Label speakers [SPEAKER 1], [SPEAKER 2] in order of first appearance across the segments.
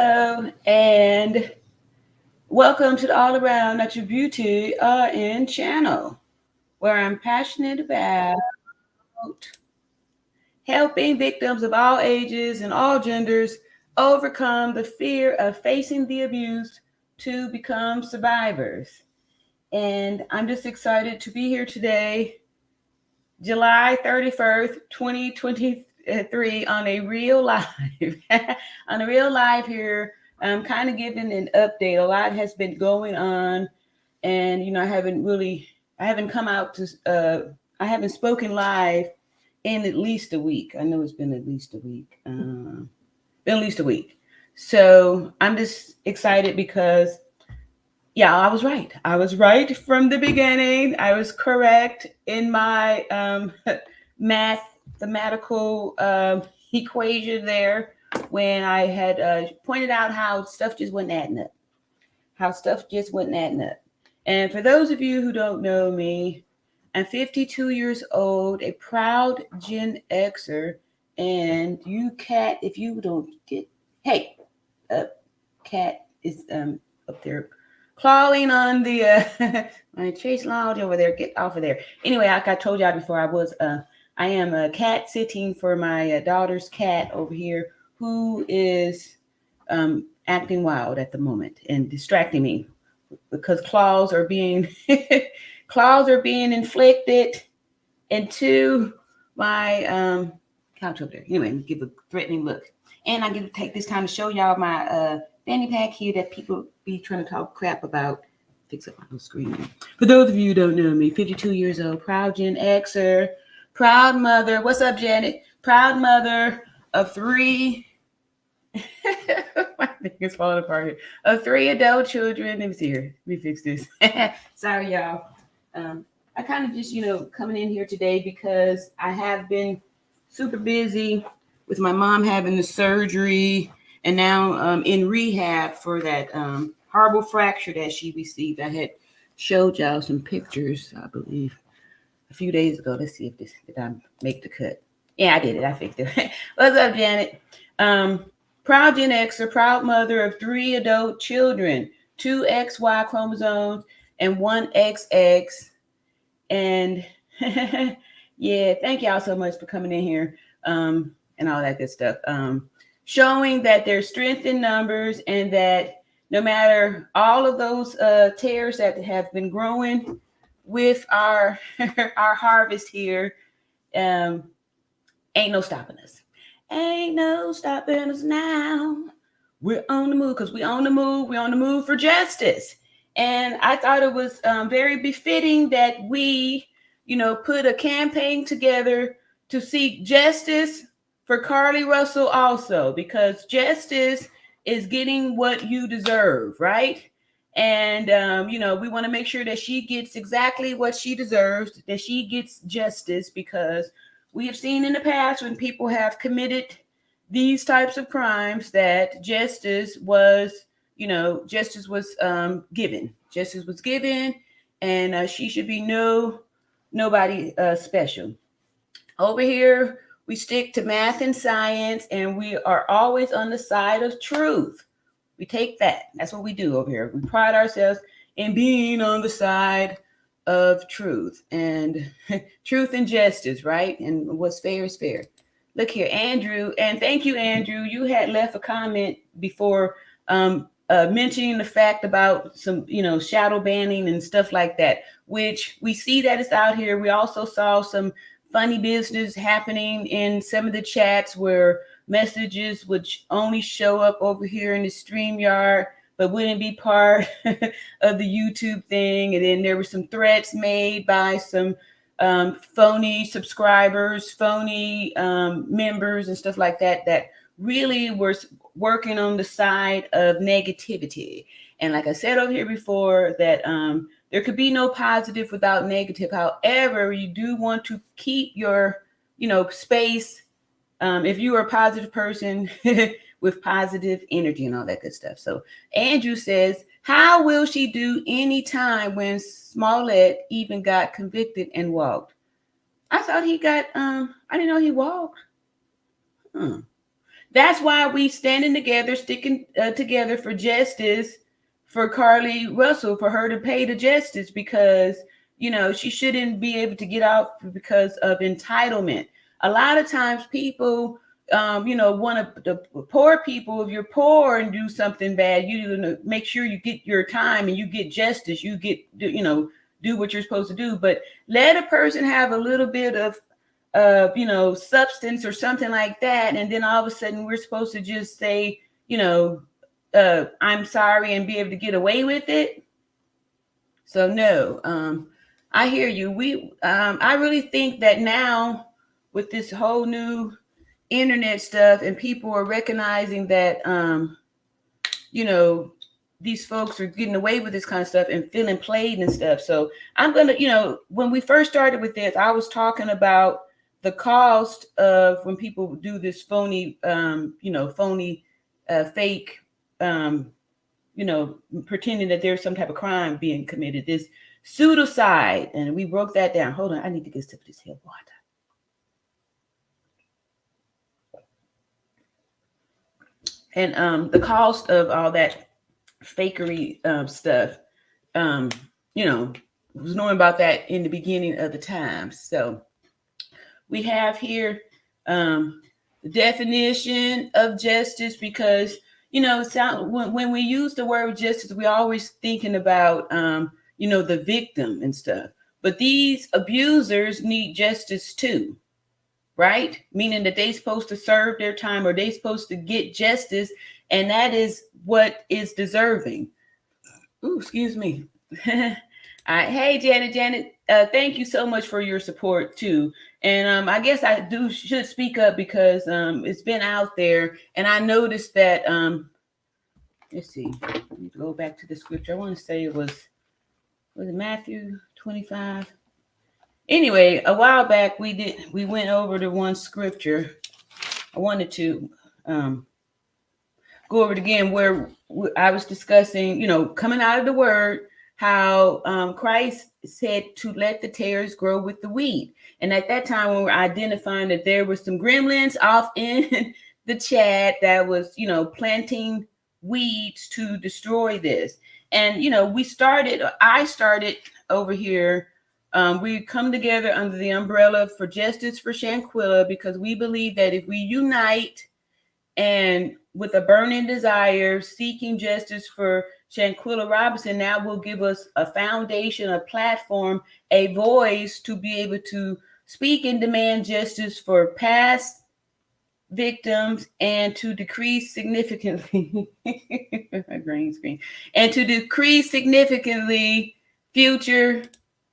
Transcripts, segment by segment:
[SPEAKER 1] Hello, and welcome to the All Around Natural Beauty in channel, where I'm passionate about helping victims of all ages and all genders overcome the fear of facing the abuse to become survivors. And I'm just excited to be here today, July 31st, 2023, on a real live. On a real live here. I'm kind of giving an update. A lot has been going on, and I haven't come out to, I haven't spoken live in at least a week. I know it's been at least a week. Been at least a week. So I'm just excited because yeah, I was right. I was right from the beginning. I was correct in my mathematical equation there when I had pointed out how stuff just wasn't adding up. How stuff just wasn't adding up. And for those of you who don't know me, I'm 52 years old, a proud Gen Xer, and you cat, if you don't get, hey, cat is up there clawing on the my Chase Lounge over there. Get off of there. Anyway, like I told y'all before, I am cat sitting for my daughter's cat over here who is acting wild at the moment and distracting me because claws are being claws are being inflicted into my couch over there. Anyway, give a threatening look. And I get to take this time to show y'all my fanny pack here that people be trying to talk crap about. Fix up my little screen. For those of you who don't know me, 52 years old, proud Gen Xer, proud mother. What's up, Janet? Proud mother of three. My thing is falling apart here. Of three adult children. Let me see here. Let me fix this. Sorry, y'all. I kind of just, coming in here today because I have been super busy with my mom having the surgery and now in rehab for that horrible fracture that she received. I had showed y'all some pictures, I believe, a few days ago. Let's see if this did I make the cut. Yeah, I did it. I fixed it. What's up, Janet? Proud Gen Xer, proud mother of three adult children, two XY chromosomes and one XX. And yeah, thank y'all so much for coming in here and all that good stuff. Showing that there's strength in numbers and that no matter all of those tears that have been growing with our our harvest here, ain't no stopping us. Ain't no stopping us now. We're on the move because we on the move. We're on the move for justice. And I thought it was very befitting that we, put a campaign together to seek justice for Carlee Russell also, because justice is getting what you deserve, right? And, we want to make sure that she gets exactly what she deserves, that she gets justice, because we have seen in the past when people have committed these types of crimes that justice was given. Justice was given, and she should be nobody special. Over here, we stick to math and science, and we are always on the side of truth. We take that. That's what we do over here. We pride ourselves in being on the side of truth and truth and justice, right? And what's fair is fair. Look here, Andrew, and thank you, Andrew. You had left a comment before mentioning the fact about some, shadow banning and stuff like that, which we see that it's out here. We also saw some funny business happening in some of the chats where messages would only show up over here in the StreamYard, but wouldn't be part of the YouTube thing. And then there were some threats made by some phony subscribers, phony members and stuff like that, that really were working on the side of negativity. And like I said over here before, that there could be no positive without negative. However, you do want to keep your, space if you are a positive person with positive energy and all that good stuff. So Andrew says, how will she do any time when Smollett even got convicted and walked? I thought he got, I didn't know he walked. That's why we standing together, sticking together for justice for Carly Russell, for her to pay the justice, because she shouldn't be able to get out because of entitlement. A lot of times people want to, the poor people, if you're poor and do something bad, you make sure you get your time and you get justice, you get do what you're supposed to do. But let a person have a little bit of substance or something like that, and then all of a sudden we're supposed to just say, I'm sorry, and be able to get away with it. So no, I hear you. I really think that now with this whole new internet stuff, and people are recognizing that these folks are getting away with this kind of stuff and feeling played and stuff. So I'm gonna, when we first started with this, I was talking about the cost of when people do this phony, fake, pretending that there's some type of crime being committed, this pseudocide. And we broke that down. Hold on, I need to get a sip of this here water. And the cost of all that fakery stuff, was knowing about that in the beginning of the time. So we have here the definition of justice, because when we use the word justice, we always thinking about the victim and stuff. But these abusers need justice too, right? Meaning that they're supposed to serve their time, or they're supposed to get justice, and that is what is deserving. Ooh, excuse me. Hey, Janet, thank you so much for your support too. And I guess I should speak up, because it's been out there, and I noticed that. Let's see. Let me go back to the scripture. I want to say was it Matthew 25? Anyway, a while back we went over the one scripture. I wanted to go over it again, where I was discussing, coming out of the word, how Christ said to let the tares grow with the wheat. And at that time, when we were identifying that there were some gremlins off in the chat that was, planting weeds to destroy this. And, I started over here. We come together under the umbrella for Justice for Shanquilla, because we believe that if we unite and with a burning desire, seeking justice for Shanquilla Robinson, that will give us a foundation, a platform, a voice to be able to speak and demand justice for past victims, and to decrease significantly green screen, and to decrease significantly future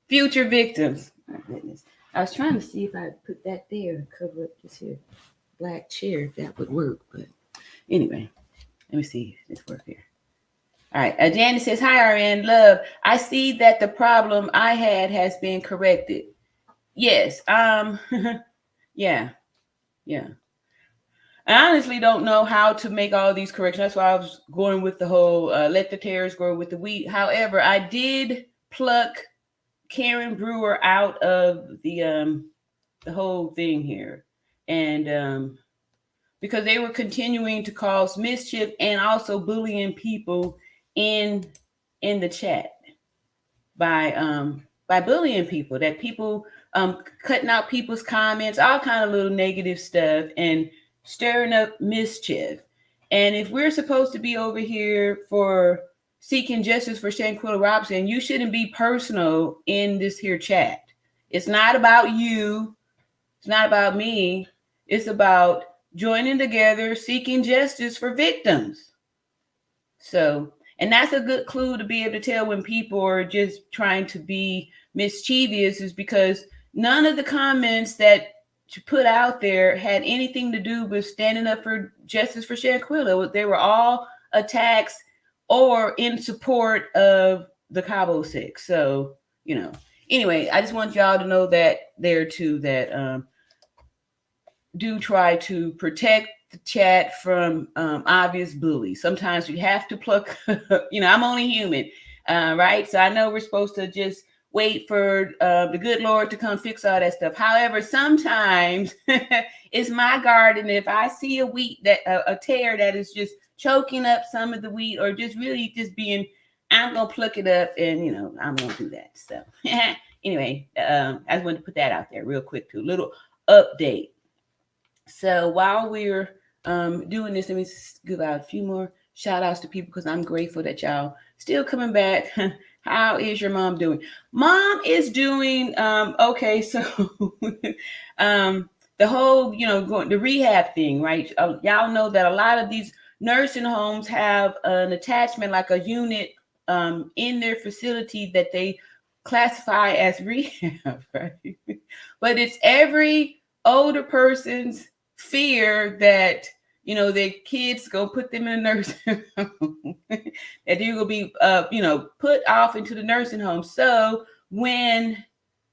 [SPEAKER 1] victims. My goodness. I was trying to see if I put that there and cover up this here black chair, if that would work. But anyway, let me see if this works here. All right. Janice says, hi, RN Love. I see that the problem I had has been corrected. Yes. Yeah. I honestly don't know how to make all these corrections. That's why I was going with the whole let the tares grow with the wheat. However, I did pluck Karen Brewer out of the whole thing here, and because they were continuing to cause mischief and also bullying people in the chat by bullying people, that people cutting out people's comments, all kind of little negative stuff, and stirring up mischief. And if we're supposed to be over here for seeking justice for Shanquilla Robinson, you shouldn't be personal in this here chat. It's not about you. It's not about me. It's about joining together, seeking justice for victims. So, and that's a good clue to be able to tell when people are just trying to be mischievous, is because none of the comments that you put out there had anything to do with standing up for justice for Shanquilla. They were all attacks or in support of the Cabo Six. So, anyway, I just want y'all to know that there too, that do try to protect the chat from obvious bullies. Sometimes you have to pluck, I'm only human, right? So I know we're supposed to just wait for the good Lord to come fix all that stuff. However, sometimes it's my garden. If I see a wheat that a tear that is just choking up some of the wheat, or just really just being, I'm gonna pluck it up, and I'm gonna do that. So anyway, I just wanted to put that out there real quick too. Little update. So while we're doing this, let me give out a few more shout outs to people, because I'm grateful that y'all still coming back. How is your mom doing? Mom is doing okay. So the whole, going the rehab thing, right? Y'all know that a lot of these nursing homes have an attachment, like a unit in their facility that they classify as rehab, right? But it's every older person's fear that their kids go put them in a nursing home, that they will be put off into the nursing home. So when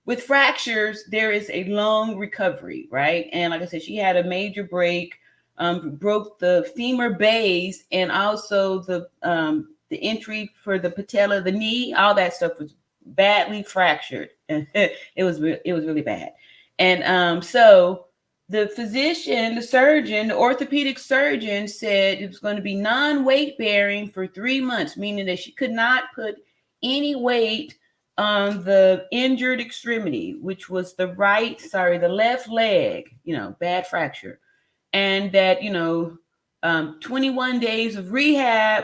[SPEAKER 1] with fractures, there is a long recovery, right? And like I said, she had a major break, broke the femur base, and also the entry for the patella, the knee, all that stuff was badly fractured. It was really bad. And so the physician, the surgeon, the orthopedic surgeon said it was going to be non-weight bearing for 3 months, meaning that she could not put any weight on the injured extremity, which was the left leg, bad fracture. And that, 21 days of rehab,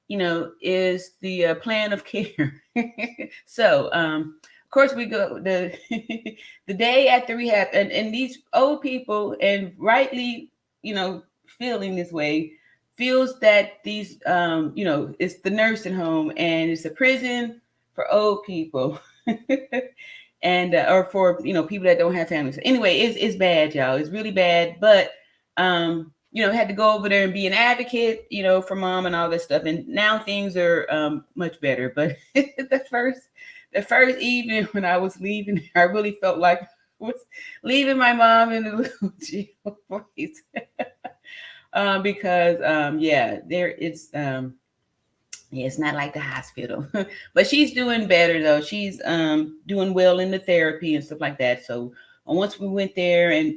[SPEAKER 1] is the plan of care. So, of course, we go the the day after rehab, and these old people, and rightly, feeling this way, feels that these, it's the nursing home and it's a prison for old people, and or for people that don't have families. Anyway, it's bad, y'all. It's really bad, but had to go over there and be an advocate, for mom and all this stuff. And now things are much better. But the first evening when I was leaving, I really felt like I was leaving my mom in a little jail place. Because it's not like the hospital. But she's doing better though. She's doing well in the therapy and stuff like that. So once we went there and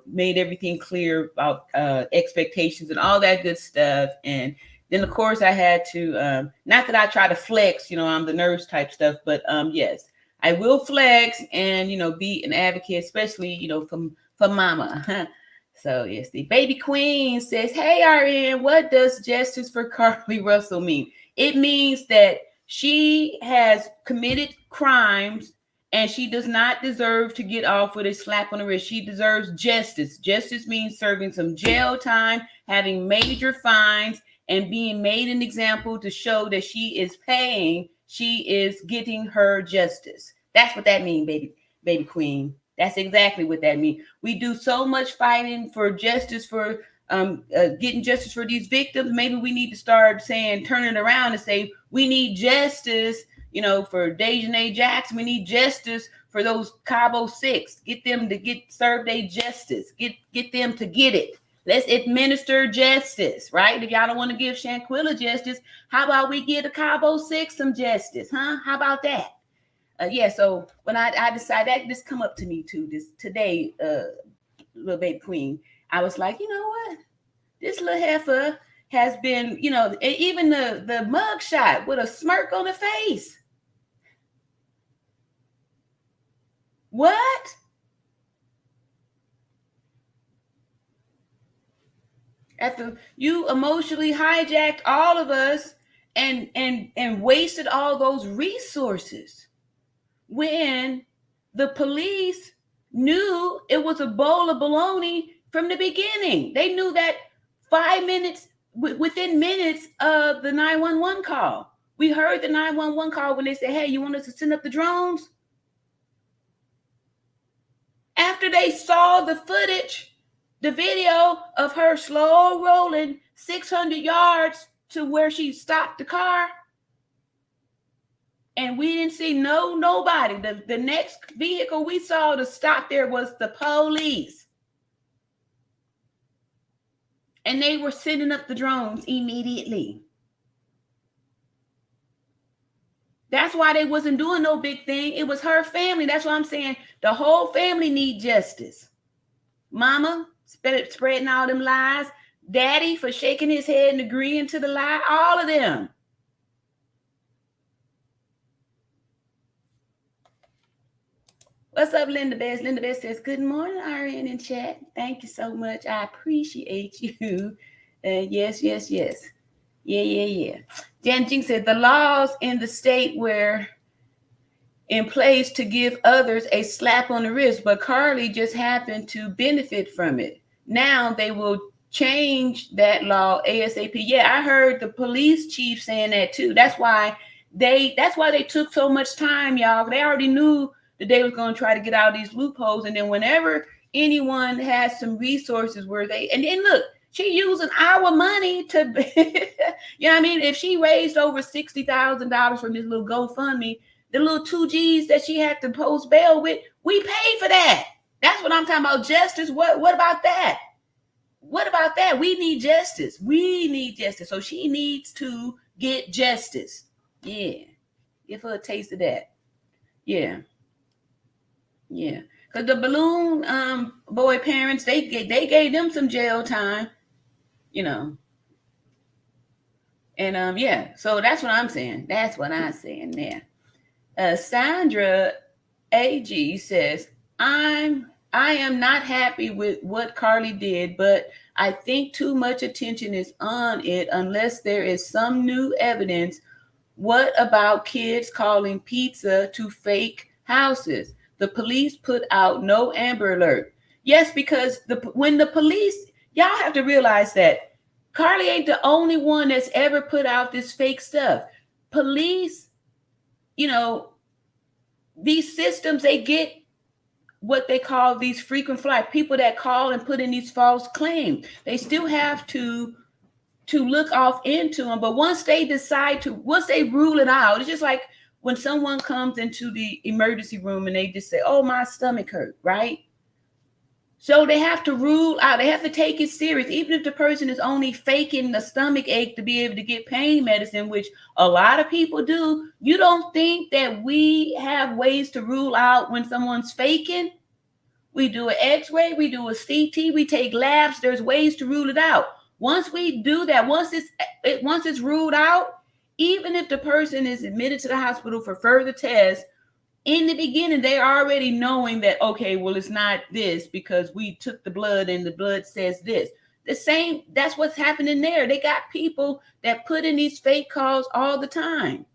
[SPEAKER 1] made everything clear about expectations and all that good stuff, and then of course I had to not that I try to flex, I'm the nurse type stuff, but yes, I will flex and be an advocate, especially for mama. So yes, the baby queen says, "Hey RN, what does justice for Carlee Russell mean?" It means that she has committed crimes and she does not deserve to get off with a slap on the wrist. She deserves justice. Justice means serving some jail time, having major fines, and being made an example to show that she is paying. She is getting her justice. That's what that means, baby queen. That's exactly what that means. We do so much fighting for justice, for getting justice for these victims. Maybe we need to start turning around and say, we need justice, for Dejanay Jackson. We need justice for those Cabo Six. Get them to get served their justice. Get them to get it. Let's administer justice, right? If y'all don't want to give Shanquilla justice, how about we give the Cabo Six some justice, huh? How about that? So when I decided that this come up to me too today, little baby queen, I was like, you know what? This little heifer has been, even the mug shot with a smirk on the face. What? After you emotionally hijacked all of us and wasted all those resources, when the police knew it was a bowl of baloney from the beginning. They knew that 5 minutes, within minutes of the 911 call. We heard the 911 call when they said, "Hey, you want us to send up the drones?" After they saw the footage, the video of her slow rolling 600 yards to where she stopped the car, and we didn't see nobody. The next vehicle we saw to stop there was the police. And they were sending up the drones immediately. That's why they wasn't doing no big thing. It was her family. That's why I'm saying the whole family need justice. Mama spreading all them lies. Daddy for shaking his head and agreeing to the lie. All of them. What's up, Linda Best? Linda Best says, good morning, RN in chat. Thank you so much. I appreciate you. Yes. Yeah. Jan Jing said, the laws in the state were in place to give others a slap on the wrist, but Carly just happened to benefit from it. Now they will change that law ASAP. Yeah, I heard the police chief saying that too. That's why they took so much time, y'all. They already knew that they was going to try to get out these loopholes. And then whenever anyone has some resources where and then look, she using our money to, you know what I mean? If she raised over $60,000 from this little GoFundMe, the little 2 G's that she had to post bail with, we paid for that. That's what I'm talking about. Justice. What about that? What about that? We need justice. So she needs to get justice. Yeah. Give her a taste of that. Yeah. Because the balloon boy parents, they gave them some jail time, you know. And yeah, so that's what I'm saying. That's what I'm saying there. Sandra AG says, I am not happy with what Carly did, but I think too much attention is on it unless there is some new evidence. What about kids calling pizza to fake houses? The police put out no Amber Alert. Yes, because when the police, y'all have to realize that Carly ain't the only one that's ever put out this fake stuff. Police, you know, these systems, they get what they call these frequent flyer people that call and put in these false claims. They still have to look off into them. But once they rule it out, it's just like when someone comes into the emergency room and they just say, oh, my stomach hurt, right? So they have to rule out, they have to take it serious. Even if the person is only faking the stomach ache to be able to get pain medicine, which a lot of people do, you don't think that we have ways to rule out when someone's faking? We do an x-ray, we do a CT, we take labs, there's ways to rule it out. Once we do that, once it's ruled out, even if the person is admitted to the hospital for further tests, in the beginning, they're already knowing that, okay, well, it's not this because we took the blood and the blood says this. The same, that's what's happening there. They got people that put in these fake calls all the time.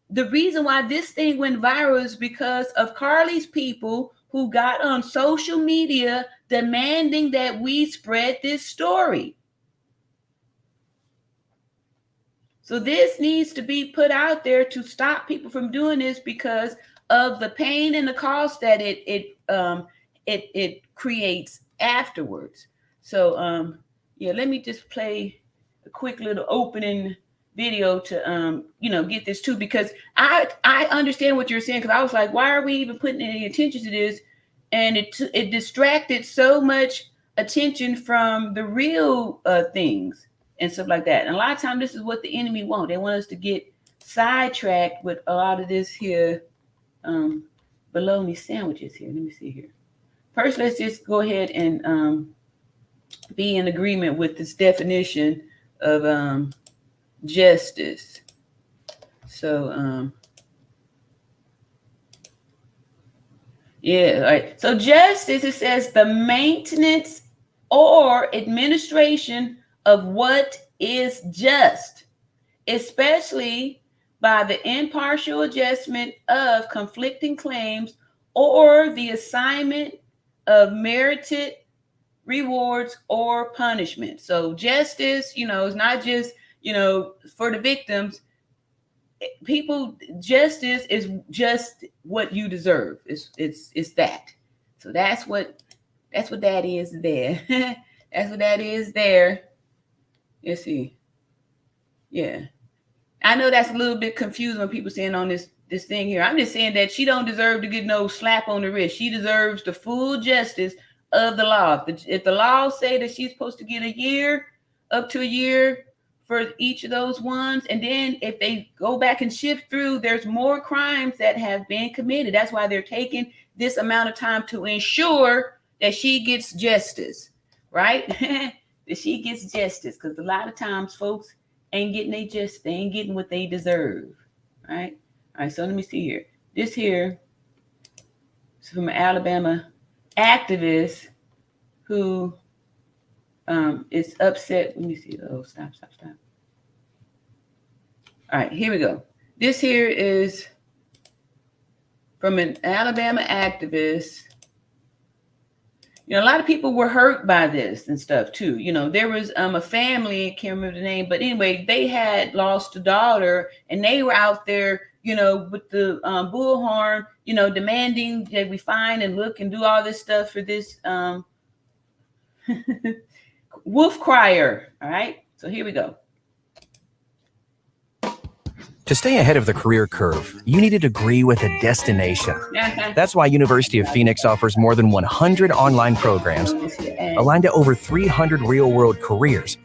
[SPEAKER 1] The reason why this thing went viral is because of Carly's people who got on social media demanding that we spread this story. So this needs to be put out there to stop people from doing this because of the pain and the cost that it creates afterwards. So yeah, let me just play a quick little opening video to get this too, because I understand what you're saying, because I was like, why are we even putting any attention to this? And it distracted so much attention from the real things and stuff like that. And a lot of times this is what the enemy wants. They want us to get sidetracked with a lot of this here bologna sandwiches here. Let me see here. First, let's just go ahead and be in agreement with this definition of justice. So yeah, all right. So justice, it says the maintenance or administration of what is just, especially by the impartial adjustment of conflicting claims or the assignment of merited rewards or punishment. So justice, is not just, for the victims. Justice is just what you deserve. It's that. So that's what that is there. That's what that is there. Let's see. Yeah. I know that's a little bit confusing when people saying on this thing here. I'm just saying that she don't deserve to get no slap on the wrist. She deserves the full justice of the law. If the law say that she's supposed to get a year, up to a year for each of those ones. And then if they go back and shift through, there's more crimes that have been committed. That's why they're taking this amount of time to ensure that she gets justice, right? That she gets justice. Because a lot of times folks ain't getting their justice. They ain't getting what they deserve, right? All right, so let me see here. This here is from an Alabama activist who is upset. Let me see. Oh, stop. All right, here we go. This here is from an Alabama activist. You know, a lot of people were hurt by this and stuff too. You know, there was a family, I can't remember the name, but anyway, they had lost a daughter and they were out there, you know, with the bullhorn, you know, demanding that we find and look and do all this stuff for this wolf crier. All right, so here we go.
[SPEAKER 2] To stay ahead of the career curve, you need a degree with a destination. That's why University of Phoenix offers more than 100 online programs aligned to over 300 real-world careers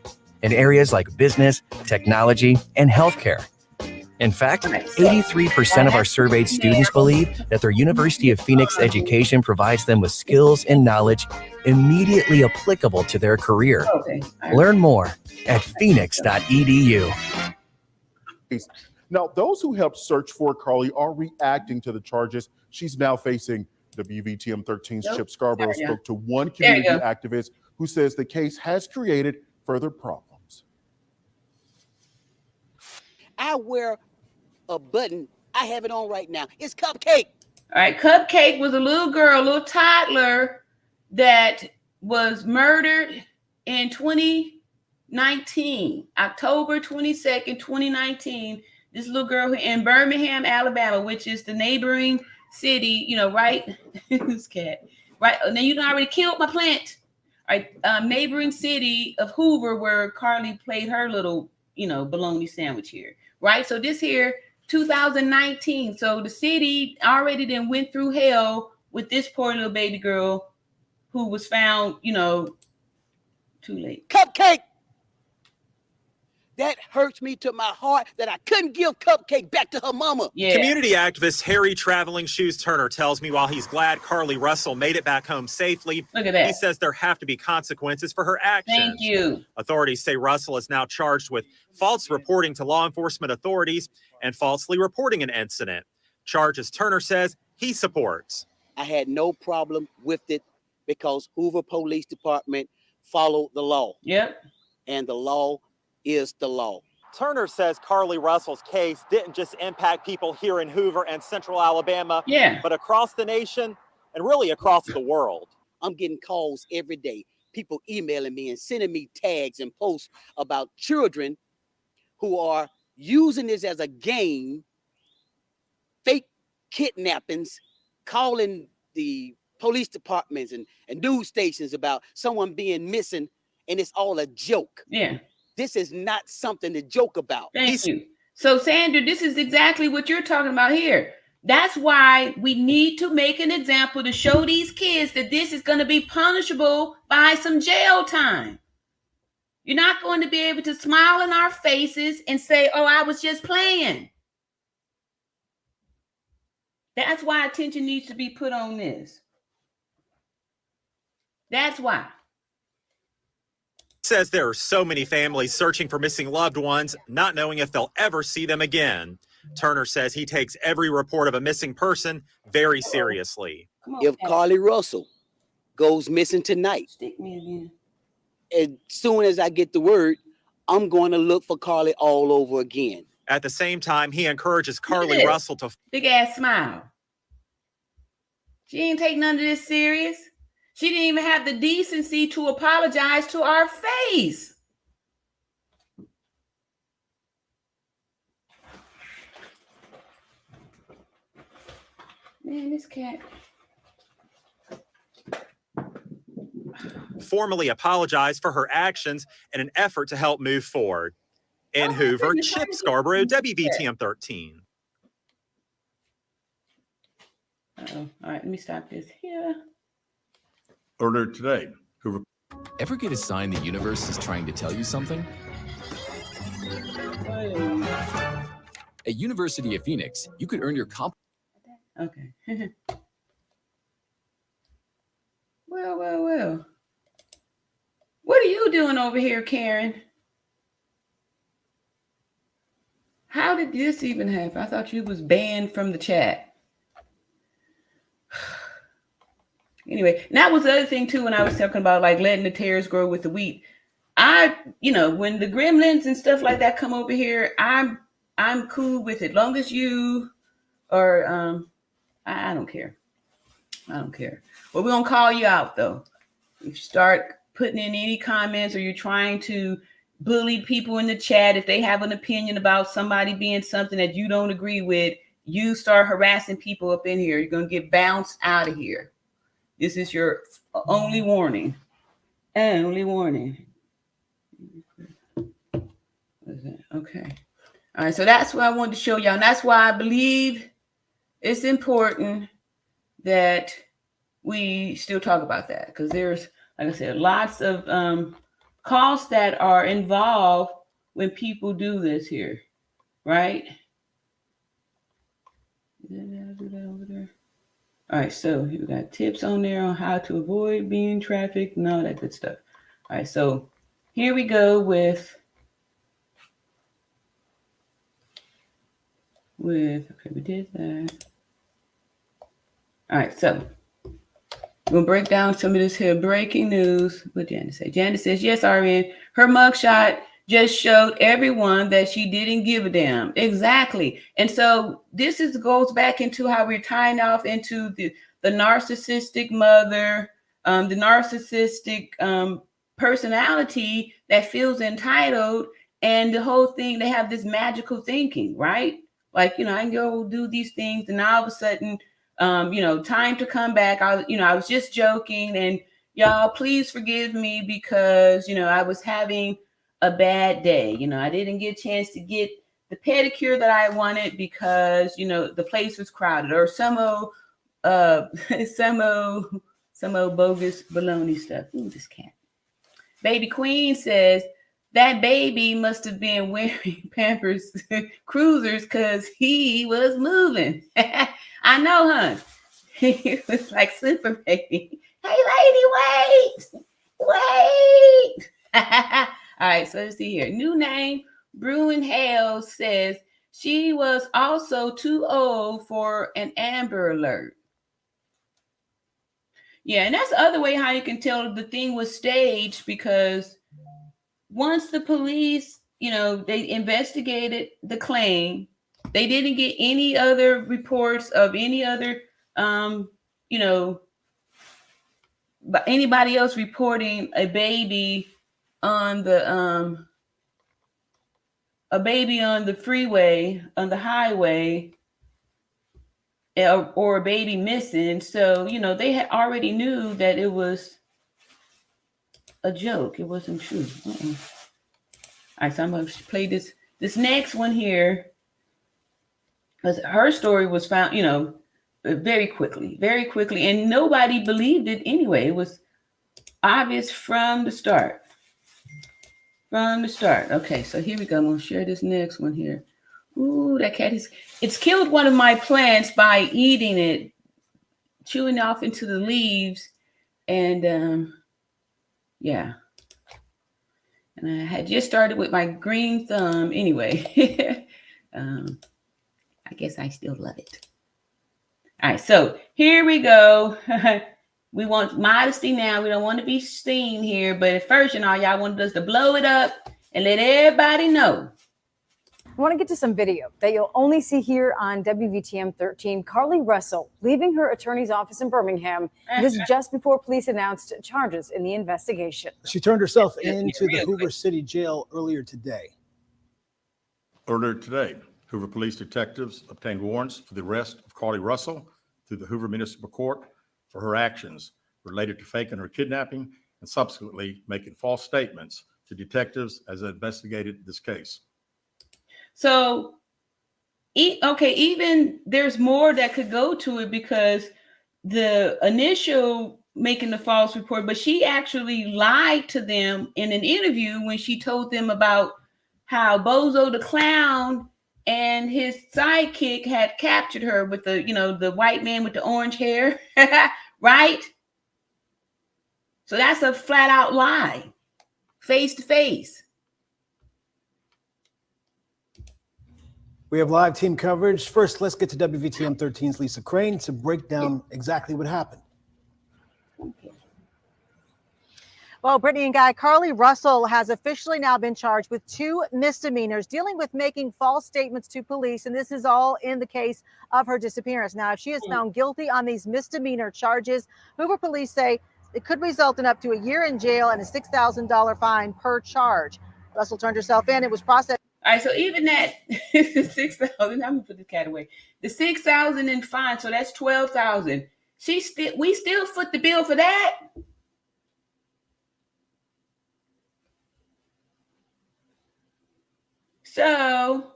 [SPEAKER 2] in areas like business, technology, and healthcare. In fact, 83% of our surveyed students believe that their University of Phoenix education provides them with skills and knowledge immediately applicable to their career. Learn more at phoenix.edu.
[SPEAKER 3] Now, those who helped search for Carlee are reacting to the charges. She's now facing WVTM 13's Chip Scarborough spoke to one community activist who says the case has created further problems.
[SPEAKER 4] I wear a button. I have it on right now. It's Cupcake.
[SPEAKER 1] All right, Cupcake was a little girl, a little toddler that was murdered in 2019, October 22nd, 2019. This little girl in Birmingham, Alabama, which is the neighboring city, you know, right? This cat, right? Now you already killed my plant. All right, neighboring city of Hoover, where Carlee played her little, you know, bologna sandwich here, right? So this here, 2019. So the city already then went through hell with this poor little baby girl who was found, you know, too late.
[SPEAKER 4] Cupcake. That hurts me to my heart that I couldn't give Cupcake back to her mama.
[SPEAKER 1] Yeah.
[SPEAKER 5] Community activist Harry Traveling Shoes Turner tells me while he's glad Carlee Russell made it back home safely,
[SPEAKER 1] Look at that.
[SPEAKER 5] He says there have to be consequences for her actions.
[SPEAKER 1] Thank you.
[SPEAKER 5] Authorities say Russell is now charged with false reporting to law enforcement authorities and falsely reporting an incident. Charges Turner says he supports.
[SPEAKER 4] I had no problem with it because Hoover Police Department followed the law.
[SPEAKER 1] Yep.
[SPEAKER 4] And the law is the law.
[SPEAKER 5] Turner says Carlee Russell's case didn't just impact people here in Hoover and Central Alabama, but across the nation and really across the world.
[SPEAKER 4] I'm getting calls every day, people emailing me and sending me tags and posts about children who are using this as a game, fake kidnappings, calling the police departments and news stations about someone being missing, and it's all a joke.
[SPEAKER 1] Yeah.
[SPEAKER 4] This is not something to joke about.
[SPEAKER 1] Thank you. So, Sandra, this is exactly what you're talking about here. That's why we need to make an example to show these kids that this is going to be punishable by some jail time. You're not going to be able to smile in our faces and say, oh, I was just playing. That's why attention needs to be put on this. That's why.
[SPEAKER 5] Says there are so many families searching for missing loved ones, not knowing if they'll ever see them again. Turner says he takes every report of a missing person very seriously.
[SPEAKER 4] If Carlee Russell goes missing tonight,
[SPEAKER 1] stick me again.
[SPEAKER 4] As soon as I get the word, I'm going to look for Carlee all over again.
[SPEAKER 5] At the same time, he encourages Carlee Russell to
[SPEAKER 1] big ass smile. She ain't take none of this serious. She didn't even have the decency to apologize to our face. Man, this cat.
[SPEAKER 5] formally apologize for her actions in an effort to help move forward. In Hoover, Chip Scarborough, WVTM 13.
[SPEAKER 1] All right, let me stop this here.
[SPEAKER 6] Earlier today, Hoover.
[SPEAKER 7] Ever get a sign the universe is trying to tell you something? At University of Phoenix, you could earn your
[SPEAKER 1] Okay. Well. What are you doing over here, Karen? How did this even happen? I thought you was banned from the chat. Anyway, and that was the other thing too when I was talking about like letting the tares grow with the wheat. When the gremlins and stuff like that come over here, I'm cool with it. Long as you are, I don't care. I don't care. But we're gonna call you out though. If you start putting in any comments or you're trying to bully people in the chat, if they have an opinion about somebody being something that you don't agree with, you start harassing people up in here, you're going to get bounced out of here. This is your only warning. Only warning. What is that? Okay. All right. So that's what I wanted to show y'all. And that's why I believe it's important that we still talk about that, because there's, like I said, lots of costs that are involved when people do this here, right? All right, so we got tips on there on how to avoid being trafficked and all that good stuff. All right, so here we go with okay, we did that. All right, so we'll break down some of this here breaking news. What Janice say? Janice says, yes, RN, her mugshot just showed everyone that she didn't give a damn. Exactly. And so this goes back into how we're tying off into the narcissistic mother, the narcissistic personality that feels entitled, and the whole thing, they have this magical thinking, right? Like, I can go do these things, and all of a sudden, time to come back. I was just joking, and y'all, please forgive me because, I was having a bad day. I didn't get a chance to get the pedicure that I wanted because, the place was crowded, or some old bogus baloney stuff. Ooh, this cat. Baby Queen says that baby must have been wearing Pampers Cruisers because he was moving. I know, huh? He was like super baby. Hey, lady, wait. All right, so let's see here. New name, Bruin Hale says she was also too old for an Amber Alert. Yeah, and that's the other way how you can tell the thing was staged, because once the police, they investigated the claim, they didn't get any other reports of any other, but anybody else reporting a baby on the freeway, on the highway, or a baby missing. So, they had already knew that it was a joke. It wasn't true. All right, so I'm going to play this next one here, because her story was found, very quickly, and nobody believed it anyway. It was obvious from the start. Okay, so here we go. I'm going to share this next one here. Ooh, that cat it's killed one of my plants by eating it, chewing off into the leaves, and yeah. And I had just started with my green thumb anyway. I guess I still love it. All right, so here we go. We want modesty now. We don't want to be seen here. But at first, y'all wanted us to blow it up and let everybody know.
[SPEAKER 8] I want to get to some video that you'll only see here on WVTM 13. Carly Russell leaving her attorney's office in Birmingham. This just before police announced charges in the investigation.
[SPEAKER 9] She turned herself into the Hoover City Jail earlier today.
[SPEAKER 6] Earlier today, Hoover police detectives obtained warrants for the arrest of Carly Russell through the Hoover Municipal Court for her actions related to faking her kidnapping and subsequently making false statements to detectives as they investigated this case.
[SPEAKER 1] So, even there's more that could go to it, because the initial making the false report, but she actually lied to them in an interview when she told them about how Bozo the Clown and his sidekick had captured her with the, the white man with the orange hair, right? So that's a flat out lie, face to face.
[SPEAKER 9] We have live team coverage. First, let's get to WVTM 13's Lisa Crane to break down exactly what happened.
[SPEAKER 10] Well, Brittany and Guy, Carlee Russell has officially now been charged with 2 misdemeanors dealing with making false statements to police. And this is all in the case of her disappearance. Now, if she is found guilty on these misdemeanor charges, Hoover police say it could result in up to a year in jail and a $6,000 fine per charge. Russell turned herself in. It was processed.
[SPEAKER 1] All right, so even that $6,000, I'm gonna put the cat away. The $6,000 in fine, so that's $12,000. We still foot the bill for that. So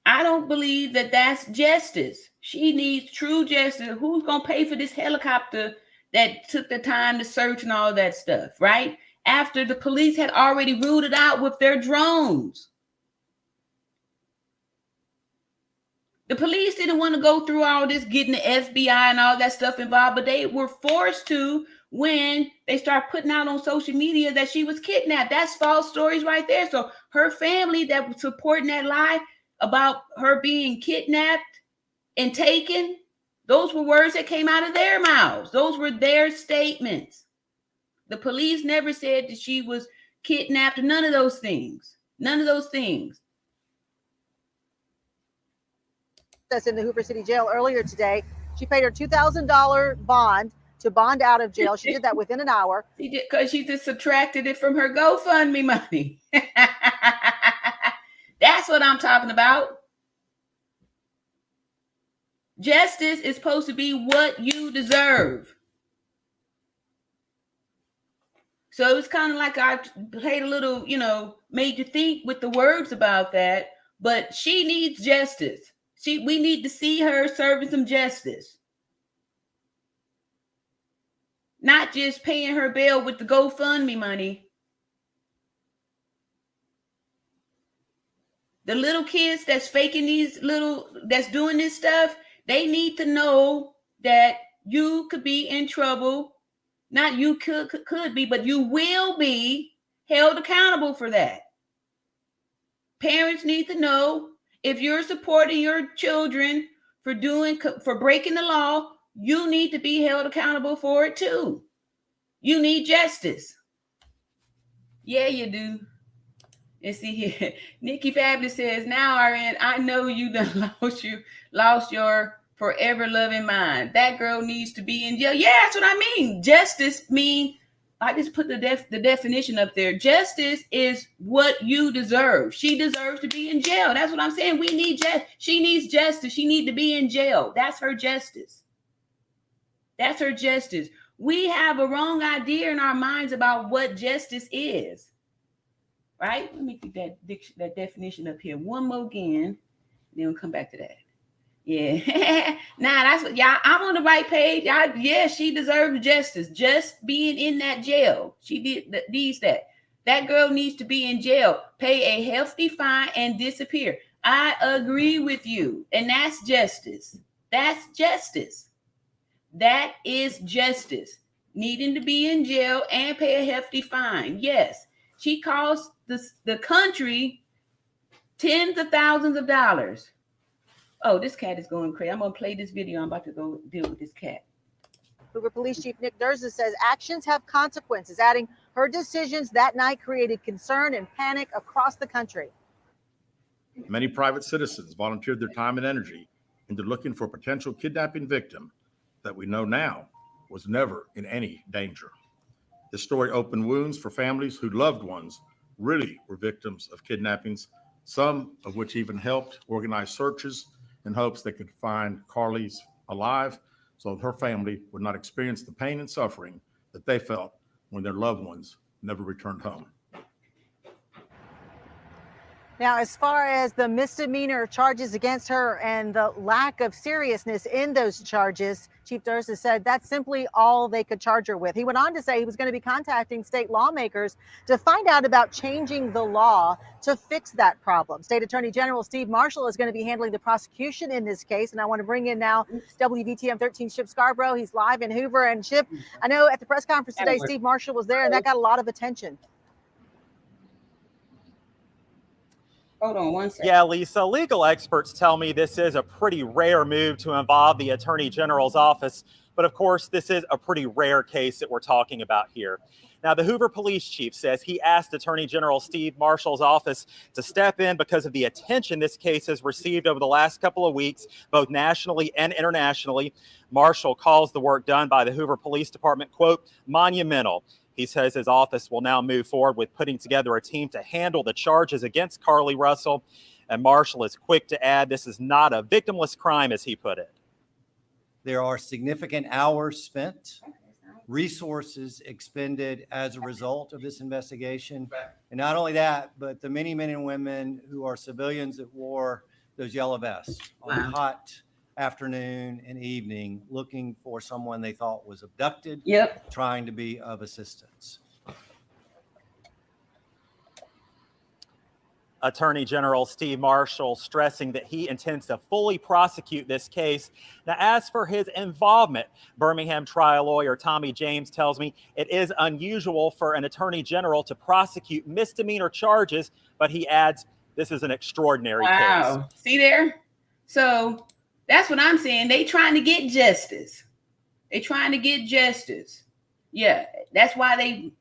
[SPEAKER 1] I don't believe that that's justice. She needs true justice. Who's gonna pay for this helicopter that took the time to search and all that stuff, right? After the police had already ruled it out with their drones. The police didn't want to go through all this, getting the FBI and all that stuff involved, but they were forced to when they start putting out on social media that she was kidnapped. That's false stories right there. So her family that was supporting that lie about her being kidnapped and taken, those were words that came out of their mouths. Those were their statements. The police never said that she was kidnapped, none of those things. None of those things.
[SPEAKER 10] That's in the Hoover City Jail earlier today. She paid her $2,000 bond to bond out of jail. She did that within an hour.
[SPEAKER 1] She did, because she just subtracted it from her GoFundMe money. That's what I'm talking about. Justice is supposed to be what you deserve. So it's kind of like I played a little, made you think with the words about that, but she needs justice. We need to see her serving some justice. Not just paying her bail with the GoFundMe money. The little kids that's faking that's doing this stuff, they need to know that you could be in trouble. Not you could be, but you will be held accountable for that. Parents need to know if you're supporting your children for breaking the law, you need to be held accountable for it too. You need justice. Yeah, you do. And see here, Nikki Fabulous says, now RN, I know you done lost your forever loving mind. That girl needs to be in jail. Yeah, that's what I mean. Justice mean, I just put the definition up there. Justice is what you deserve. She deserves to be in jail. That's what I'm saying. We need justice. She needs justice. She needs to be in jail. That's her justice. That's her justice. We have a wrong idea in our minds about what justice is. Right? Let me keep that definition up here one more again. Then we'll come back to that. Yeah. That's what y'all, I'm on the right page. Yeah, she deserves justice. Just being in that jail. She needs that. That girl needs to be in jail, pay a hefty fine, and disappear. I agree with you. And that's justice. That's justice. That is justice. Needing to be in jail and pay a hefty fine. Yes. She cost the country tens of thousands of dollars. Oh, this cat is going crazy. I'm going to play this video. I'm about to go deal with this cat.
[SPEAKER 10] Hoover Police Chief Nick Durza says actions have consequences, adding her decisions that night created concern and panic across the country.
[SPEAKER 6] Many private citizens volunteered their time and energy into looking for a potential kidnapping victim that we know now was never in any danger. This story opened wounds for families whose loved ones really were victims of kidnappings, some of which even helped organize searches in hopes they could find Carlee's alive so her family would not experience the pain and suffering that they felt when their loved ones never returned home.
[SPEAKER 10] Now, as far as the misdemeanor charges against her and the lack of seriousness in those charges, Chief Durst said that's simply all they could charge her with. He went on to say he was going to be contacting state lawmakers to find out about changing the law to fix that problem. State Attorney General Steve Marshall is going to be handling the prosecution in this case. And I want to bring in now WVTM 13 Chip Scarborough. He's live in Hoover. And Chip, I know at the press conference today, Steve Marshall was there, and that got a lot of attention.
[SPEAKER 1] Hold on one second.
[SPEAKER 5] Yeah, Lisa, legal experts tell me this is a pretty rare move to involve the Attorney General's office. But of course, this is a pretty rare case that we're talking about here. Now, the Hoover police chief says he asked Attorney General Steve Marshall's office to step in because of the attention this case has received over the last couple of weeks, both nationally and internationally. Marshall calls the work done by the Hoover Police Department, quote, monumental. He says his office will now move forward with putting together a team to handle the charges against Carlee Russell. And Marshall is quick to add this is not a victimless crime, as he put it.
[SPEAKER 11] There are significant hours spent, resources expended as a result of this investigation. And not only that, but the many men and women who are civilians that wore those yellow vests on a hot afternoon and evening looking for someone they thought was abducted, trying to be of assistance.
[SPEAKER 5] Attorney General Steve Marshall stressing that he intends to fully prosecute this case. Now, as for his involvement, Birmingham trial lawyer Tommy James tells me it is unusual for an attorney general to prosecute misdemeanor charges, but he adds this is an extraordinary case.
[SPEAKER 1] See there? So that's what I'm saying. They trying to get justice. They trying to get justice. Yeah, that's why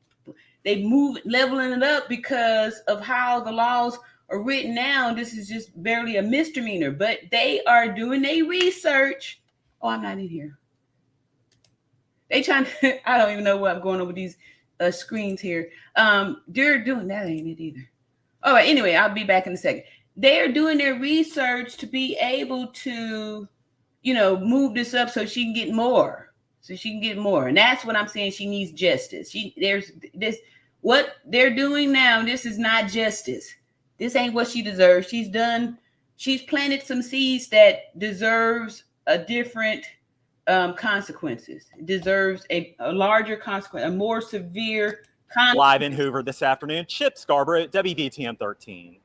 [SPEAKER 1] they move leveling it up because of how the laws are written now. This is just barely a misdemeanor, but they are doing their research. Oh, I'm not in here. They trying to, I don't even know what I'm going over these screens here. They're doing that, ain't it either. All right, anyway, I'll be back in a second. They're doing their research to be able to, move this up so she can get more. And that's what I'm saying. She needs justice. There's this, what they're doing now, this is not justice. This ain't what she deserves. She's planted some seeds that deserves a different consequences. It deserves a larger consequence, a more severe consequence.
[SPEAKER 5] Live in Hoover this afternoon, Chip Scarborough, WVTM 13.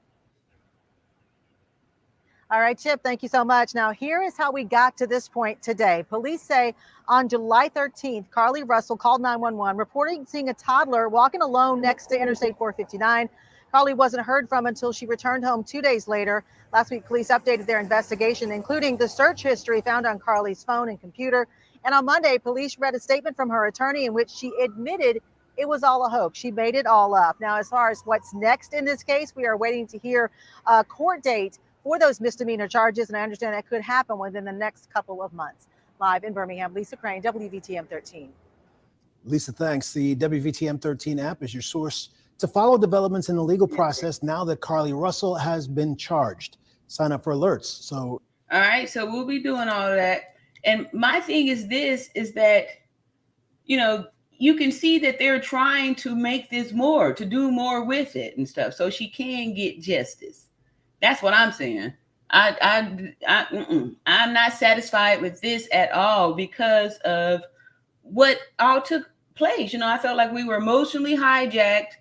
[SPEAKER 10] All right, Chip, thank you so much. Now, here is how we got to this point today. Police say on July 13th, Carlee Russell called 911, reporting seeing a toddler walking alone next to Interstate 459. Carlee wasn't heard from until she returned home 2 days later. Last week, police updated their investigation, including the search history found on Carlee's phone and computer. And on Monday, police read a statement from her attorney in which she admitted it was all a hoax. She made it all up. Now, as far as what's next in this case, we are waiting to hear a court date for those misdemeanor charges, and I understand that could happen within the next couple of months. Live in Birmingham, Lisa Crane, WVTM 13.
[SPEAKER 9] Lisa, thanks. The WVTM 13 app is your source to follow developments in the legal process now that Carlee Russell has been charged. Sign up for alerts. So,
[SPEAKER 1] all right, so we'll be doing all of that. And my thing is this, is that, you can see that they're trying to make this more, to do more with it and stuff, so she can get justice. That's what I'm saying. I'm not satisfied with this at all because of what all took place. I felt like we were emotionally hijacked,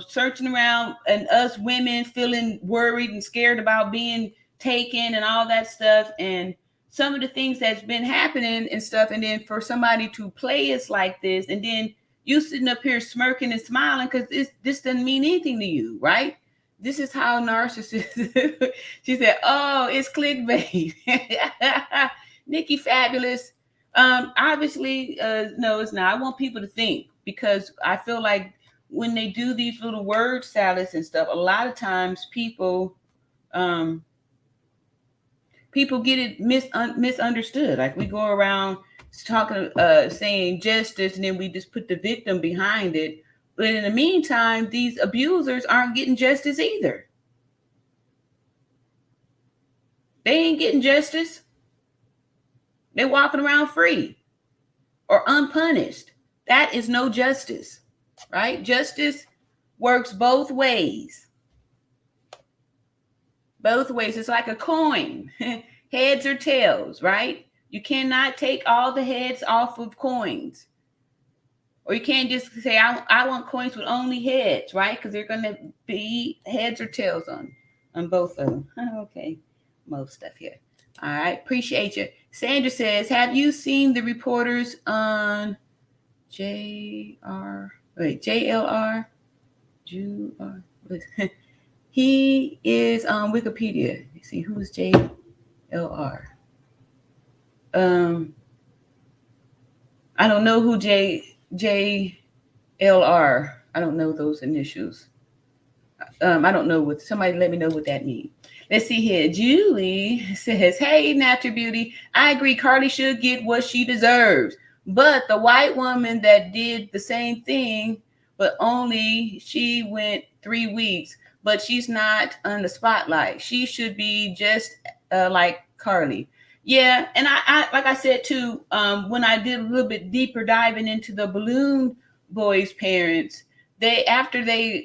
[SPEAKER 1] searching around, and us women feeling worried and scared about being taken and all that stuff. And some of the things that's been happening and stuff. And then for somebody to play us like this, and then you sitting up here smirking and smiling because this doesn't mean anything to you, right? This is how narcissists. She said, "Oh, it's clickbait." Nikki Fabulous. Obviously, no, it's not. I want people to think, because I feel like when they do these little word salads and stuff, a lot of times people get it misunderstood. Like we go around talking, saying justice, and then we just put the victim behind it. But in the meantime, these abusers aren't getting justice either. They ain't getting justice. They're walking around free or unpunished. That is no justice, right? Justice works both ways. Both ways. It's like a coin, heads or tails, right? You cannot take all the heads off of coins. Or you can't just say, I want coins with only heads, right? Because they're going to be heads or tails on both of them. Okay, most stuff here. All right, appreciate you. Sandra says, have you seen the reporters on JLR? He is on Wikipedia. Let's see, who's JLR? I don't know who JLR. I don't know those initials. I don't know what, somebody let me know what that means. Let's see here. Julie says, hey, Natural Beauty, I agree Carly should get what she deserves. But the white woman that did the same thing, but only she went 3 weeks, but she's not on the spotlight. She should be just like Carly. Yeah, and I like I said too, when I did a little bit deeper diving into the balloon boys' parents, after they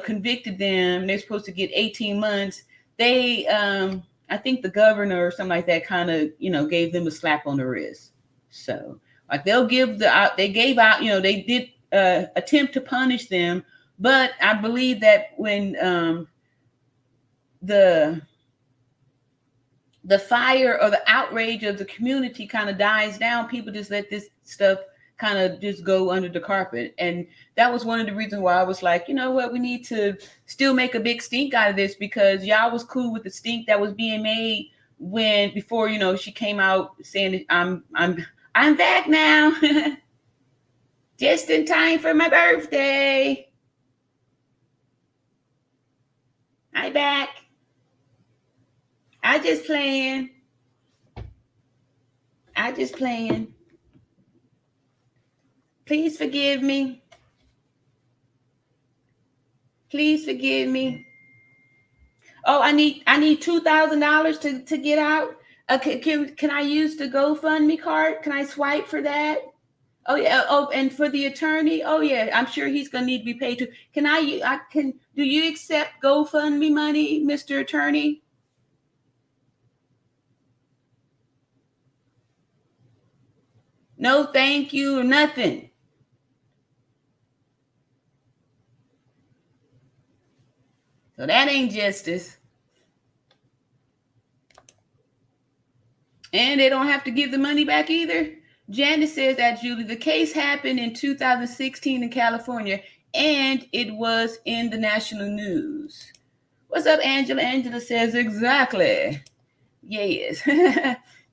[SPEAKER 1] convicted them, they're supposed to get 18 months. They I think the governor or something like that kind of gave them a slap on the wrist. So like they gave out, they did attempt to punish them, but I believe that when the fire or the outrage of the community kind of dies down, people just let this stuff kind of just go under the carpet. And that was one of the reasons why I was like, you know what, we need to still make a big stink out of this, because y'all was cool with the stink that was being made before she came out saying I'm back now. Just in time for my birthday. I'm back. I just playing. Please forgive me. Please forgive me. Oh, I need $2,000 to get out. Can I use the GoFundMe card? Can I swipe for that? Oh yeah. Oh, and for the attorney. Oh yeah. I'm sure he's gonna need to be paid too. Do you accept GoFundMe money, Mr. Attorney? No, thank you, or nothing. So that ain't justice. And they don't have to give the money back either. Janice says that, Julie, the case happened in 2016 in California, and it was in the national news. What's up, Angela? Angela says, exactly. Yes.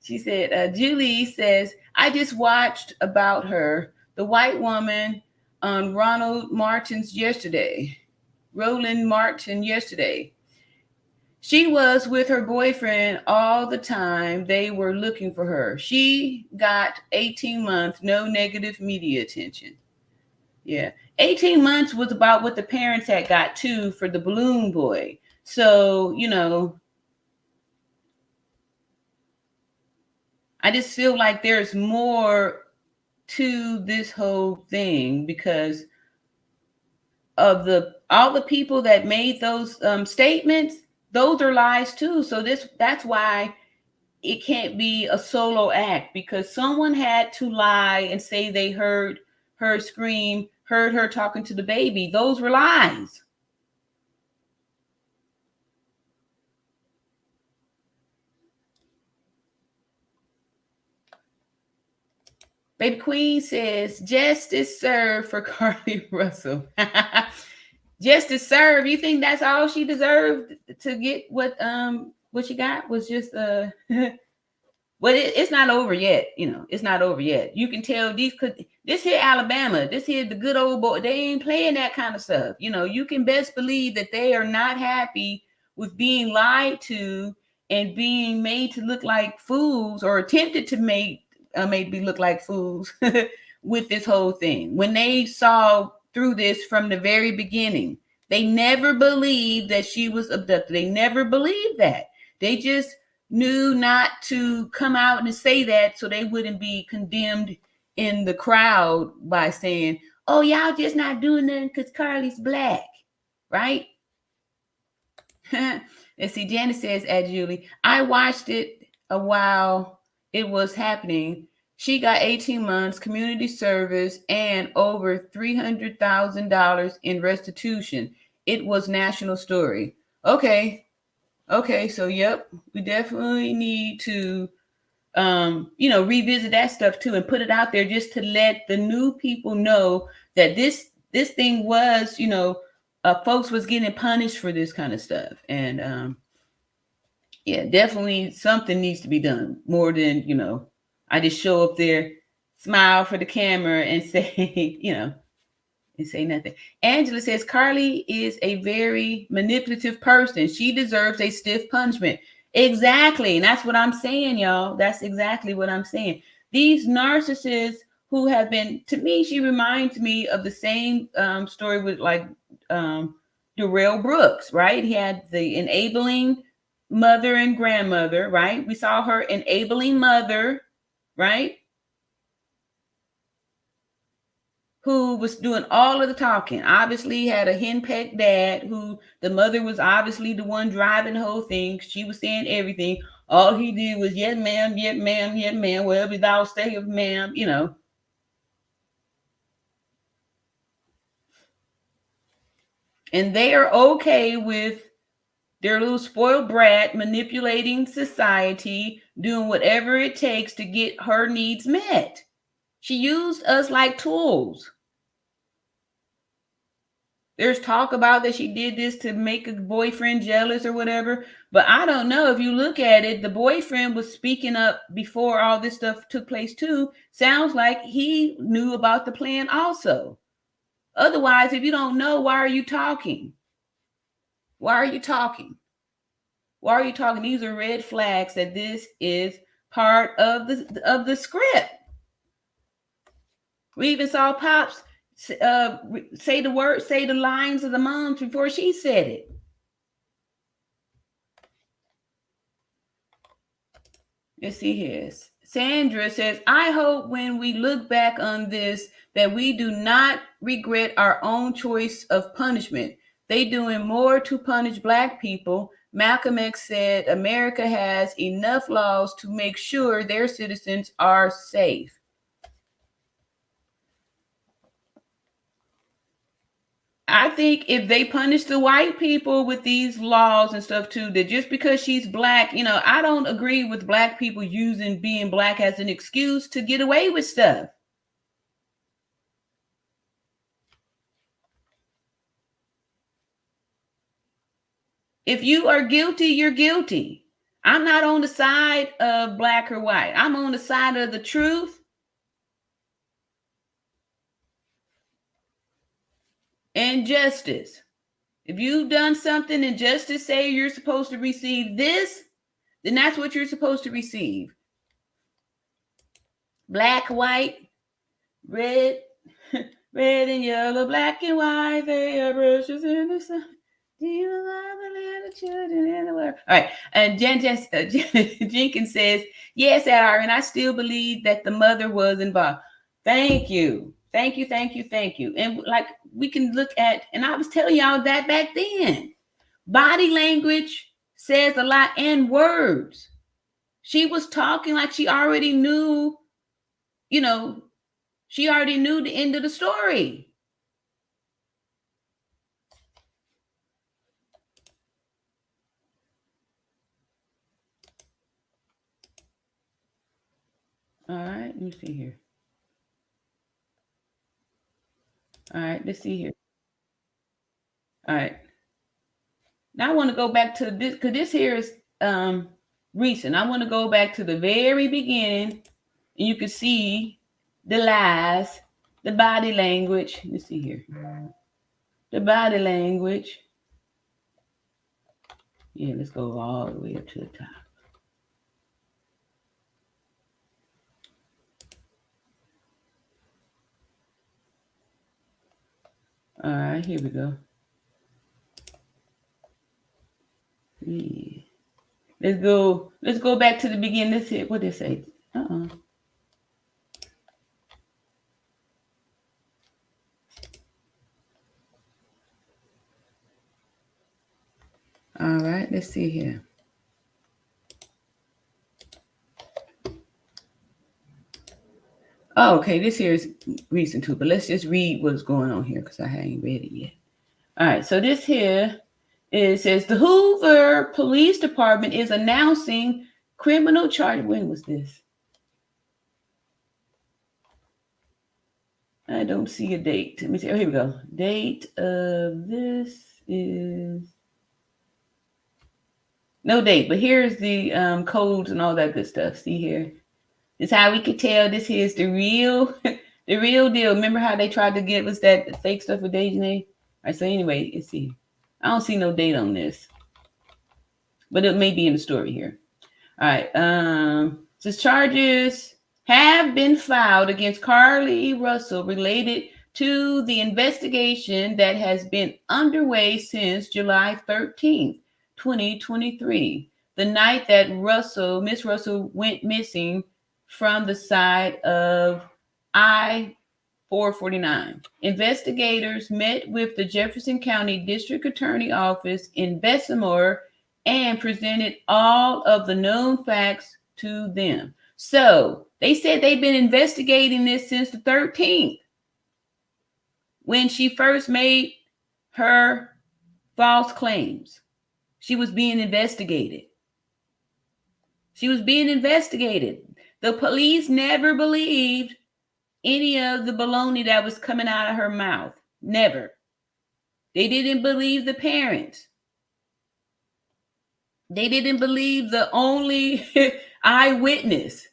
[SPEAKER 1] She said, Julie says, I just watched about her, the white woman on Roland Martin yesterday. She was with her boyfriend all the time. They were looking for her. She got 18 months, no negative media attention. Yeah. 18 months was about what the parents had got too for the balloon boy. So, I just feel like there's more to this whole thing because of all the people that made those statements. Those are lies too. So that's why it can't be a solo act, because someone had to lie and say they heard her scream, heard her talking to the baby. Those were lies. Baby Queen says, justice served for Carly Russell. Justice served. You think that's all she deserved to get what she got was just well, it's not over yet. It's not over yet. You can tell this here Alabama, this here the good old boy, they ain't playing that kind of stuff. You can best believe that they are not happy with being lied to and being made to look like fools, or attempted to make maybe look like fools with this whole thing. When they saw through this from the very beginning, they never believed that she was abducted. They never believed that. They just knew not to come out and say that so they wouldn't be condemned in the crowd by saying, oh, y'all just not doing nothing because Carly's black, right? Let's see. Janice says, at Julie, I watched it a while it was happening. She got 18 months community service and over $300,000 in restitution. It was national story. Okay. So, yep, we definitely need to, revisit that stuff too and put it out there just to let the new people know that this thing was, folks was getting punished for this kind of stuff. And, yeah, definitely something needs to be done more than, I just show up there, smile for the camera and say, and say nothing. Angela says, Carly is a very manipulative person. She deserves a stiff punishment. Exactly. And that's what I'm saying, y'all. That's exactly what I'm saying. These narcissists who have been, to me, she reminds me of the same story with Darrell Brooks, right? He had the enabling mother and grandmother, right? We saw her enabling mother, right? Who was doing all of the talking. Obviously had a henpecked dad who the mother was obviously the one driving the whole thing. She was saying everything. All he did was, yes, ma'am, yes, ma'am, yes, ma'am, whatever thou sayest, ma'am, And they are okay with their little spoiled brat manipulating society, doing whatever it takes to get her needs met. She used us like tools. There's talk about that she did this to make a boyfriend jealous or whatever. But I don't know. If you look at it, the boyfriend was speaking up before all this stuff took place too. Sounds like he knew about the plan also. Otherwise, if you don't know, why are you talking? Why are you talking? Why are you talking? These are red flags that this is part of the script. We even saw Pops say the lines of the moms before she said it. Let's see here. Sandra says, I hope when we look back on this that we do not regret our own choice of punishment. They doing more to punish Black people. Malcolm X said America has enough laws to make sure their citizens are safe. I think if they punish the white people with these laws and stuff too, that just because she's Black, I don't agree with Black people using being Black as an excuse to get away with stuff. If you are guilty, you're guilty. I'm not on the side of Black or white. I'm on the side of the truth and justice. If you've done something and justice say you're supposed to receive this, then that's what you're supposed to receive. Black, white, red, red and yellow, black and white, they are brushes in the sun. Do you love the little children in the world? All right. And Jenkins says, yes, Aaron, I still believe that the mother was involved. Thank you. Thank you. And like we can look at, and I was telling y'all that back then, body language says a lot and words. She was talking like she already knew, she already knew the end of the story. All right, let me see here. All right, let's see here. All right. Now I want to go back to this because this here is recent. I want to go back to the very beginning, and you can see the lies, the body language. Let's see here. The body language. Yeah, let's go all the way up to the top. All right, here we go. Yeah. Let's go back to the beginning. Let's see what they say. All right, let's see here. Oh, okay, this here is recent too, but let's just read what's going on here because I haven't read it yet. All right, so this here says the Hoover Police Department is announcing criminal charge. When was this? I don't see a date. Let me see. Oh, here we go. Date of this is no date, but here's the codes and all that good stuff. See here. This is how we could tell this here is the real deal. Remember how they tried to give us that fake stuff with Dejanay? All right, so anyway, let's see. I don't see no date on this, but it may be in the story here. All right. Says charges have been filed against Carlee Russell related to the investigation that has been underway since July 13th, 2023, the night that Miss Russell went missing from the side of I-449. Investigators met with the Jefferson County District Attorney Office in Bessemer and presented all of the known facts to them. So they said they've been investigating this since the 13th, when she first made her false claims. She was being investigated. She was being investigated. The police never believed any of the baloney that was coming out of her mouth. Never. They didn't believe the parents. They didn't believe the only eyewitness.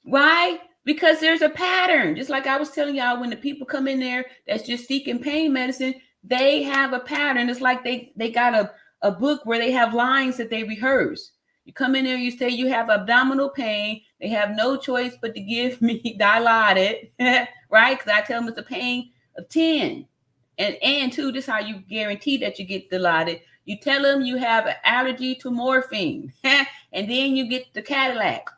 [SPEAKER 1] Why? Because there's a pattern. Just like I was telling y'all, when the people come in there that's just seeking pain medicine, they have a pattern. It's like they got a book where they have lines that they rehearse. You come in there, you say you have abdominal pain. They have no choice but to give me Dilaudid, right? Because I tell them it's a pain of 10. And two, this is how you guarantee that you get Dilaudid. You tell them you have an allergy to morphine, and then you get the Cadillac.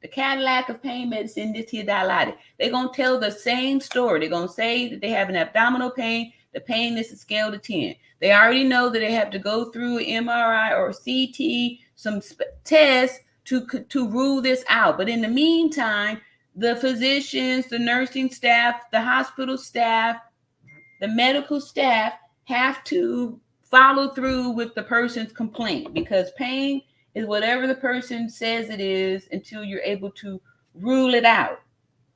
[SPEAKER 1] The Cadillac of pain medicine, this here Dilaudid. They're going to tell the same story. They're going to say that they have an abdominal pain. The pain is a scale to 10. They already know that they have to go through MRI or CT, some tests to rule this out. But in the meantime, the physicians, the nursing staff, the hospital staff, the medical staff have to follow through with the person's complaint, because pain is whatever the person says it is until you're able to rule it out.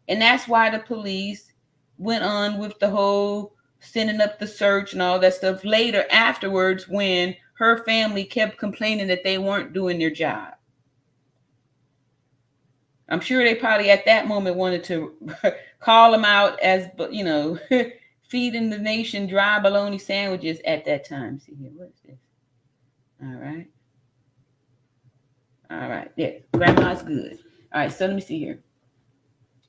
[SPEAKER 1] And that's why the police went on with the whole sending up the search and all that stuff later afterwards, when her family kept complaining that they weren't doing their job. I'm sure they probably at that moment wanted to call them out as, you know, feeding the nation dry bologna sandwiches at that time. See here, what is this? All right. All right, yeah, grandma's good. All right, so let me see here.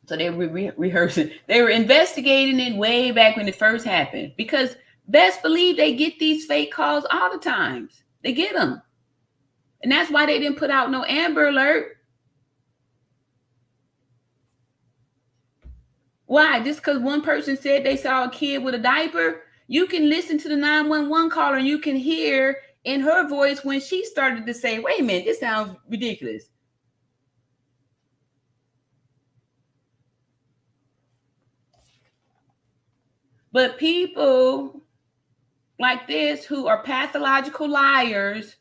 [SPEAKER 1] So they were rehearsing. They were investigating it way back when it first happened, because best believe they get these fake calls all the times. They get them. And that's why they didn't put out no Amber Alert. Why? Just because one person said they saw a kid with a diaper? You can listen to the 911 caller and you can hear in her voice when she started to say, wait a minute, this sounds ridiculous. But people like this who are pathological liars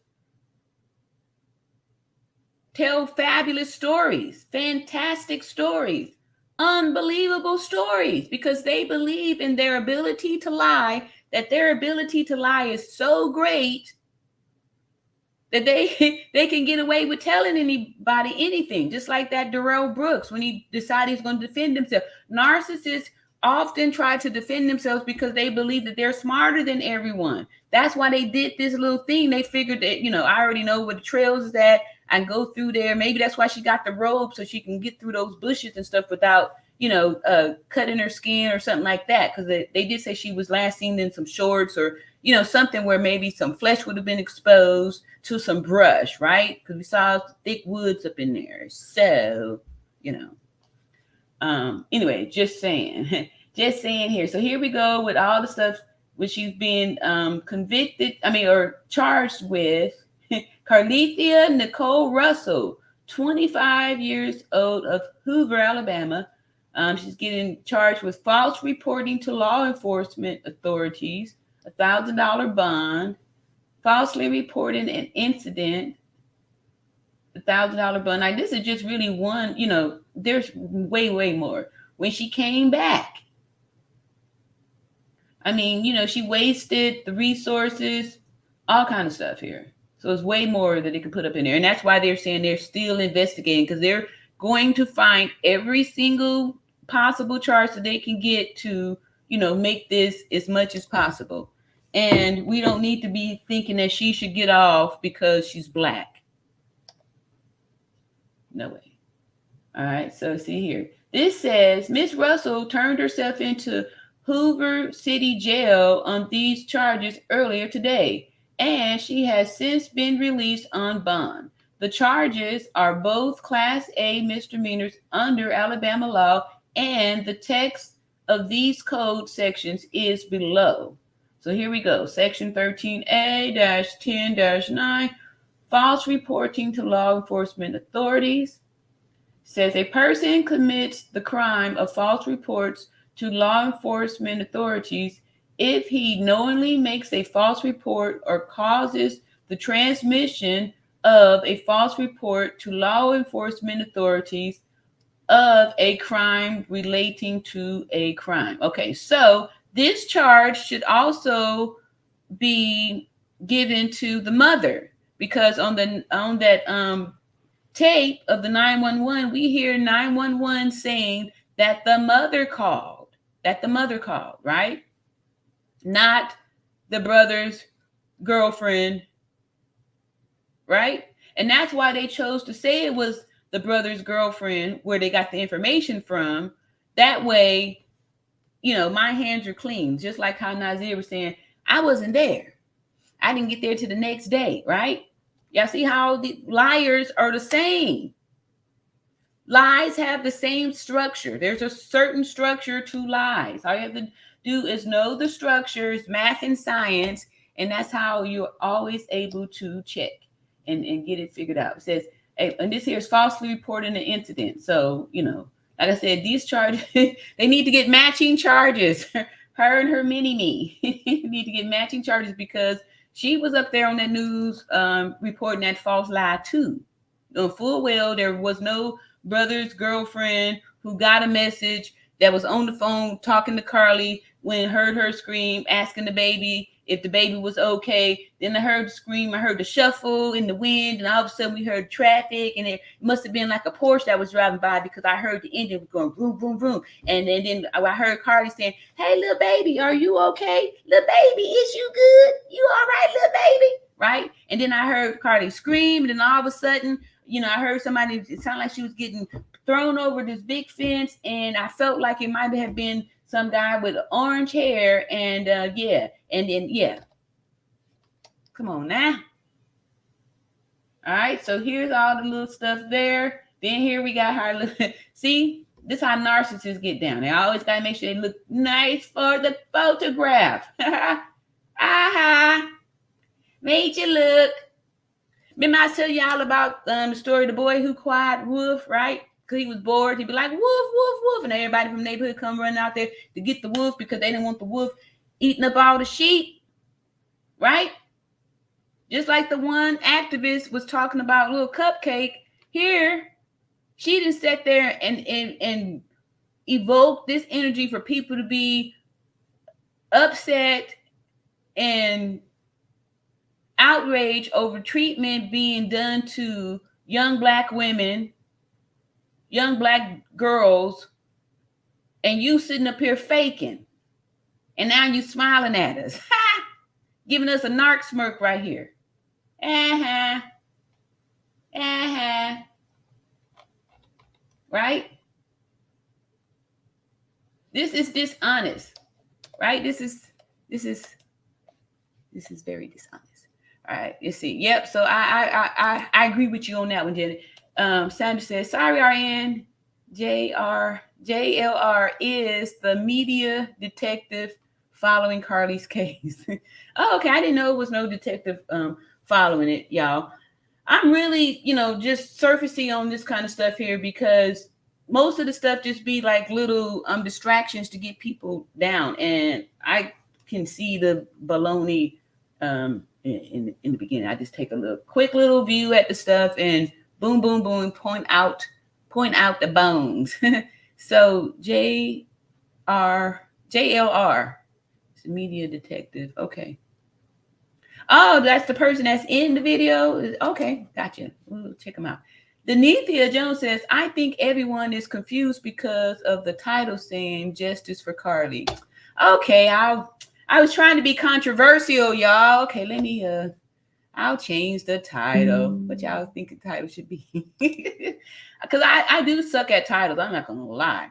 [SPEAKER 1] tell fabulous stories, fantastic stories, unbelievable stories, because they believe in their ability to lie, that their ability to lie is so great that they can get away with telling anybody anything. Just like that Darrell Brooks, when he decided he's going to defend himself. Narcissists often try to defend themselves because they believe that they're smarter than everyone. That's why they did this little thing. They figured that, you know, I already know where the trails is at. I can go through there. Maybe that's why she got the robe, so she can get through those bushes and stuff without, you know, cutting her skin or something like that. Because they did say she was last seen in some shorts or, you know, something where maybe some flesh would have been exposed to some brush, right? Because we saw thick woods up in there. So, you know, anyway, just saying here. So here we go with all the stuff which she's been or charged with, Carlethia Nicole Russell, 25 years old, of Hoover, Alabama. She's getting charged with false reporting to law enforcement authorities, $1,000 bond, falsely reporting an incident, $1,000 bond. Now, this is just really one, there's way, way more. When she came back, she wasted the resources, all kind of stuff here. So it's way more that they can put up in there. And that's why they're saying they're still investigating, because they're going to find every single possible charge that they can get to, make this as much as possible. And we don't need to be thinking that she should get off because she's Black. No way. All right. So see here. This says Miss Russell turned herself into Hoover City Jail on these charges earlier today, and she has since been released on bond. The charges are both Class A misdemeanors under Alabama law, and the text of these code sections is below. So here we go. Section 13A-10-9, false reporting to law enforcement authorities. Says a person commits the crime of false reports to law enforcement authorities if he knowingly makes a false report or causes the transmission of a false report to law enforcement authorities of a crime relating to a crime. Okay, so this charge should also be given to the mother, because on that tape of the 911, we hear 911 saying that the mother called, right? Not the brother's girlfriend, right? And that's why they chose to say it was the brother's girlfriend, where they got the information from. That way, my hands are clean. Just like how Nazir was saying, I wasn't there. I didn't get there till the next day, right? Y'all see how the liars are the same. Lies have the same structure. There's a certain structure to lies. All you have to do is know the structures, math and science, and that's how you're always able to check and get it figured out. It says, and this here is falsely reporting an incident. So, like I said, these charges, they need to get matching charges. Her and her mini-me need to get matching charges, because she was up there on that news reporting that false lie too. Full well, there was no brother's girlfriend who got a message that was on the phone talking to Carly when heard her scream, asking the baby if the baby was okay. Then I heard the scream, I heard the shuffle in the wind, and all of a sudden we heard traffic, and it must have been like a Porsche that was driving by, because I heard the engine going boom, boom, boom. And then I heard Carly saying, hey, little baby, are you okay? Little baby, is you good? You all right, little baby? Right? And then I heard Carly scream, and then all of a sudden, I heard somebody, it sounded like she was getting thrown over this big fence, and I felt like it might have been some guy with orange hair, and come on now. All right, so here's all the little stuff there. Then here we got her. See, this is how narcissists get down. They always got to make sure they look nice for the photograph. Made you look. Remember I tell y'all about the story of the boy who cried wolf, right? Because he was bored. He'd be like, woof, woof, woof. And everybody from the neighborhood come running out there to get the wolf, because they didn't want the wolf eating up all the sheep, right? Just like the one activist was talking about little Cupcake. Here, she didn't sit there and evoke this energy for people to be upset and outraged over treatment being done to young Black women, young Black girls, and you sitting up here faking. And now you smiling at us. Giving us a narc smirk right here. Right? This is dishonest. Right? This is very dishonest. All right, let's see. Yep. So I agree with you on that one, Jenny. Sandra says, sorry, RN. JLR is the media detective following Carly's case. Oh, okay. I didn't know it was no detective following it, y'all. I'm really, just surfacing on this kind of stuff here because most of the stuff just be like little distractions to get people down. And I can see the baloney in the beginning. I just take a quick little view at the stuff and boom, boom, boom, point out the bones. So JLR, it's a media detective. Okay. Oh, that's the person that's in the video. Okay, gotcha. We'll check them out. Denethia Jones says, I think everyone is confused because of the title saying Justice for Carly. Okay, I was trying to be controversial, y'all. Okay, let me I'll change the title. What y'all think the title should be? Because I do suck at titles. I'm not gonna lie.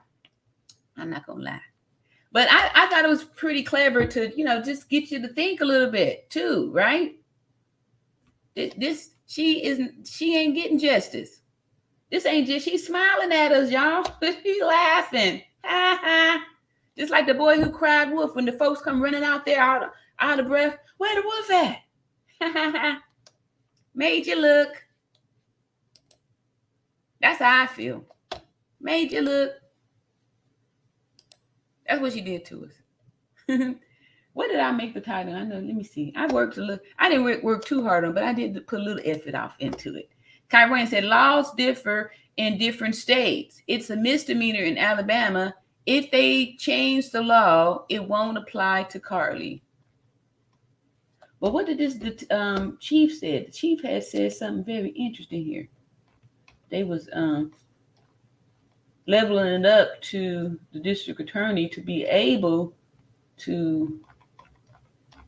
[SPEAKER 1] But I thought it was pretty clever to, just get you to think a little bit too, right? She ain't getting justice. This ain't just, she's smiling at us, y'all. She's laughing. Just like the boy who cried wolf when the folks come running out there out of breath. Where the wolf at? Made you look. That's how I feel. Made you look. That's what she did to us. What did I make the title? I know. Let me see. I worked a little. I didn't work too hard on, but I did put a little effort off into it. Kyron said laws differ in different states. It's a misdemeanor in Alabama. If they change the law, it won't apply to Carly. Well, what did the chief said? The chief had said something very interesting here. They was leveling it up to the district attorney to be able to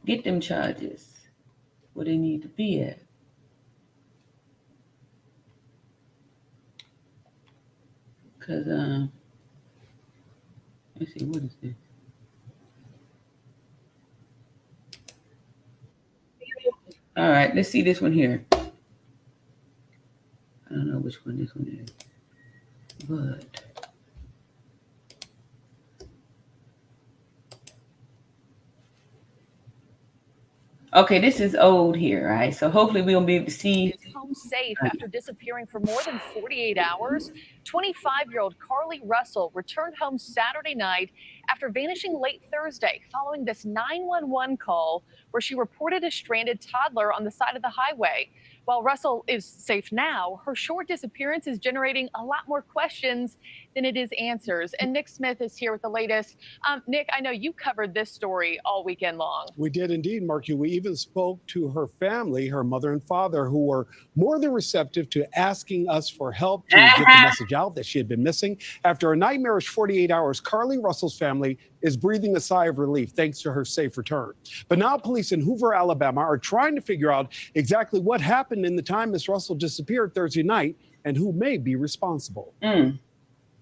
[SPEAKER 1] get them charges where they need to be at. Because, let's see, what is this? All right, let's see this one here. I don't know which one this one is, but okay, this is old here, right? So hopefully we'll be able to see.
[SPEAKER 12] Home safe after disappearing for more than 48 hours. 25-year-old Carly Russell returned home Saturday night after vanishing late Thursday following this 911 call where she reported a stranded toddler on the side of the highway. While Russell is safe now, her short disappearance is generating a lot more questions than it is answers. And Nick Smith is here with the latest. Nick, I know you covered this story all weekend long.
[SPEAKER 13] We did indeed, Marky. We even spoke to her family, her mother and father, who were more than receptive to asking us for help to get the message out that she had been missing. After a nightmarish 48 hours, Carly Russell's family is breathing a sigh of relief thanks to her safe return. But now police in Hoover, Alabama are trying to figure out exactly what happened in the time Miss Russell disappeared Thursday night and who may be responsible.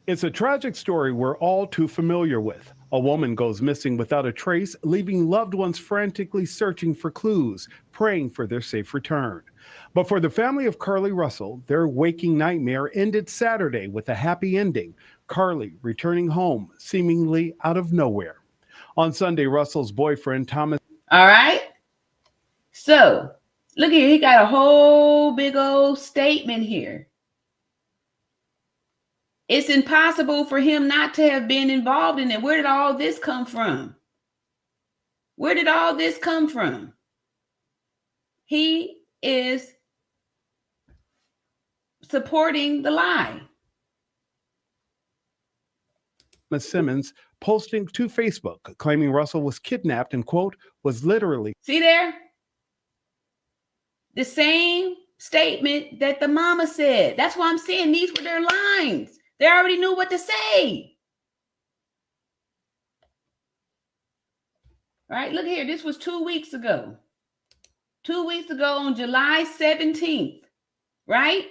[SPEAKER 14] It's a tragic story we're all too familiar with. A woman goes missing without a trace, leaving loved ones frantically searching for clues, praying for their safe return. But for the family of Carly Russell, their waking nightmare ended Saturday with a happy ending. Carly returning home, seemingly out of nowhere. On Sunday, Russell's boyfriend, Thomas.
[SPEAKER 1] All right. So look here. He got a whole big old statement here. It's impossible for him not to have been involved in it. Where did all this come from? Where did all this come from? He is supporting the lie.
[SPEAKER 14] Simmons posting to Facebook, claiming Russell was kidnapped and, quote, was literally.
[SPEAKER 1] See there? The same statement that the mama said. That's why I'm saying these were their lines. They already knew what to say. All right, look here. This was 2 weeks ago. 2 weeks ago on July 17th, right?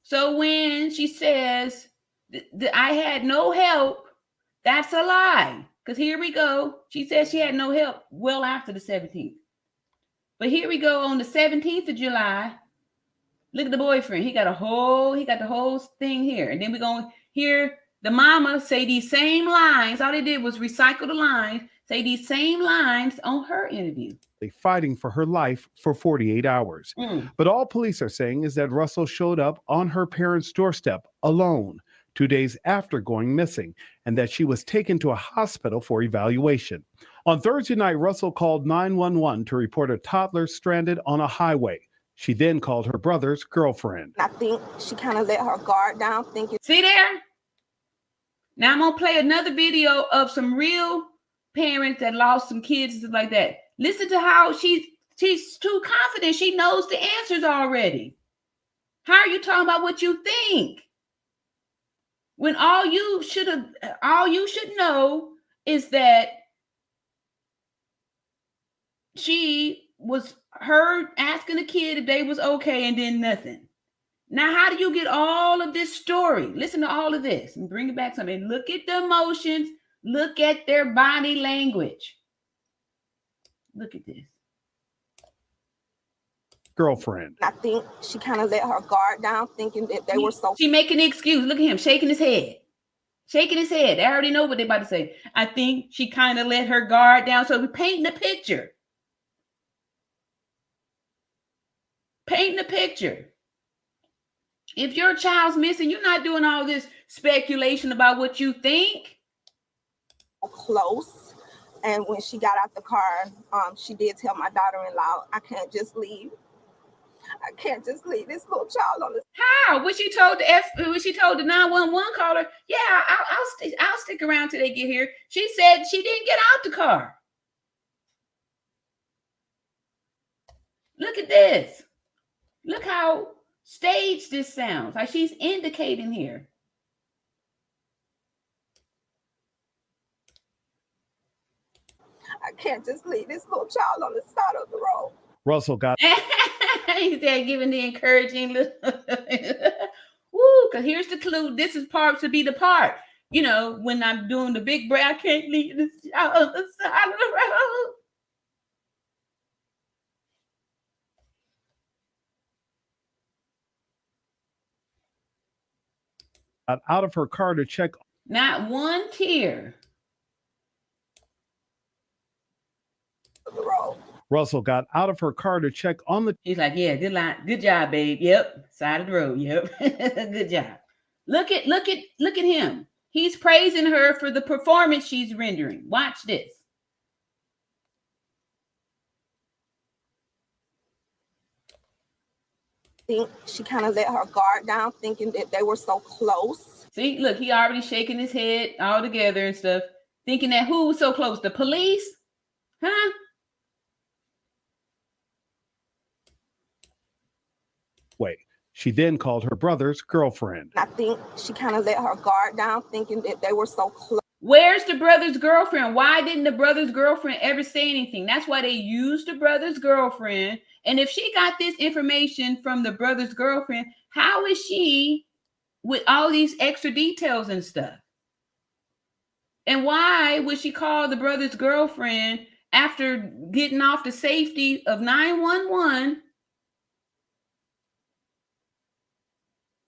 [SPEAKER 1] So when she says, I had no help, that's a lie. Because here we go. She says she had no help well after the 17th. But here we go on the 17th of July. Look at the boyfriend. He got the whole thing here. And then we're going to hear the mama say these same lines. All they did was recycle the lines, say these same lines on her interview.
[SPEAKER 14] Fighting for her life for 48 hours. But all police are saying is that Russell showed up on her parents' doorstep alone 2 days after going missing, and that she was taken to a hospital for evaluation. On Thursday night, Russell called 911 to report a toddler stranded on a highway. She then called her brother's girlfriend.
[SPEAKER 15] I think she kind of let her guard down, thinking.
[SPEAKER 1] See there? Now I'm gonna play another video of some real parents that lost some kids and stuff like that. Listen to how she's too confident. She knows the answers already. How are you talking about what you think? When all you should know is that she was her asking the kid if they was okay and then nothing. Now, how do you get all of this story? Listen to all of this and bring it back to me. Look at the emotions. Look at their body language. Look at this.
[SPEAKER 14] Girlfriend.
[SPEAKER 15] I think she kind of let her guard down, thinking that they were so.
[SPEAKER 1] She making an excuse. Look at him shaking his head. Shaking his head. I already know what they're about to say. I think she kind of let her guard down. So we're painting the picture. Painting the picture. If your child's missing, you're not doing all this speculation about what you think.
[SPEAKER 15] Close. And when she got out the car, she did tell my daughter-in-law, I can't just leave. I can't just leave this little child on the.
[SPEAKER 1] How? When she told the 911 caller, yeah, I'll stick around till they get here. She said she didn't get out the car. Look at this. Look how staged this sounds. Like she's indicating here.
[SPEAKER 15] I can't just leave this little child on the side of the road.
[SPEAKER 14] Russell got.
[SPEAKER 1] He's there giving the encouraging little. Woo, because here's the clue. This is part to be the part. You know, when I'm doing the big break, I can't leave this child on the side of the road.
[SPEAKER 14] Out of her car to check.
[SPEAKER 1] Not one tear.
[SPEAKER 14] Russell got out of her car to check on the.
[SPEAKER 1] He's like, yeah, good line. Good job, babe. Yep. Side of the road. Yep. Good job. Look at him. He's praising her for the performance she's rendering. Watch this.
[SPEAKER 15] Think she kind of let her guard down, thinking that they were so close.
[SPEAKER 1] See, look, he already shaking his head all together and stuff, thinking that who was so close? The police? Huh?
[SPEAKER 14] She then called her brother's girlfriend.
[SPEAKER 15] I think she kind of let her guard down, thinking that they were so close.
[SPEAKER 1] Where's the brother's girlfriend? Why didn't the brother's girlfriend ever say anything? That's why they used the brother's girlfriend. And if she got this information from the brother's girlfriend, how is she with all these extra details and stuff? And why would she call the brother's girlfriend after getting off the safety of 911?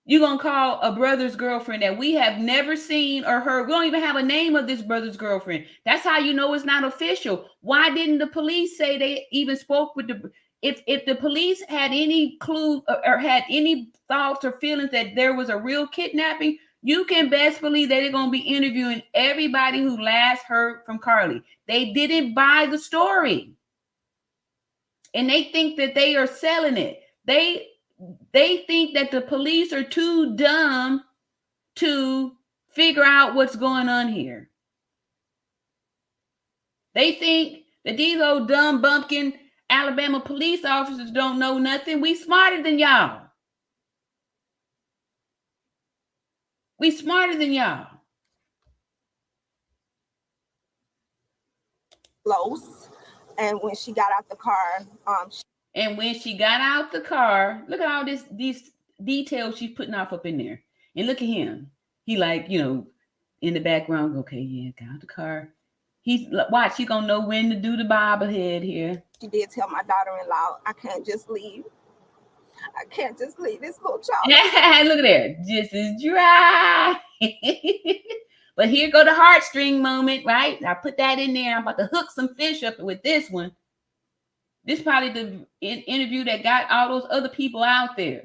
[SPEAKER 1] You're going to call a brother's girlfriend that we have never seen or heard. We don't even have a name of this brother's girlfriend. That's how you know it's not official. Why didn't the police say they even spoke with the... If the police had any clue or had any thoughts or feelings that there was a real kidnapping, you can best believe that they're going to be interviewing everybody who last heard from Carlee. They didn't buy the story. And they think that they are selling it. They think that the police are too dumb to figure out what's going on here. They think that these old dumb bumpkin Alabama police officers don't know nothing. We smarter than y'all. We smarter than y'all.
[SPEAKER 15] Close. And when she got out the car,
[SPEAKER 1] look at all these details she's putting off up in there. And look at him. He like, you know, in the background, okay, yeah, got out the car. He's gonna know when to do the bobblehead here.
[SPEAKER 15] She did tell my daughter-in-law, I can't just leave. I can't just leave this little child.
[SPEAKER 1] Look at there. Just as dry. But here go the heartstring moment, right? I put that in there. I'm about to hook some fish up with this one. This probably the interview that got all those other people out there.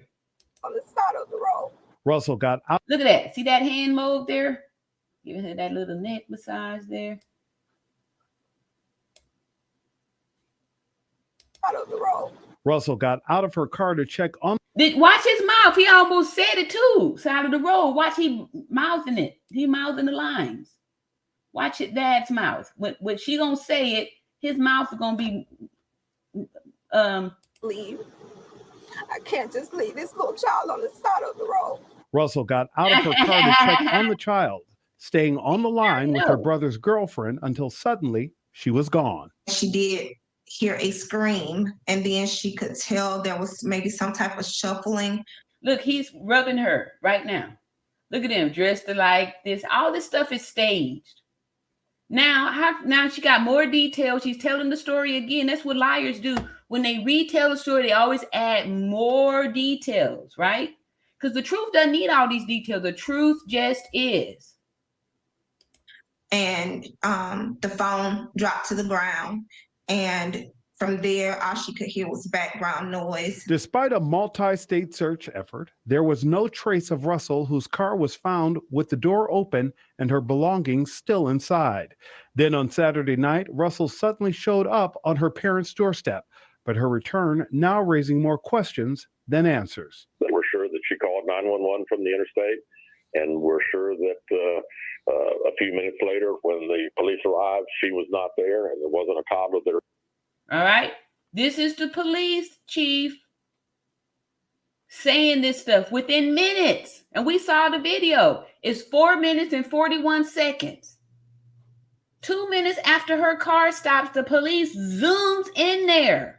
[SPEAKER 15] On the side of the road.
[SPEAKER 14] Russell got out.
[SPEAKER 1] Look at that. See that hand move there? Giving her that little neck massage there.
[SPEAKER 15] Out of the road.
[SPEAKER 14] Russell got out of her car to check on.
[SPEAKER 1] Watch his mouth. He almost said it too. Side of the road. Watch he mouthing it. He mouthing the lines. Watch it, Dad's mouth. When she gonna say it, his mouth is gonna be
[SPEAKER 15] leave. I can't just leave this little child on the side of the road.
[SPEAKER 14] Russell got out of her car to check on the child, staying on the line with her brother's girlfriend until suddenly she was gone.
[SPEAKER 16] She did hear a scream, and then she could tell there was maybe some type of shuffling.
[SPEAKER 1] Look, he's rubbing her right now. Look at him dressed like this. All this stuff is staged. Now she got more details. She's telling the story again. That's what liars do. When they retell the story, they always add more details, right? Because the truth doesn't need all these details. The truth just is.
[SPEAKER 16] And the phone dropped to the ground. And from there, all she could hear was background noise.
[SPEAKER 14] Despite a multi-state search effort, there was no trace of Russell, whose car was found with the door open and her belongings still inside. Then on Saturday night, Russell suddenly showed up on her parents' doorstep, but her return now raising more questions than answers.
[SPEAKER 17] We're sure that she called 911 from the interstate, and we're sure that a few minutes later, when the police arrived, she was not there, and there wasn't a toddler there.
[SPEAKER 1] All right. This is the police chief saying this stuff within minutes. And we saw the video. It's 4 minutes and 41 seconds. 2 minutes after her car stops, the police zooms in there.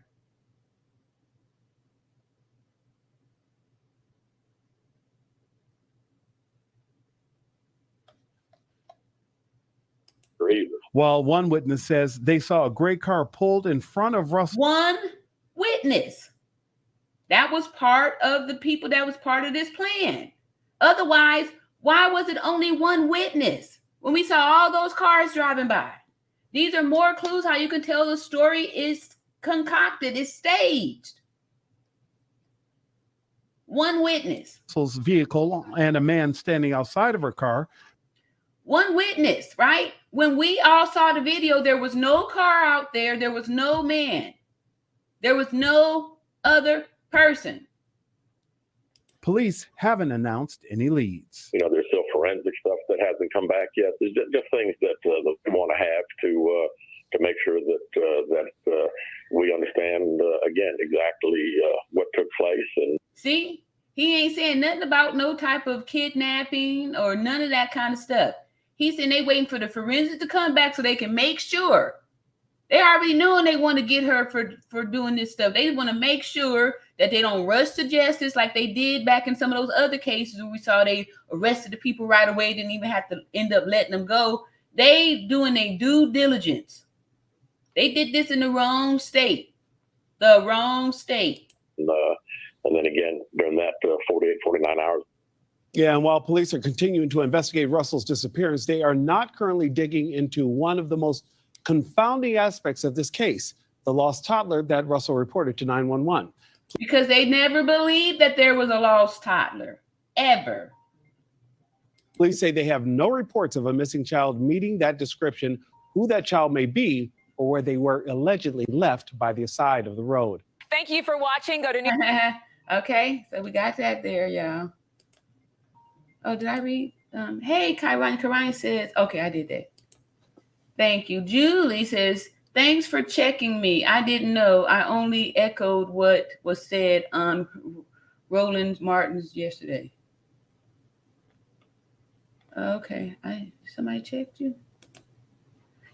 [SPEAKER 14] While one witness says they saw a gray car pulled in front of Russell.
[SPEAKER 1] One witness. That was part of the people that was part of this plan. Otherwise, why was it only one witness when we saw all those cars driving by? These are more clues how you can tell the story is concocted, is staged. One witness.
[SPEAKER 14] Russell's vehicle and a man standing outside of her car.
[SPEAKER 1] One witness, right? When we all saw the video, there was no car out there. There was no man. There was no other person.
[SPEAKER 14] Police haven't announced any leads.
[SPEAKER 17] You know, there's still forensic stuff that hasn't come back yet. There's just things that we want to have to make sure that we understand again exactly what took place. And
[SPEAKER 1] see, he ain't saying nothing about no type of kidnapping or none of that kind of stuff. He's saying they waiting for the forensics to come back so they can make sure. They already knowing they want to get her for doing this stuff. They want to make sure that they don't rush to justice like they did back in some of those other cases where we saw they arrested the people right away, didn't even have to end up letting them go. They doing their due diligence. They did this in the wrong state. The wrong state.
[SPEAKER 17] And then again, during that 48, 49 hours.
[SPEAKER 13] Yeah, and while police are continuing to investigate Russell's disappearance, they are not currently digging into one of the most confounding aspects of this case, the lost toddler that Russell reported to 911.
[SPEAKER 1] Because they never believed that there was a lost toddler, ever.
[SPEAKER 13] Police say they have no reports of a missing child meeting that description, who that child may be, or where they were allegedly left by the side of the road.
[SPEAKER 18] Thank you for watching. Go to
[SPEAKER 1] Okay, so we got that there, y'all. Oh, did I read? Hey, Karian says, okay, I did that. Thank you. Julie says, thanks for checking me. I didn't know. I only echoed what was said on Roland Martin's yesterday. Okay, somebody checked you?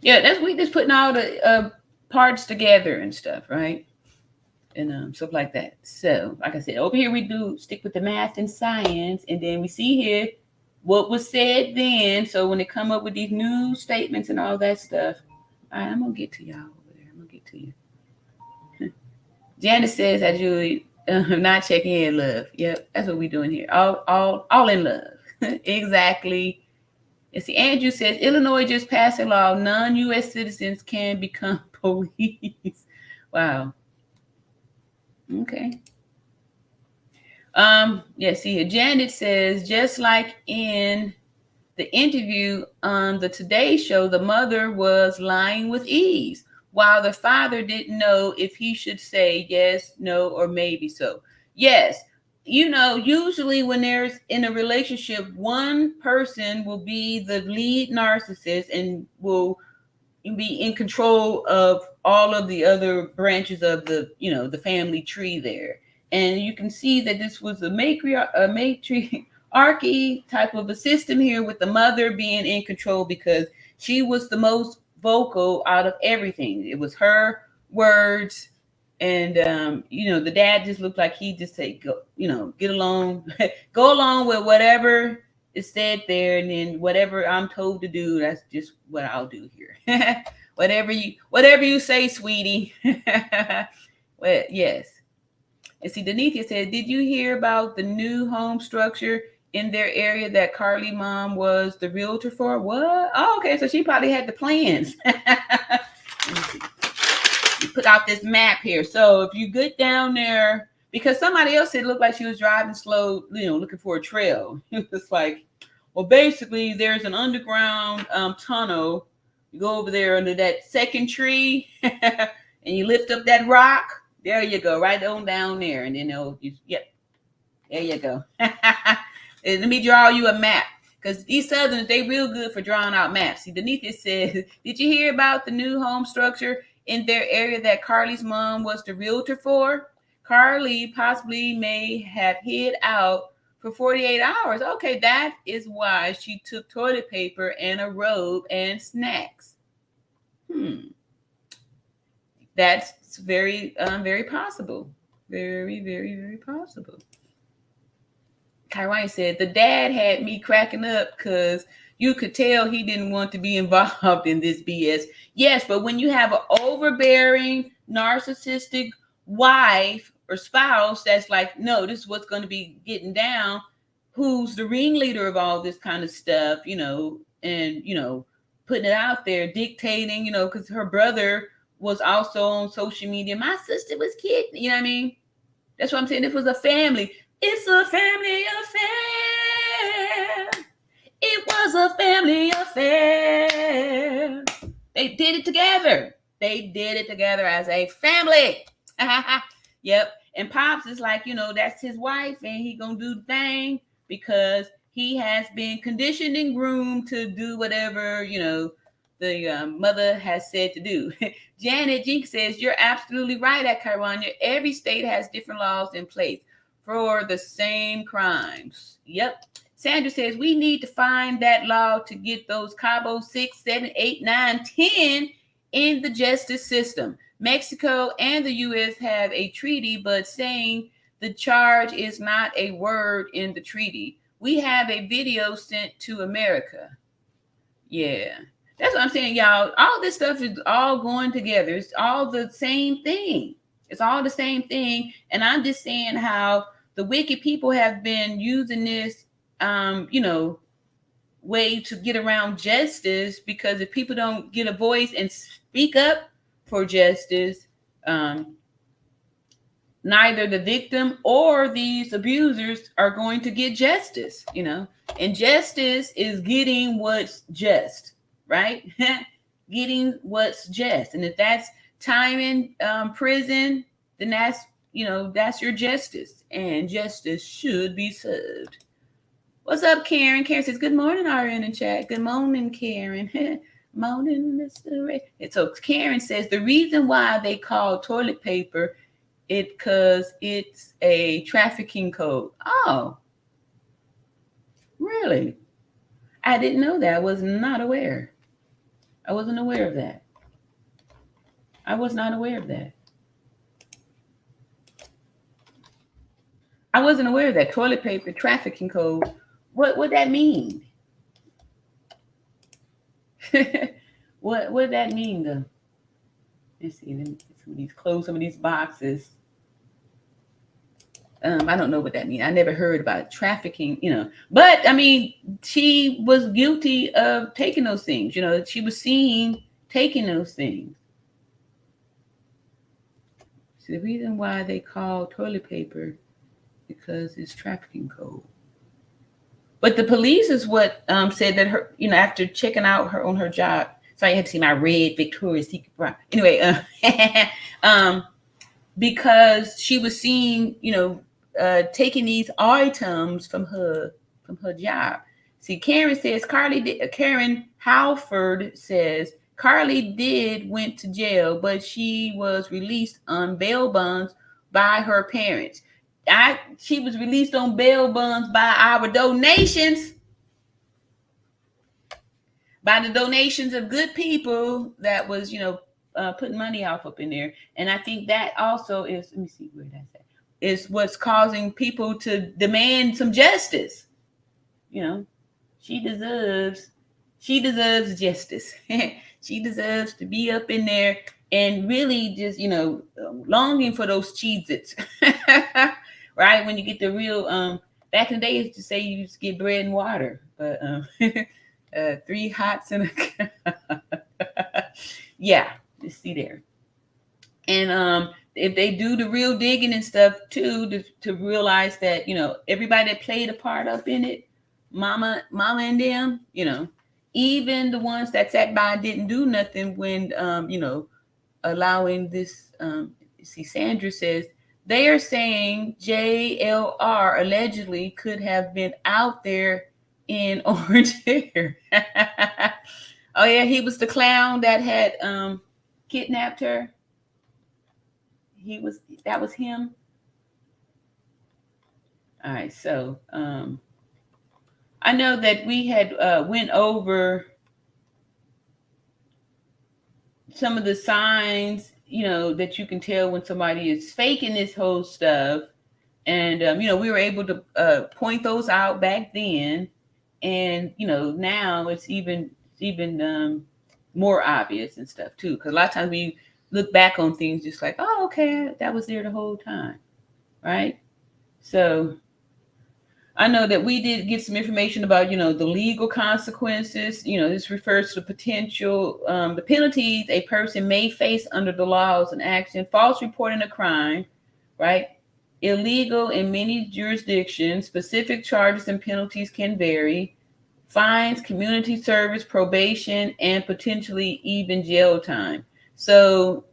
[SPEAKER 1] Yeah, we just putting all the parts together and stuff, right? And stuff like that. So, like I said, over here we do stick with the math and science, and then we see here what was said then. So when they come up with these new statements and all that stuff, all right, I'm gonna get to y'all over there. I'm gonna get to you. Janice says that Julie, not checking in, love. Yep, that's what we doing here. All in love. Exactly. And see, Andrew says Illinois just passed a law non-U.S. citizens can become police. Wow. Okay. Yeah, see here. Janet says, just like in the interview on the Today Show, the mother was lying with ease, while the father didn't know if he should say yes, no, or maybe so. Yes, you know, usually when there's in a relationship, one person will be the lead narcissist and will be in control of all of the other branches of the, you know, the family tree there. And you can see that this was a matriarchy type of a system here, with the mother being in control because she was the most vocal out of everything. It was her words. And you know, the dad just looked like he just said, go, you know, get along, go along with whatever is said there, and then whatever I'm told to do, that's just what I'll do here. whatever you say, sweetie. Well, yes. And see, Denithia said, did you hear about the new home structure in their area that Carly mom was the realtor for? What? Oh, okay, so she probably had the plans. You put out this map here. So if you get down there, because somebody else said it looked like she was driving slow, you know, looking for a trail. It's like, well, basically there's an underground tunnel. You go over there under that second tree and you lift up that rock. There you go, right on down there. And then yep, there you go. Let me draw you a map, because these Southerners, they real good for drawing out maps. See, Denithia says, did you hear about the new home structure in their area that Carly's mom was the realtor for? Carly possibly may have hid out for 48 hours. Okay, that is why she took toilet paper and a robe and snacks. That's very, very possible. Very, very, very possible. Kyrene said, the dad had me cracking up because you could tell he didn't want to be involved in this BS. Yes, but when you have an overbearing, narcissistic wife or spouse that's like, no, this is what's going to be getting down, who's the ringleader of all this kind of stuff, you know, and, you know, putting it out there, dictating, you know, because her brother was also on social media. My sister was kidding, you know what I mean? That's what I'm saying. This was a family. It's a family affair. It was a family affair. They did it together. They did it together as a family. Yep. And Pops is like, you know, that's his wife and he gonna do the thing because he has been conditioned and groomed to do whatever, you know, the mother has said to do. Janet Jink says, you're absolutely right at Kyrania. Every state has different laws in place for the same crimes. Yep. Sandra says, we need to find that law to get those Cabo 6, 7, 8, 9, 10 in the justice system. Mexico and the U.S. have a treaty, but saying the charge is not a word in the treaty. We have a video sent to America. Yeah. That's what I'm saying, y'all. All this stuff is all going together. It's all the same thing. It's all the same thing. And I'm just saying how the wicked people have been using this, you know, way to get around justice, because if people don't get a voice and speak up for justice, neither the victim or these abusers are going to get justice, you know, and justice is getting what's just. Right? Getting what's just. And if that's time in prison, then that's, you know, that's your justice. And justice should be served. What's up, Karen? Karen says, good morning, RN in chat. Good morning, Karen. Morning, Mr. Ray. And so Karen says, the reason why they call toilet paper it because it's a trafficking code. Oh, really? I didn't know that. I was not aware. I wasn't aware of that. I was not aware of that. I wasn't aware of that. Toilet paper trafficking code. What would that mean? What would that mean though? Let's see. Let me close some of these boxes. I don't know what that means. I never heard about trafficking, but I mean, she was guilty of taking those things, she was seen taking those things. So the reason why they call toilet paper because it's trafficking code. But the police is what said that her, after checking out her on her job. Sorry, I had to see my red Victoria's Secret bra. Anyway, because she was seen, taking these items from her job. See, Karen Halford says Carly went to jail, but she was released on bail bonds by her parents. She was released on bail bonds by our donations, by the donations of good people that was, putting money up in there. And I think that also is, let me see where that's at, is what's causing people to demand some justice. She deserves justice. She deserves to be up in there and really just, longing for those Cheez-Its. Right? When you get the real, back in the day, used to say you just get bread and water, but 3 hots and yeah, you see there. And if they do the real digging and stuff too, to realize that, everybody that played a part up in it, mama and them, even the ones that sat by and didn't do nothing when, allowing this, see, Sandra says, they are saying JLR allegedly could have been out there in orange hair. Oh yeah, he was the clown that had kidnapped her. That was him. All right, so I know that we had went over some of the signs, that you can tell when somebody is faking this whole stuff. And, we were able to point those out back then. And, now it's even more obvious and stuff too. Because a lot of times we look back on things just like, oh, okay, that was there the whole time. Right? So I know that we did get some information about, the legal consequences. This refers to potential, the penalties a person may face under the laws and action. False reporting a crime, right? Illegal in many jurisdictions. Specific charges and penalties can vary. Fines, community service, probation, and potentially even jail time. So,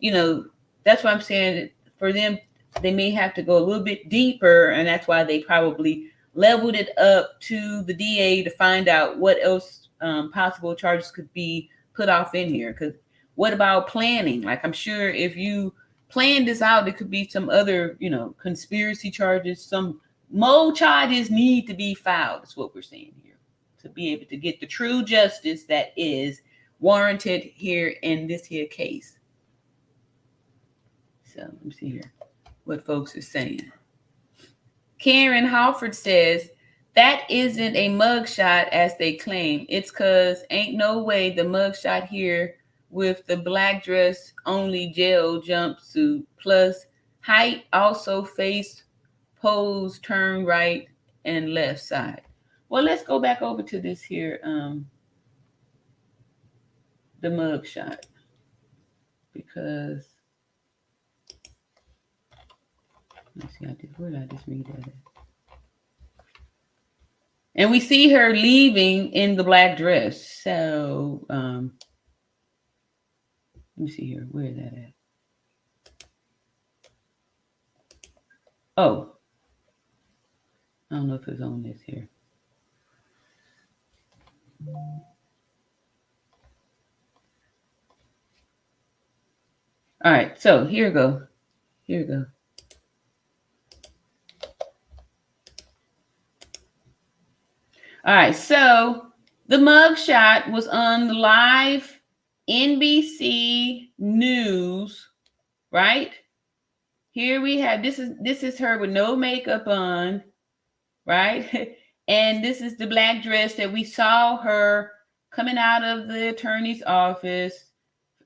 [SPEAKER 1] that's why I'm saying for them, they may have to go a little bit deeper, and that's why they probably leveled it up to the DA to find out what else possible charges could be put off in here. Because what about planning? Like, I'm sure if you plan this out, there could be some other, conspiracy charges. Some more charges need to be filed. That's what we're saying here, to be able to get the true justice that is warranted here in this here case. So let me see here what folks are saying. Karen Halford says, that isn't a mugshot as they claim. It's because ain't no way the mugshot here with the black dress only jail jumpsuit plus height, also face, pose, turn right and left side. Well, let's go back over to this here, the mugshot, because let's see, where did I just read that at? And we see her leaving in the black dress. So let me see here. Where is that at? Oh, I don't know if it's on this here. All right, so here we go. Here we go. All right, so the mugshot was on the live NBC News, right? Here we have, this is her with no makeup on, right? And this is the black dress that we saw her coming out of the attorney's office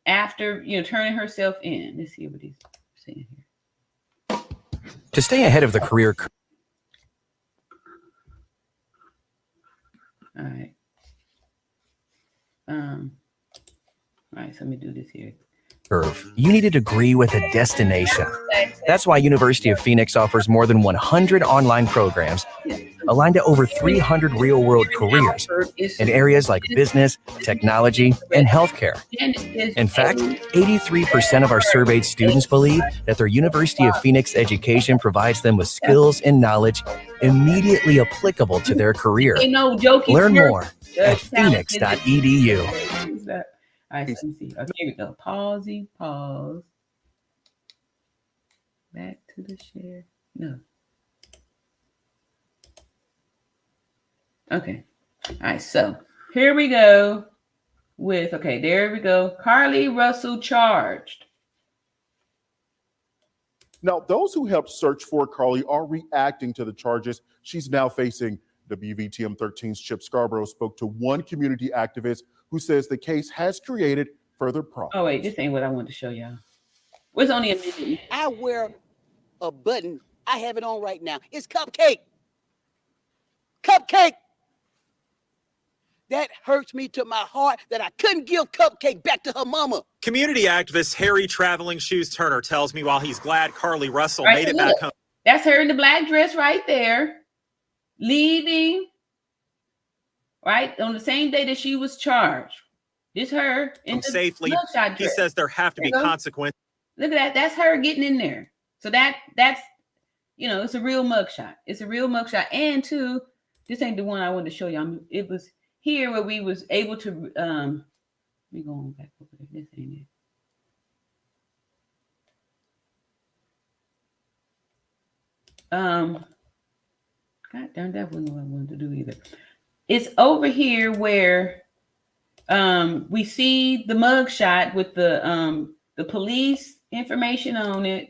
[SPEAKER 1] after, turning herself in. Let's see what he's saying here.
[SPEAKER 2] To stay ahead of the career
[SPEAKER 1] All right. All right, so let me do this here.
[SPEAKER 2] curve, you need a degree with a destination. That's why University of Phoenix offers more than 100 online programs aligned to over 300 real-world careers in areas like business, technology, and healthcare. In fact, 83% of our surveyed students believe that their University of Phoenix education provides them with skills and knowledge immediately applicable to their career. Learn more at phoenix.edu.
[SPEAKER 1] All right, so let me see. Okay, here we go. Pause. Back to the share. No. Okay. All right, so here we go with, okay, there we go. Carlee Russell charged.
[SPEAKER 3] Now, those who helped search for Carlee are reacting to the charges she's now facing. WVTM 13's Chip Scarborough spoke to one community activist who says the case has created further problems.
[SPEAKER 1] Oh, wait, this ain't what I wanted to show y'all. It's only a minute.
[SPEAKER 4] I wear a button. I have it on right now. It's Cupcake. Cupcake. That hurts me to my heart that I couldn't give Cupcake back to her mama.
[SPEAKER 5] Community activist Harry Traveling Shoes Turner tells me while he's glad Carlee Russell
[SPEAKER 1] Right,
[SPEAKER 5] made it
[SPEAKER 1] look.
[SPEAKER 5] back home.
[SPEAKER 1] That's her in the black dress right there, leaving, right, on the same day that she was charged. This her in the
[SPEAKER 5] Safely.
[SPEAKER 1] mugshot
[SPEAKER 5] He
[SPEAKER 1] dress.
[SPEAKER 5] says there have to be
[SPEAKER 1] There you go.
[SPEAKER 5] consequences.
[SPEAKER 1] Look at that. That's her getting in there. So that's, you know, it's a real mugshot. It's a real mugshot. And two, this ain't the one I wanted to show y'all. It was here where we was able to, we going back over there. This ain't it. God damn, that wasn't what I wanted to do either. It's over here where we see the mugshot with the police information on it.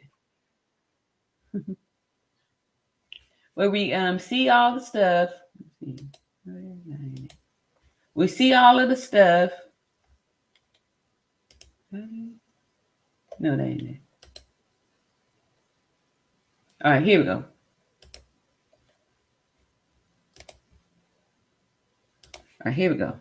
[SPEAKER 1] Where we see all the stuff. We see all of the stuff. No, that ain't it. All right, here we go. All right, here we go.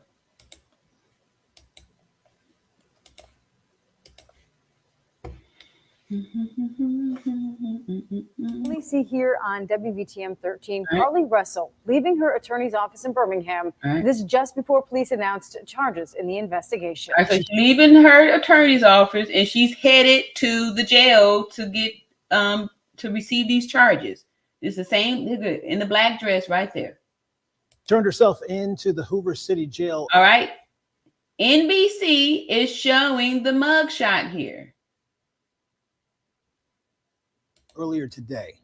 [SPEAKER 8] We see here on WVTM 13, Carlee Russell leaving her attorney's office in Birmingham. This just before police announced charges in the investigation.
[SPEAKER 1] All right, so she's leaving her attorney's office and she's headed to the jail to get to receive these charges. It's the same in the black dress right there.
[SPEAKER 9] Turned herself into the Hoover City Jail.
[SPEAKER 1] All right. NBC is showing the mugshot here.
[SPEAKER 9] Earlier today.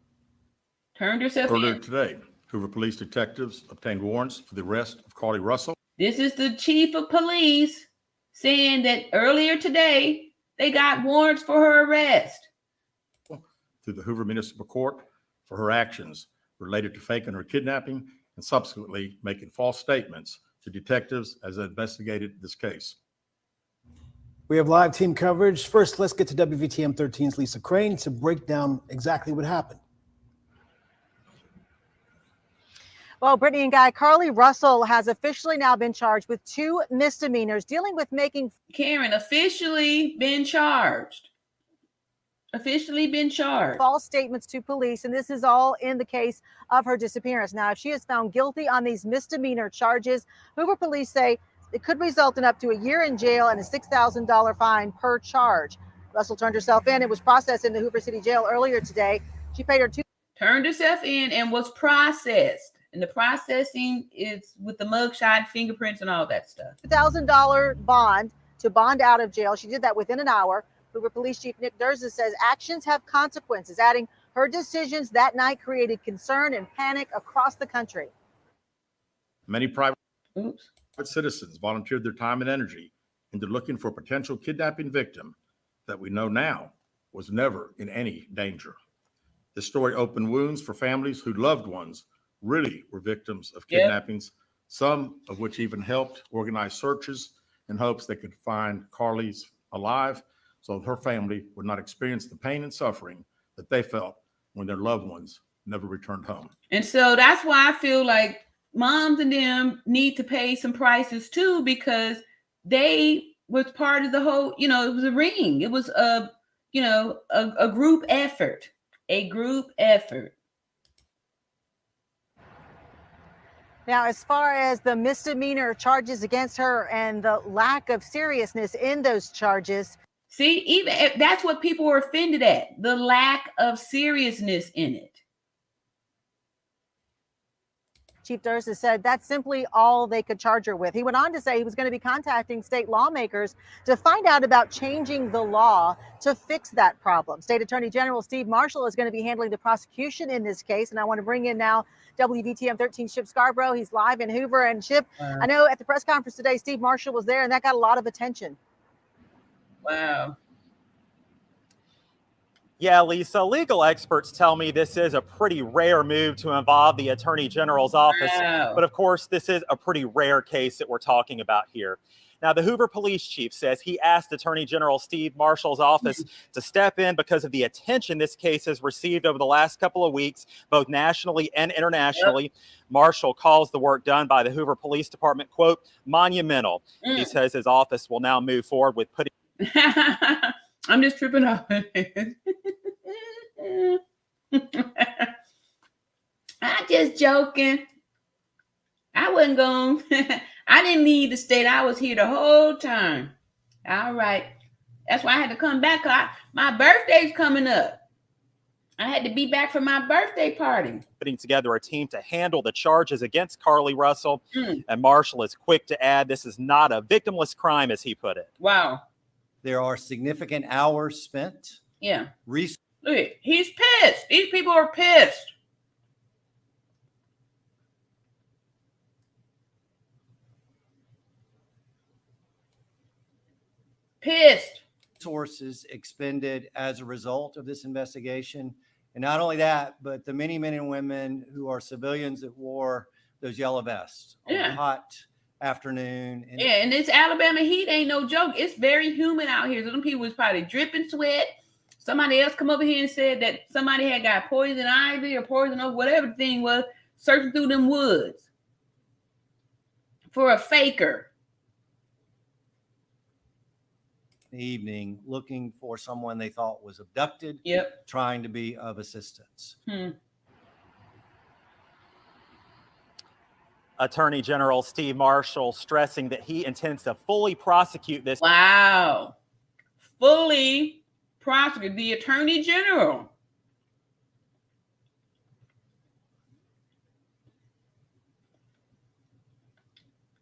[SPEAKER 1] Turned herself
[SPEAKER 6] Earlier
[SPEAKER 1] in.
[SPEAKER 6] today, Hoover police detectives obtained warrants for the arrest of Carlee Russell.
[SPEAKER 1] This is the chief of police saying that earlier today they got warrants for her arrest.
[SPEAKER 6] Through the Hoover Municipal Court for her actions related to faking her kidnapping and subsequently making false statements to detectives as they investigated this case.
[SPEAKER 9] We have live team coverage. First, let's get to WVTM 13's Lisa Crane to break down exactly what happened.
[SPEAKER 10] Well, Brittany and Guy, Carlee Russell has officially now been charged with 2 misdemeanors dealing with making
[SPEAKER 1] Karen officially been charged.
[SPEAKER 10] False statements to police, and this is all in the case of her disappearance. Now, if she is found guilty on these misdemeanor charges, Hoover police say it could result in up to a year in jail and a $6,000 fine per charge. Russell turned herself in and was processed in the Hoover City Jail earlier today. She paid her
[SPEAKER 1] turned herself in and was processed. And the processing is with the mugshot, fingerprints, and all that stuff.
[SPEAKER 10] $2,000 bond to bond out of jail. She did that within an hour. Hoover Police Chief Nick Durza says actions have consequences, adding her decisions that night created concern and panic across the country.
[SPEAKER 6] Many private citizens volunteered their time and energy into looking for a potential kidnapping victim that we know now was never in any danger. This story opened wounds for families whose loved ones really were victims of kidnappings, some of which even helped organize searches in hopes they could find Carlee's alive so her family would not experience the pain and suffering that they felt when their loved ones never returned home.
[SPEAKER 1] And so that's why I feel like moms and them need to pay some prices too, because they was part of the whole, it was a ring. It was a group effort,
[SPEAKER 10] Now, as far as the misdemeanor charges against her and the lack of seriousness in those charges.
[SPEAKER 1] See, even that's what people were offended at, the lack of seriousness in it.
[SPEAKER 10] Chief Durst said that's simply all they could charge her with. He went on to say he was going to be contacting state lawmakers to find out about changing the law to fix that problem. State Attorney General Steve Marshall is going to be handling the prosecution in this case. And I want to bring in now WVTM 13 Chip Scarborough. He's live in Hoover. And Chip, I know at the press conference today, Steve Marshall was there and that got a lot of attention.
[SPEAKER 1] Wow.
[SPEAKER 5] Yeah, Lisa, legal experts tell me this is a pretty rare move to involve the Attorney General's office.
[SPEAKER 1] Wow.
[SPEAKER 5] But of course, this is a pretty rare case that we're talking about here. Now, the Hoover police chief says he asked Attorney General Steve Marshall's office to step in because of the attention this case has received over the last couple of weeks, both nationally and internationally. Yep. Marshall calls the work done by the Hoover Police Department, quote, monumental. He says his office will now move forward with putting...
[SPEAKER 1] I'm just tripping off. I'm just joking. I wasn't going. I didn't leave the state. I was here the whole time. All right. That's why I had to come back. My birthday's coming up. I had to be back for my birthday party.
[SPEAKER 5] Putting together a team to handle the charges against Carlee Russell. And Marshall is quick to add this is not a victimless crime, as he put it.
[SPEAKER 1] Wow.
[SPEAKER 11] There are significant hours spent.
[SPEAKER 1] Yeah. Look, he's pissed. These people are pissed. Pissed.
[SPEAKER 11] Resources expended as a result of this investigation. And not only that, but the many men and women who are civilians that wore those yellow vests on a hot afternoon.
[SPEAKER 1] And this Alabama heat ain't no joke. It's very humid out here. So them people was probably dripping sweat. Somebody else come over here and said that somebody had got poison ivy or poison oak, whatever the thing was, searching through them woods for a faker.
[SPEAKER 11] Evening looking for someone they thought was abducted, trying to be of assistance.
[SPEAKER 5] Attorney General Steve Marshall stressing that he intends to fully prosecute this.
[SPEAKER 1] Wow. Fully prosecute the Attorney General.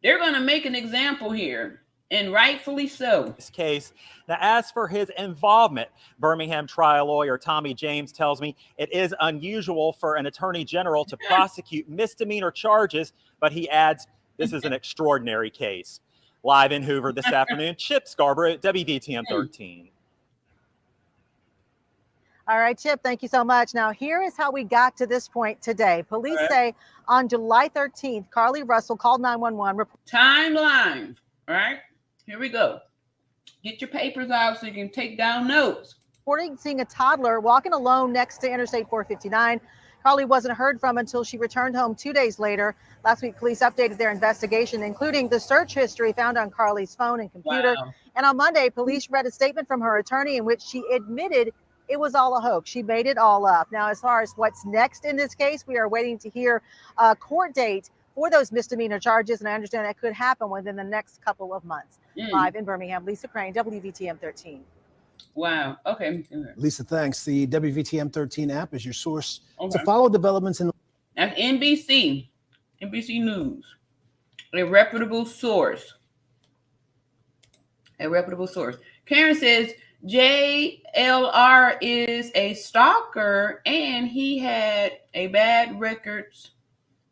[SPEAKER 1] They're going to make an example here. And rightfully so.
[SPEAKER 5] This case. Now, as for his involvement, Birmingham trial lawyer Tommy James tells me it is unusual for an attorney general to prosecute misdemeanor charges, but he adds this is an extraordinary case. Live in Hoover this afternoon, Chip Scarborough, WVTM 13.
[SPEAKER 10] All right, Chip, thank you so much. Now, here is how we got to this point today. Police say on July 13th, Carlee Russell called 911.
[SPEAKER 1] Timeline. All right. Here we go. Get your papers out so you can take down notes.
[SPEAKER 10] Reporting seeing a toddler walking alone next to Interstate 459. Carlee wasn't heard from until she returned home 2 days later. Last week, police updated their investigation, including the search history found on Carlee's phone and computer. Wow. And on Monday, police read a statement from her attorney in which she admitted it was all a hoax. She made it all up. Now, as far as what's next in this case, we are waiting to hear a court date for those misdemeanor charges, and I understand that could happen within the next couple of months. Live in Birmingham, Lisa Crane, WVTM 13.
[SPEAKER 1] Wow. Okay.
[SPEAKER 9] Lisa, thanks. The WVTM 13 app is your source to follow developments in.
[SPEAKER 1] That's NBC News, a reputable source. Karen says JLR is a stalker and he had a bad records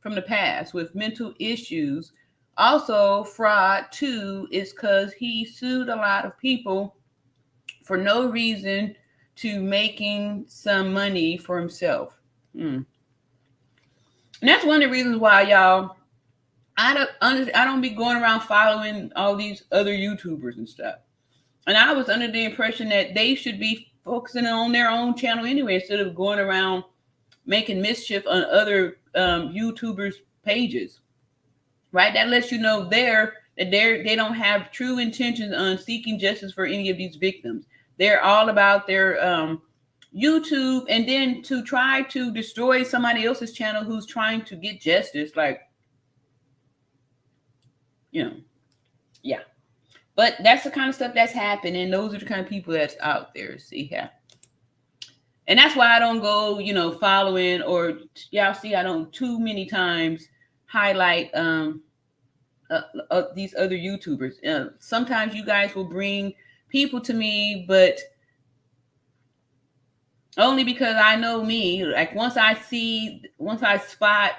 [SPEAKER 1] from the past with mental issues. Also, fraud too is because he sued a lot of people for no reason to making some money for himself. And that's one of the reasons why, y'all, I don't be going around following all these other YouTubers and stuff. And I was under the impression that they should be focusing on their own channel anyway, instead of going around making mischief on other YouTubers' pages, right? That lets you know that they don't have true intentions on seeking justice for any of these victims. They're all about their YouTube, and then to try to destroy somebody else's channel who's trying to get justice, like, you know, yeah. But that's the kind of stuff that's happening. Those are the kind of people that's out there. See, yeah. And that's why I don't go, you know, following, or y'all see, I don't too many times highlight these other YouTubers. Sometimes you guys will bring people to me, but only because I know me. Like once I spot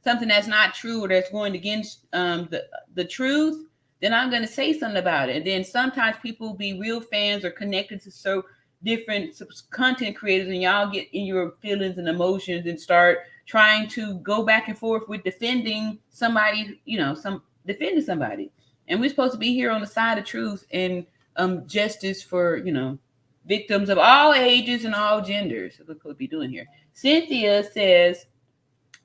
[SPEAKER 1] something that's not true or that's going against the truth, then I'm going to say something about it. And then sometimes people will be real fans or connected to so different content creators, and y'all get in your feelings and emotions and start trying to go back and forth with defending somebody, you know, defending somebody. And we're supposed to be here on the side of truth and justice for, you know, victims of all ages and all genders. That's what we're supposed to be doing here. Cynthia says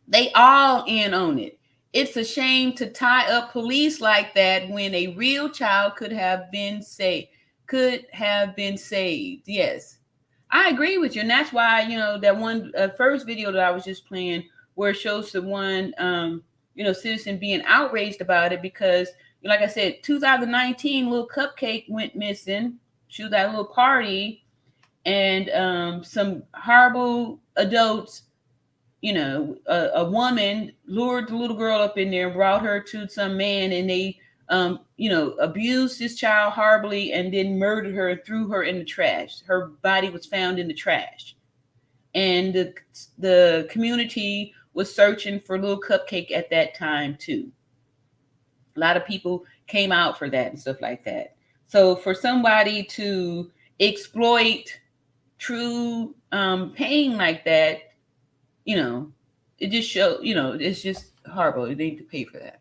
[SPEAKER 1] they all in on it. It's a shame to tie up police like that when a real child could have been saved. Yes, I agree with you. And that's why, you know, that one first video that I was just playing, where it shows the one, you know, citizen being outraged about it because, like I said, 2019, little Cupcake went missing. She was at a little party, and some horrible adults, you know, a woman lured the little girl up in there and brought her to some man, and they you know, abused this child horribly and then murdered her and threw her in the trash. Her body was found in the trash. And the community was searching for little Cupcake at that time too. A lot of people came out for that and stuff like that. So for somebody to exploit true pain like that, you know, it just shows, you know, it's just horrible. They need to pay for that.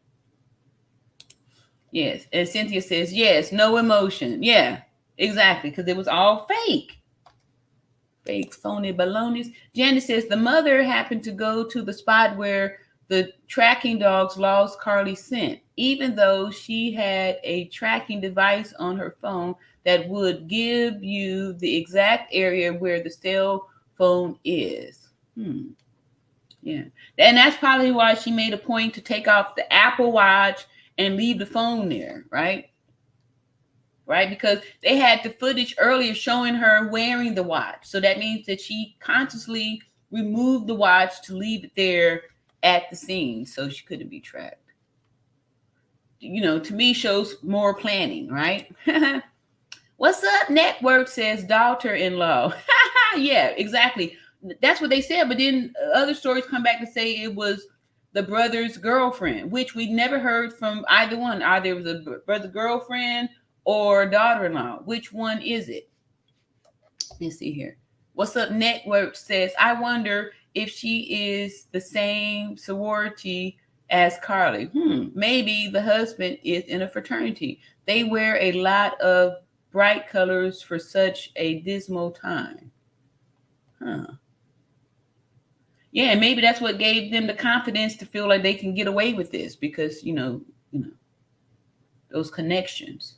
[SPEAKER 1] Yes. And Cynthia says, yes, no emotion. Yeah, exactly. Because it was all fake. Fake, phony balonies. Janice says the mother happened to go to the spot where the tracking dogs lost Carly's scent, even though she had a tracking device on her phone that would give you the exact area where the cell phone is. Yeah. And that's probably why she made a point to take off the Apple Watch and leave the phone there, right? Right? Because they had the footage earlier showing her wearing the watch. So that means that she consciously removed the watch to leave it there at the scene so she couldn't be tracked. You know, to me, shows more planning, right? What's up, Network, says daughter-in-law. Yeah, exactly. That's what they said. But then other stories come back to say it was the brother's girlfriend, which we never heard from either one. Either it was a brother girlfriend or daughter-in-law. Which one is it? Let's see here. What's Up Network says, I wonder if she is the same sorority as Carly. Maybe the husband is in a fraternity. They wear a lot of bright colors for such a dismal time. Yeah, and maybe that's what gave them the confidence to feel like they can get away with this because, you know, those connections.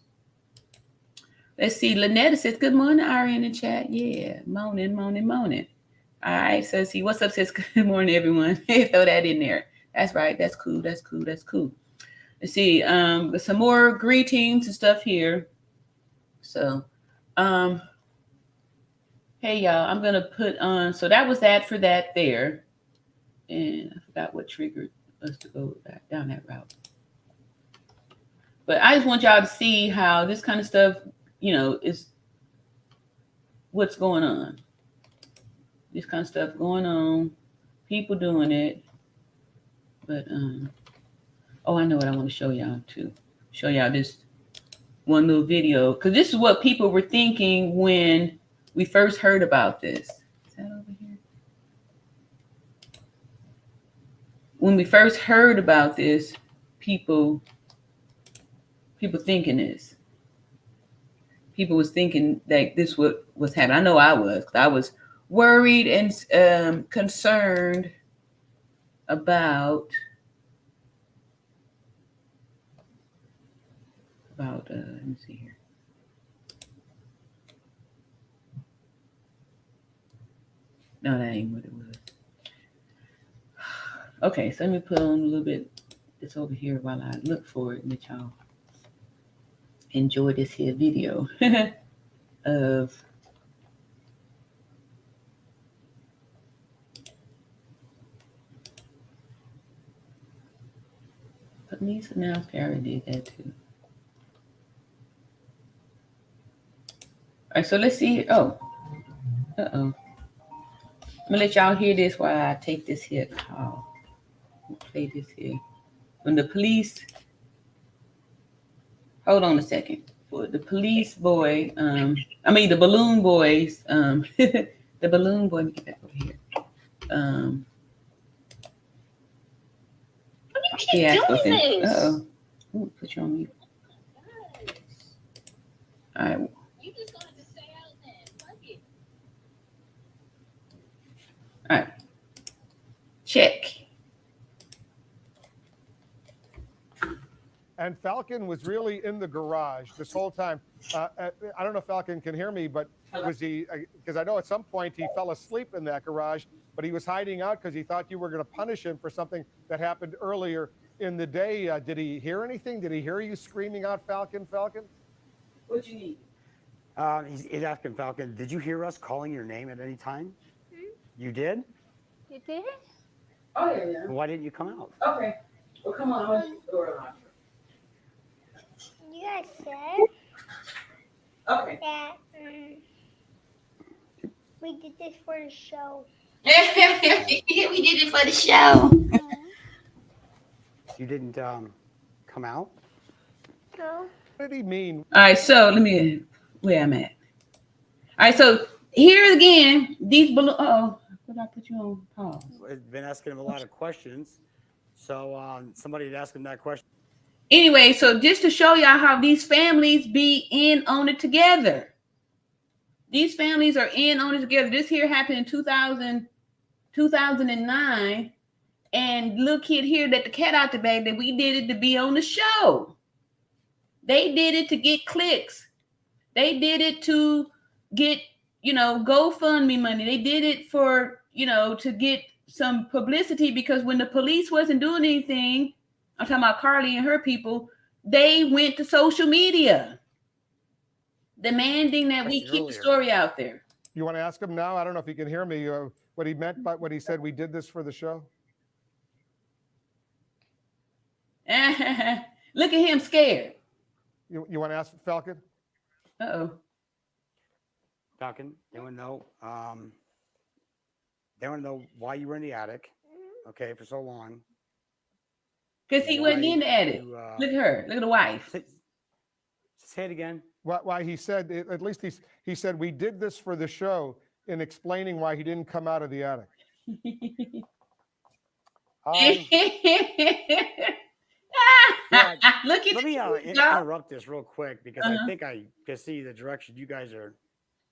[SPEAKER 1] Let's see. Lynetta says, good morning, Ari in the chat. Yeah, moaning. All right, so see, what's up, says, good morning, everyone. Throw that in there. That's right. That's cool. Let's see. Some more greetings and stuff here. So, hey, y'all, I'm going to put on. So that was that for that there. And I forgot what triggered us to go back down that route. But I just want y'all to see how this kind of stuff, you know, is what's going on. This kind of stuff going on. People doing it. But, oh, I know what I want to show y'all too. Show y'all this one little video. Because this is what people were thinking when we first heard about this. Is that over here? When we first heard about this, people thinking this. people was thinking that this was happening. I know I was. I was worried and concerned about let me see here. No, that ain't what it was. Okay, so let me put on a little bit this over here while I look for it and let y'all enjoy this here video of police announced Gary did that too. All right, so let's see. Oh, I'm gonna let y'all hear this while I take this here call. Play this here. When the police, hold on a second. For the police boy, the balloon boys, the balloon boy, let me get back over here.
[SPEAKER 19] You keep doing this.
[SPEAKER 1] Uh-oh. Ooh, put you on mute. All right.
[SPEAKER 19] You just wanted to stay out there. Fuck it.
[SPEAKER 1] All right. Check.
[SPEAKER 20] And Falcon was really in the garage this whole time. I don't know if Falcon can hear me, but was he, because I know at some point he fell asleep in that garage, but he was hiding out because he thought you were going to punish him for something that happened earlier in the day. Did he hear anything? Did he hear you screaming out, Falcon, Falcon?
[SPEAKER 1] What you need?
[SPEAKER 21] He's asking Falcon, did you hear us calling your name at any time? You did?
[SPEAKER 19] You did?
[SPEAKER 1] Oh, yeah.
[SPEAKER 21] Why didn't you come out?
[SPEAKER 1] Okay. Well, come on. I'm going to door lock.
[SPEAKER 19] You guys said
[SPEAKER 1] Okay.
[SPEAKER 19] that we did this for the show.
[SPEAKER 1] We did it for the show.
[SPEAKER 21] You didn't come out?
[SPEAKER 19] No.
[SPEAKER 20] What did he mean?
[SPEAKER 1] All right, so let me where I'm at. All right, so here again, these balloons. Oh, did I put you on pause?
[SPEAKER 21] I've been asking him a lot of questions. So somebody had asked him that question.
[SPEAKER 1] Anyway, so just to show y'all how these families be in on it together. These families are in on it together. This here happened in 2009. And little kid here let the cat out the bag that we did it to be on the show. They did it to get clicks. They did it to get, GoFundMe money. They did it for, to get some publicity, because when the police wasn't doing anything, I'm talking about Carly and her people, they went to social media demanding that we keep the story out there.
[SPEAKER 20] You want to ask him now? I don't know if he can hear me. What he meant by what he said, we did this for the show?
[SPEAKER 1] Look at him scared.
[SPEAKER 20] You want to ask Falcon?
[SPEAKER 1] Uh-oh.
[SPEAKER 21] Falcon, they want to know. They want to know why you were in the attic, okay, for so long.
[SPEAKER 1] Because he wasn't in the attic. Look at her. Look at the wife.
[SPEAKER 21] Say it again.
[SPEAKER 20] Why he said, at least he said, we did this for the show, in explaining why he didn't come out of the attic.
[SPEAKER 1] Look at
[SPEAKER 21] let me interrupt this real quick, because I think I can see the direction you guys are.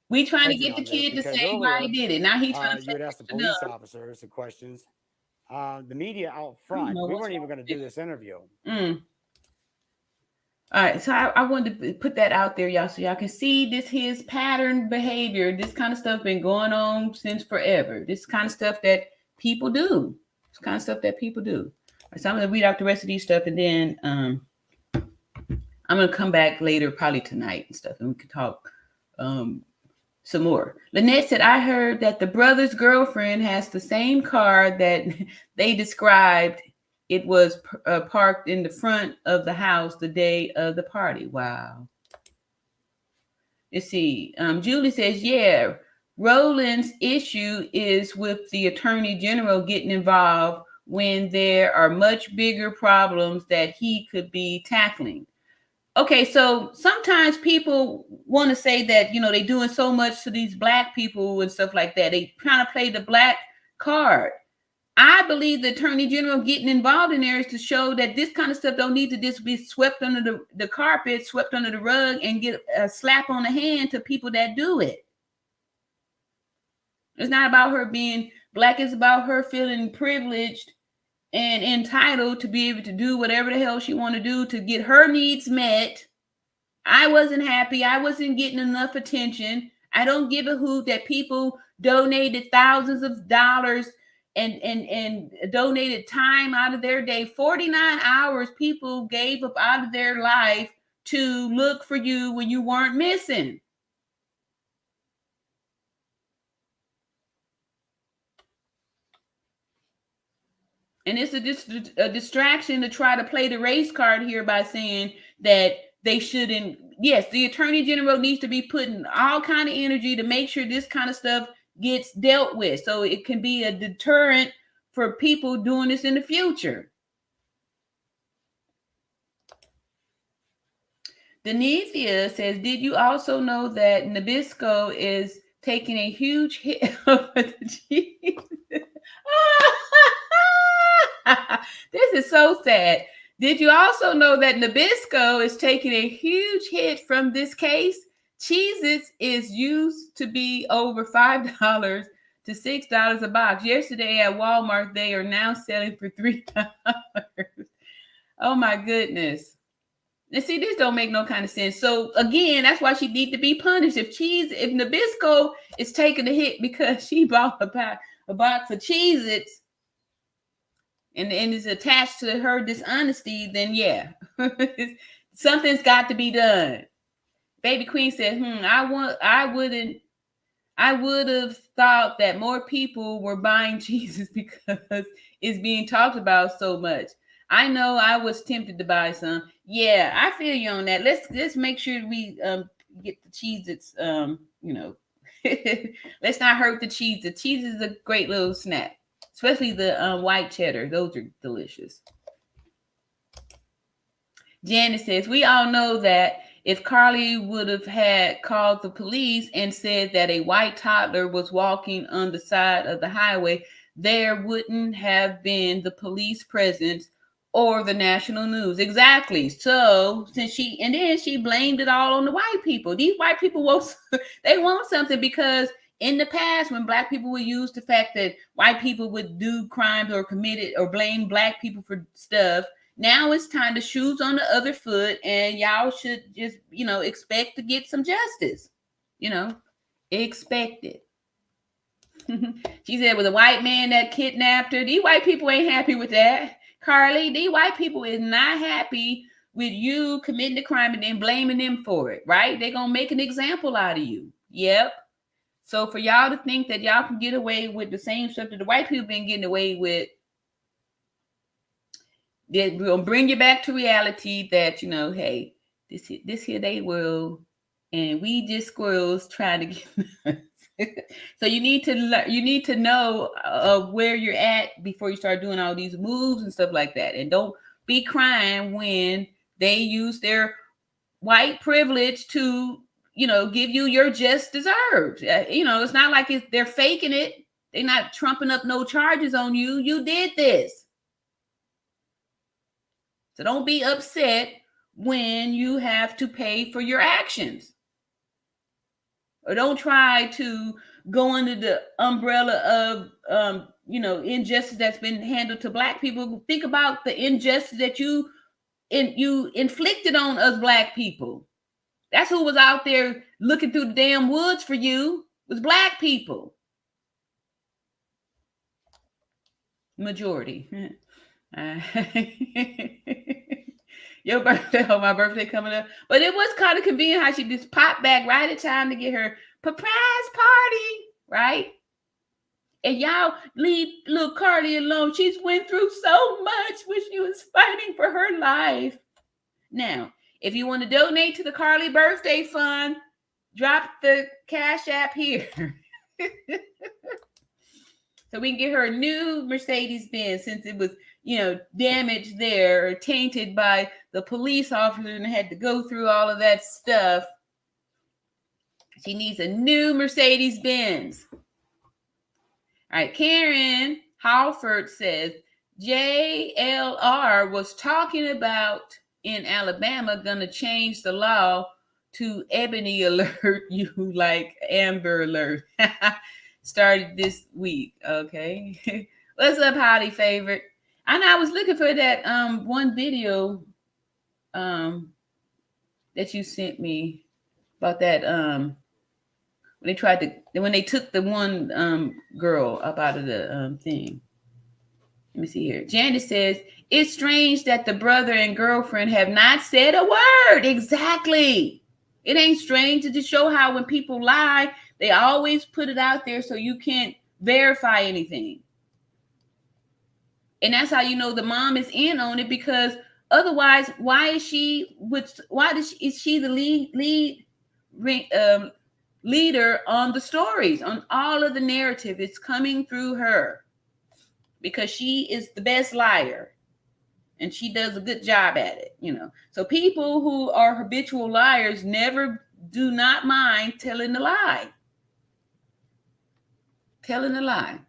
[SPEAKER 1] We trying to get the kid to say why he did it. Now he's trying to.
[SPEAKER 21] You would ask the police officers the questions. The media out front. We weren't even going to do this interview.
[SPEAKER 1] All right, so I wanted to put that out there, y'all, so y'all can see his pattern behavior. This kind of stuff been going on since forever. This kind of stuff that people do. This kind of stuff that people do. So I'm going to read out the rest of these stuff, and then I'm going to come back later, probably tonight and stuff, and we can talk some more. Lynette said, I heard that the brother's girlfriend has the same car that they described. It was parked in the front of the house the day of the party. Wow. Let's see. Julie says, yeah, Roland's issue is with the attorney general getting involved when there are much bigger problems that he could be tackling. Okay, so sometimes people want to say that, they're doing so much to these black people and stuff like that. They kind of play the black card. I believe the attorney general getting involved in there is to show that this kind of stuff don't need to just be swept under the carpet, swept under the rug, and get a slap on the hand to people that do it. It's not about her being black. It's about her feeling privileged and entitled to be able to do whatever the hell she want to do to get her needs met. I wasn't happy. I wasn't getting enough attention. I don't give a hoot that people donated thousands of dollars and donated time out of their day. 49 hours people gave up out of their life to look for you when you weren't missing. And it's a distraction to try to play the race card here by saying that they shouldn't. Yes, the attorney general needs to be putting all kind of energy to make sure this kind of stuff gets dealt with, so it can be a deterrent for people doing this in the future. Denithia says, did you also know that Nabisco is taking a huge hit over the cheese? This is so sad. Did you also know that Nabisco is taking a huge hit from this case? Cheez-Its is used to be over $5 to $6 a box. Yesterday at Walmart, they are now selling for $3. Oh my goodness. And see, this don't make no kind of sense. So again, that's why she need to be punished. If Nabisco is taking a hit because she bought a box of Cheez-Its and is attached to her dishonesty, then yeah, something's got to be done. Baby Queen said, I would have thought that more people were buying Jesus because it's being talked about so much. I know I was tempted to buy some. Yeah, I feel you on that. Let's make sure we get the Cheez-Its, let's not hurt the cheese. The cheese is a great little snack, especially the white cheddar. Those are delicious. Janet says, we all know that if Carly would have had called the police and said that a white toddler was walking on the side of the highway, there wouldn't have been the police presence or the national news. Exactly. So since she blamed it all on the white people. These white people want something, because in the past, when black people would use the fact that white people would do crimes or committed or blame black people for stuff, now it's time to shoes on the other foot, and y'all should just, expect to get some justice. Expect it. She said it was a white man that kidnapped her. These white people ain't happy with that. Carly, these white people is not happy with you committing the crime and then blaming them for it, right? They're going to make an example out of you. Yep. So for y'all to think that y'all can get away with the same stuff that the white people been getting away with, we're going to bring you back to reality that, hey, this here they will, and we just squirrels trying to get So you need to know where you're at before you start doing all these moves and stuff like that. And don't be crying when they use their white privilege to, give you your just deserved. It's not like they're faking it. They're not trumping up no charges on you. You did this. So don't be upset when you have to pay for your actions. Or don't try to go under the umbrella of, injustice that's been handled to black people. Think about the injustice that you inflicted on us black people. That's who was out there looking through the damn woods for you, was black people. Majority. Your birthday, my birthday coming up. But it was kind of convenient how she just popped back right at time to get her surprise party, right? And y'all leave little Carly alone. She's went through so much when she was fighting for her life. Now, if you want to donate to the Carly Birthday Fund, drop the Cash App here. So we can get her a new Mercedes-Benz, since it was, damaged there or tainted by the police officer and had to go through all of that stuff. She needs a new Mercedes-Benz. All right, Karen. Halford says JLR was talking about in Alabama gonna change the law to Ebony Alert, you like Amber Alert. Started this week. Okay. What's up, Holly favorite? I know I was looking for that one video that you sent me about that when they took the one girl up out of the thing. Let me see here. Janice says, it's strange that the brother and girlfriend have not said a word. Exactly. It ain't strange to just show how when people lie, they always put it out there so you can't verify anything. And that's how you know the mom is in on it, because otherwise, is she the leader on the stories, on all of the narrative? It's coming through her because she is the best liar and she does a good job at it, you know. So people who are habitual liars do not mind telling the lie. Telling the lie.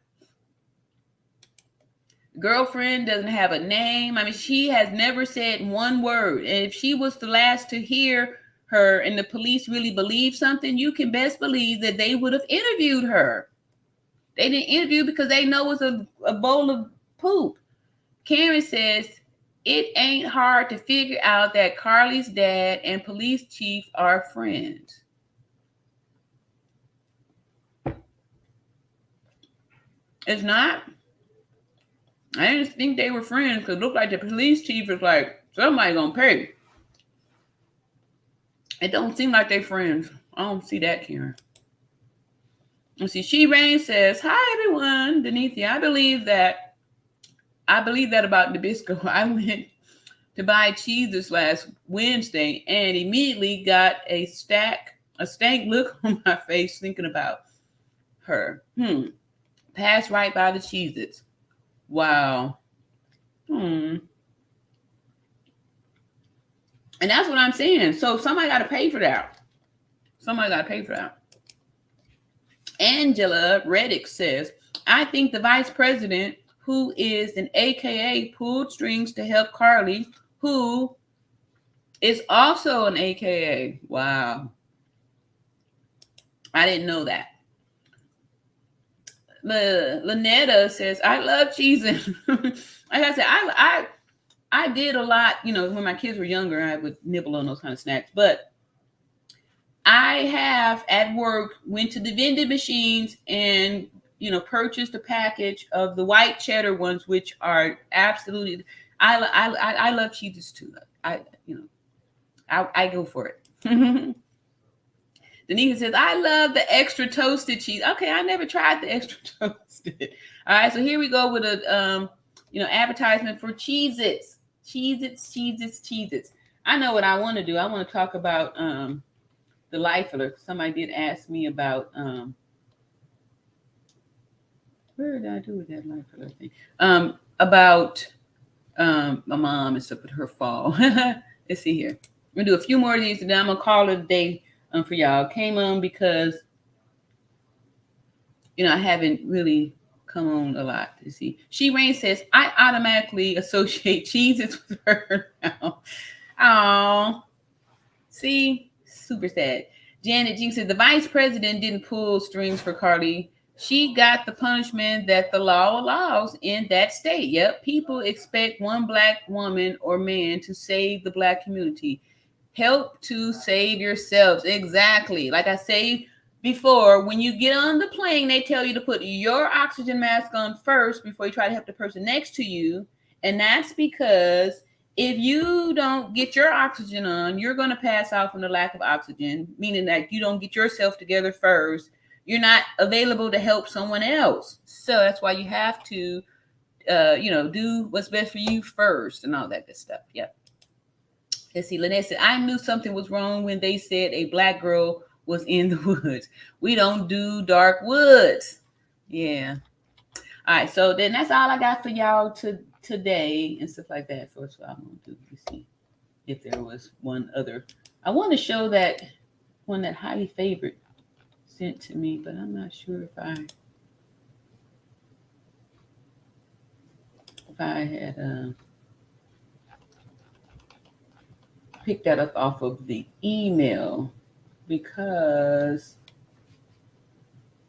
[SPEAKER 1] Girlfriend doesn't have a name. I mean, she has never said one word. And if she was the last to hear her and the police really believe something, you can best believe that they would have interviewed her. They didn't interview because they know it's a bowl of poop. Karen says, it ain't hard to figure out that Carly's dad and police chief are friends. It's not. I didn't think they were friends because it looked like the police chief was like, somebody gonna pay. It don't seem like they friends. I don't see that, Karen. And see, She Rain says, hi everyone, Denithia. I believe that about Nabisco. I went to buy cheeses last Wednesday and immediately got a stank look on my face thinking about her. Passed right by the Cheez-Its. Wow. And that's what I'm saying. So somebody got to pay for that. Angela Reddick says, I think the vice president, who is an AKA, pulled strings to help Carly, who is also an AKA. Wow. I didn't know that. Lynetta says, I love cheesing. Like I said, I did a lot, you know, when my kids were younger, I would nibble on those kind of snacks. But I have at work went to the vending machines and, you know, purchased a package of the white cheddar ones, which are absolutely, I love cheeses too. I go for it. Denise says, I love the extra toasted cheese. Okay, I never tried the extra toasted. All right, so here we go with a advertisement for Cheez-Its. Cheez-Its. I know what I want to do. I want to talk about the Life Alert. Somebody did ask me about where did I do with that Life Alert thing? About my mom and stuff with her fall. Let's see here. I'm gonna do a few more of these and then I'm gonna call it a day. For y'all. Came on because, you know, I haven't really come on a lot to see. She Rain says, I automatically associate Cheez-Its with her now. Oh, see, super sad. Janet Jean said, the vice president didn't pull strings for Carly. She got the punishment that the law allows in that state. Yep, people expect one black woman or man to save the black community. Help to save yourselves. Exactly. Like I say before, when you get on the plane, they tell you to put your oxygen mask on first before you try to help the person next to you. And that's because if you don't get your oxygen on, you're going to pass out from the lack of oxygen, meaning that you don't get yourself together first. You're not available to help someone else. So that's why you have to, do what's best for you first and all that good stuff. Yep. Let's see, Lynette said, I knew something was wrong when they said a black girl was in the woods. We don't do dark woods. Yeah. All right, so then that's all I got for y'all today and stuff like that. First of all, I'm going to do, let's see if there was one other. I want to show that one that highly favorite sent to me, but I'm not sure if I if I had picked that up off of the email, because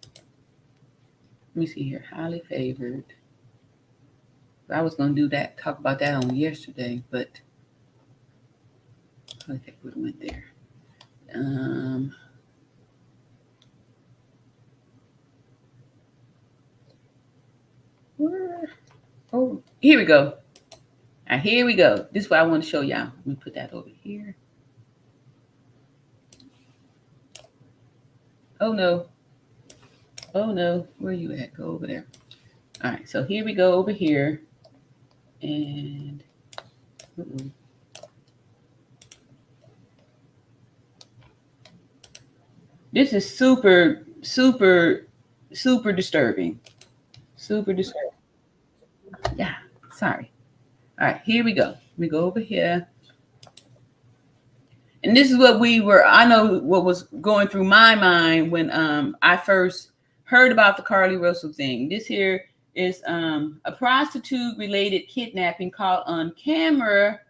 [SPEAKER 1] let me see here, highly favored. I was going to do that, talk about that on yesterday, but I think we went there. Oh, here we go. Now, here we go. This is what I want to show y'all. Let me put that over here. Oh, no. Oh, no. Where you at? Go over there. All right. So here we go over here. And this is super, super, super disturbing. Super disturbing. Yeah, sorry. All right, here we go. We go over here. And this is what I know what was going through my mind when I first heard about the Carlee Russell thing. This here is a prostitute-related kidnapping caught on camera.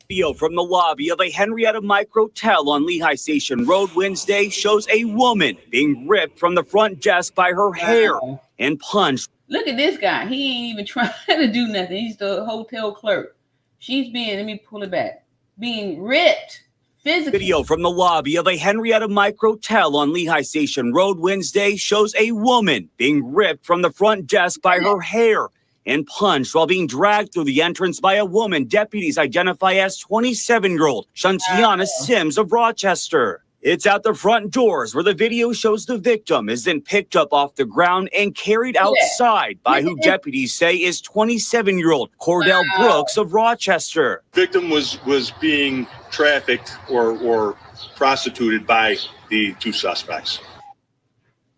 [SPEAKER 7] Video from the lobby of a Henrietta Microtel on Lehigh Station Road Wednesday shows a woman being ripped from the front desk by her hair and punched.
[SPEAKER 1] Look at this guy. He ain't even trying to do nothing. He's the hotel clerk. She's being, let me pull it back, being ripped physically.
[SPEAKER 7] Video from the lobby of a Henrietta Microtel on Lehigh Station Road Wednesday shows a woman being ripped from the front desk by her hair and punched while being dragged through the entrance by a woman deputies identify as 27-year-old Shantiana Sims of Rochester. It's at the front doors where the video shows the victim is then picked up off the ground and carried outside by who deputies say is 27-year-old Cordell Brooks of Rochester.
[SPEAKER 22] Victim was being trafficked or prostituted by the two suspects.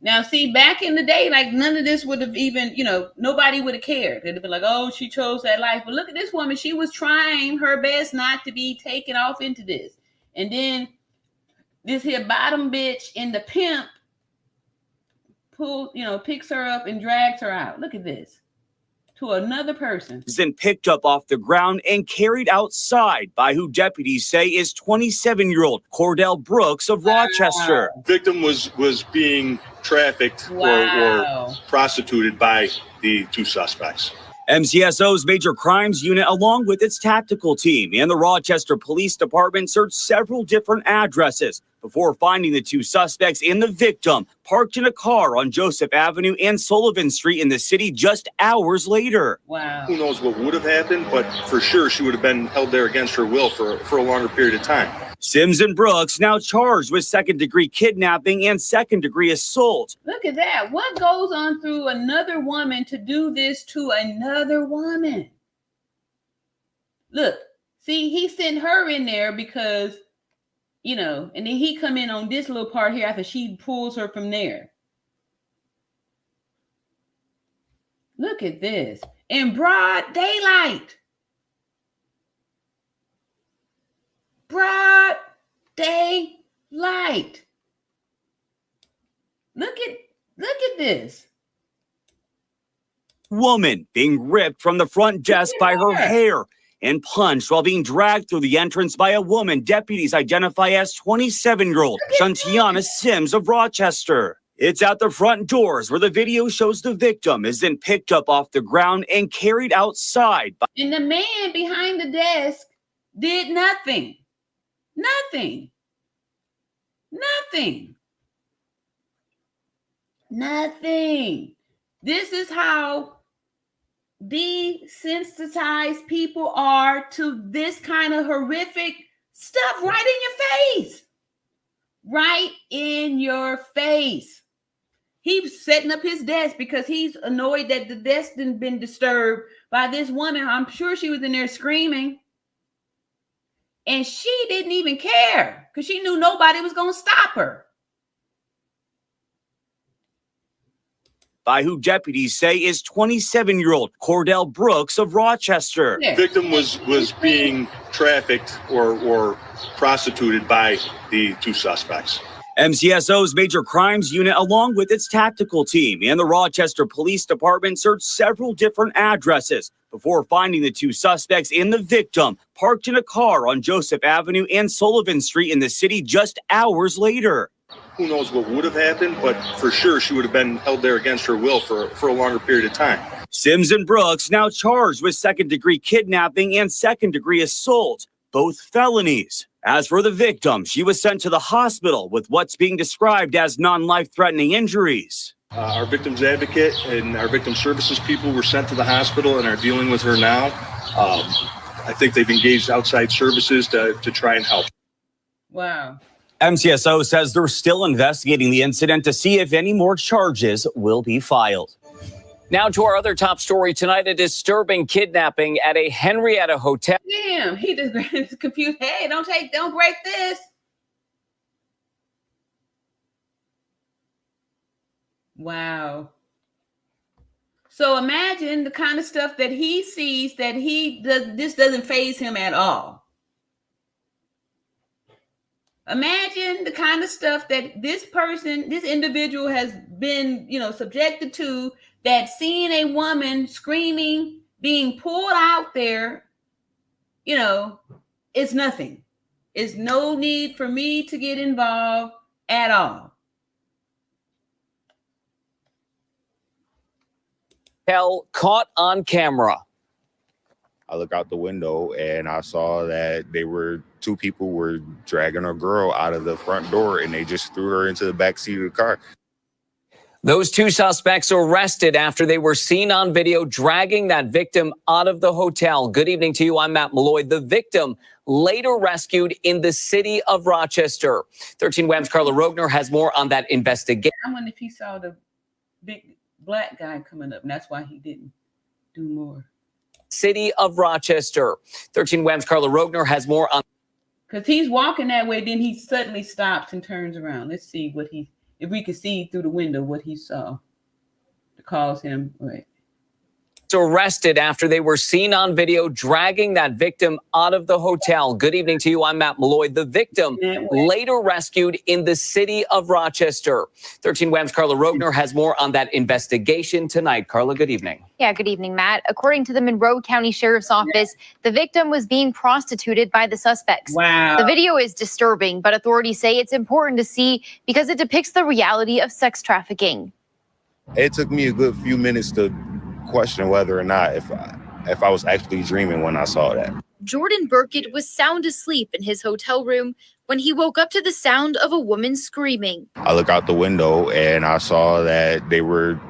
[SPEAKER 1] Now, see, back in the day, like none of this would have even, nobody would have cared. It'd have been like, oh, she chose that life. But look at this woman. She was trying her best not to be taken off into this. And then this here bottom bitch in the pimp picks her up and drags her out. Look at this. To another person.
[SPEAKER 7] Then picked up off the ground and carried outside by who deputies say is 27-year-old Cordell Brooks of Rochester.
[SPEAKER 22] Victim was being trafficked or prostituted by the two suspects.
[SPEAKER 7] MCSO's Major Crimes Unit, along with its tactical team and the Rochester Police Department, searched several different addresses before finding the two suspects and the victim parked in a car on Joseph Avenue and Sullivan Street in the city just hours later.
[SPEAKER 1] Wow.
[SPEAKER 22] Who knows what would have happened, but for sure she would have been held there against her will for a longer period of time.
[SPEAKER 7] Sims and Brooks now charged with second-degree kidnapping and second-degree assault.
[SPEAKER 1] Look at that. What goes on through another woman to do this to another woman? Look, see, he sent her in there because, and then he come in on this little part here after she pulls her from there. Look at this. In broad daylight. Broad daylight. Look at this.
[SPEAKER 7] Woman being ripped from the front desk by her hair and punched while being dragged through the entrance by a woman deputies identify as 27-year-old Shantiana Sims of Rochester. It's at the front doors where the video shows the victim is then picked up off the ground and carried outside.
[SPEAKER 1] And the man behind the desk did nothing. Nothing. Nothing. Nothing. This is how desensitized people are to this kind of horrific stuff right in your face. Right in your face. He's setting up his desk because he's annoyed that the desk didn't been disturbed by this woman. I'm sure she was in there screaming. And she didn't even care because she knew nobody was going to stop her.
[SPEAKER 7] by who deputies say is 27-year-old Cordell Brooks of Rochester.
[SPEAKER 22] The victim was being trafficked or prostituted by the two suspects.
[SPEAKER 7] MCSO's Major Crimes Unit, along with its tactical team and the Rochester Police Department, searched several different addresses before finding the two suspects and the victim parked in a car on Joseph Avenue and Sullivan Street in the city just hours later.
[SPEAKER 22] Who knows what would have happened, but for sure she would have been held there against her will for a longer period of time.
[SPEAKER 7] Sims and Brooks now charged with second-degree kidnapping and second-degree assault, both felonies. As for the victim, she was sent to the hospital with what's being described as non-life-threatening injuries.
[SPEAKER 22] Our victim's advocate and our victim services people were sent to the hospital and are dealing with her now. I think they've engaged outside services to try and help.
[SPEAKER 1] Wow.
[SPEAKER 7] MCSO says they're still investigating the incident to see if any more charges will be filed.
[SPEAKER 18] Now to our other top story tonight, a disturbing kidnapping at a Henrietta hotel.
[SPEAKER 1] Damn, he just confused. Hey, don't break this. Wow. So imagine the kind of stuff that he sees that this doesn't faze him at all. Imagine the kind of stuff that this individual has been, subjected to, that seeing a woman screaming, being pulled out there, it's nothing. It's no need for me to get involved at all.
[SPEAKER 18] Caught on camera.
[SPEAKER 12] I look out the window and I saw that two people were dragging a girl out of the front door and they just threw her into the back seat of the car.
[SPEAKER 18] Those two suspects arrested after they were seen on video dragging that victim out of the hotel. Good evening to you. I'm Matt Malloy. The victim later rescued in the city of Rochester. 13 Wham's Carla Rogner has more on that investigation.
[SPEAKER 1] I wonder if he saw the big black guy coming up, and that's why he didn't do more.
[SPEAKER 18] City of Rochester. 13 Wham's Carla Rogner has more on.
[SPEAKER 1] Because he's walking that way, then he suddenly stops and turns around. Let's see if we could see through the window what he saw to cause him. Right.
[SPEAKER 18] Arrested after they were seen on video dragging that victim out of the hotel. Good evening to you. I'm Matt Malloy. The victim later rescued in the city of Rochester. 13 Wham's Carla Rogner has more on that investigation tonight. Carla, good evening.
[SPEAKER 15] Yeah, good evening, Matt. According to the Monroe County Sheriff's Office, the victim was being prostituted by the suspects.
[SPEAKER 1] Wow.
[SPEAKER 15] The video is disturbing, but authorities say it's important to see because it depicts the reality of sex trafficking.
[SPEAKER 12] It took me a good few minutes to question whether or not if I was actually dreaming when I saw that.
[SPEAKER 15] Jordan Burkett was sound asleep in his hotel room when he woke up to the sound of a woman screaming.
[SPEAKER 12] I look out the window and I saw that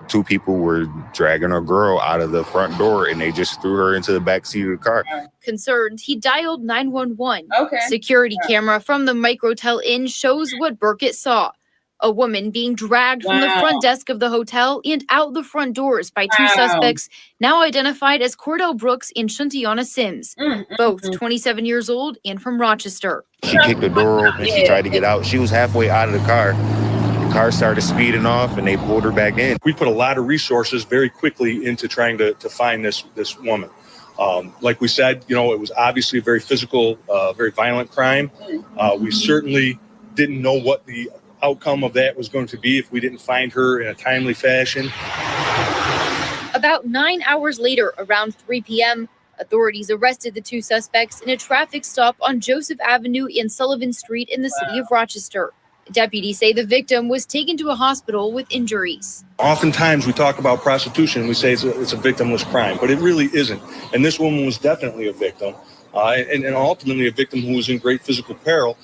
[SPEAKER 12] two people were dragging a girl out of the front door and they just threw her into the back seat of the car.
[SPEAKER 15] Concerned, he dialed 911.
[SPEAKER 1] Okay.
[SPEAKER 15] Security camera from the Microtel Inn shows what Burkett saw. A woman being dragged from the front desk of the hotel and out the front doors by two suspects, now identified as Cordell Brooks and Shantiana Sims, both 27 years old and from Rochester.
[SPEAKER 12] She kicked the door open, she tried to get out. She was halfway out of the car. The car started speeding off and they pulled her back in.
[SPEAKER 22] We put a lot of resources very quickly into trying to find this woman. Like we said, it was obviously a very physical, very violent crime. We certainly didn't know what the outcome of that was going to be if we didn't find her in a timely fashion.
[SPEAKER 15] About 9 hours later, around 3 p.m., authorities arrested the two suspects in a traffic stop on Joseph Avenue and Sullivan Street in the city of Rochester. Deputies say the victim was taken to a hospital with injuries.
[SPEAKER 22] Oftentimes we talk about prostitution and we say it's a victimless crime, but it really isn't. And this woman was definitely a victim, and ultimately a victim who was in great physical peril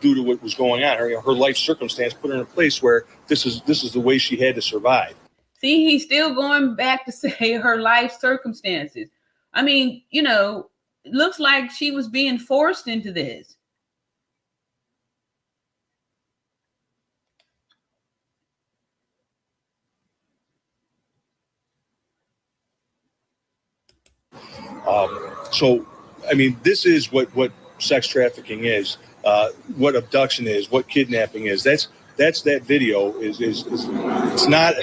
[SPEAKER 22] due to what was going on. Her life circumstance put her in a place where this is the way she had to survive.
[SPEAKER 1] See, he's still going back to say her life circumstances. I mean, it looks like she was being forced into this.
[SPEAKER 22] This is what sex trafficking is. What abduction is, what kidnapping is. That's that video is it's not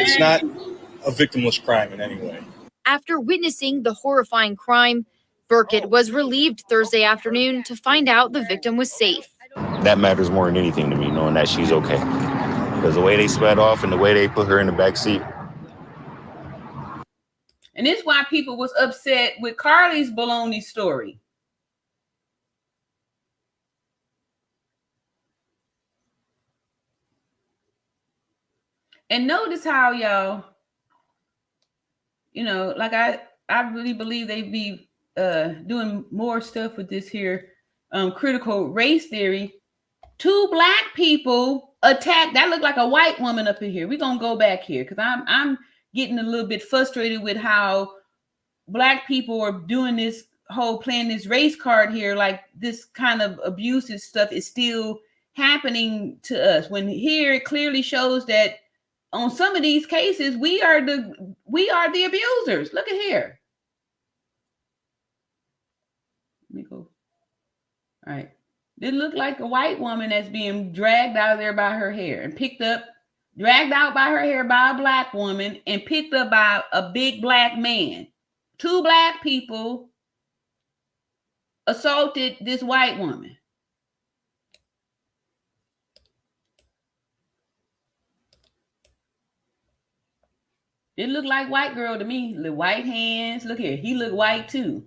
[SPEAKER 22] a victimless crime in any way.
[SPEAKER 15] After witnessing the horrifying crime, Burkett was relieved Thursday afternoon to find out the victim was safe.
[SPEAKER 12] That matters more than anything to me, knowing that she's okay. Because the way they sped off and the way they put her in the back seat.
[SPEAKER 1] And this is why people was upset with Carly's baloney story. And notice how y'all, you know, like I really believe they be doing more stuff with this here critical race theory. 2 black people attacked. That looked like a white woman up in here. We're gonna go back here because I'm getting a little bit frustrated with how black people are doing this whole playing this race card here. Like this kind of abusive stuff is still happening to us when here it clearly shows that on some of these cases we are the abusers. Look at here. Let me go. All right. It looked like a white woman that's being dragged out of there by her hair and dragged out by her hair by a black woman and picked up by a big black man. 2 black people assaulted this white woman. It looked like white girl to me. The white hands. Look here. He looked white too.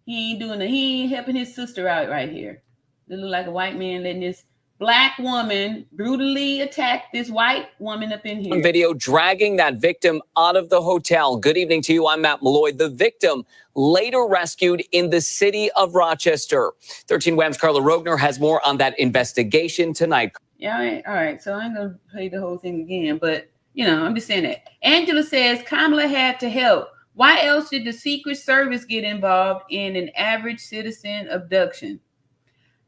[SPEAKER 1] He ain't helping his sister out right here. It looked like a white man letting this black woman brutally attack this white woman up in here.
[SPEAKER 18] Video dragging that victim out of the hotel. Good evening to you. I'm Matt Malloy. The victim later rescued in the city of Rochester. 13 Wham's Carla Rogner has more on that investigation tonight.
[SPEAKER 1] Yeah, all right. So I ain't gonna play the whole thing again, but you know, I'm just saying that. Angela says Kamala had to help. Why else did the Secret Service get involved in an average citizen abduction?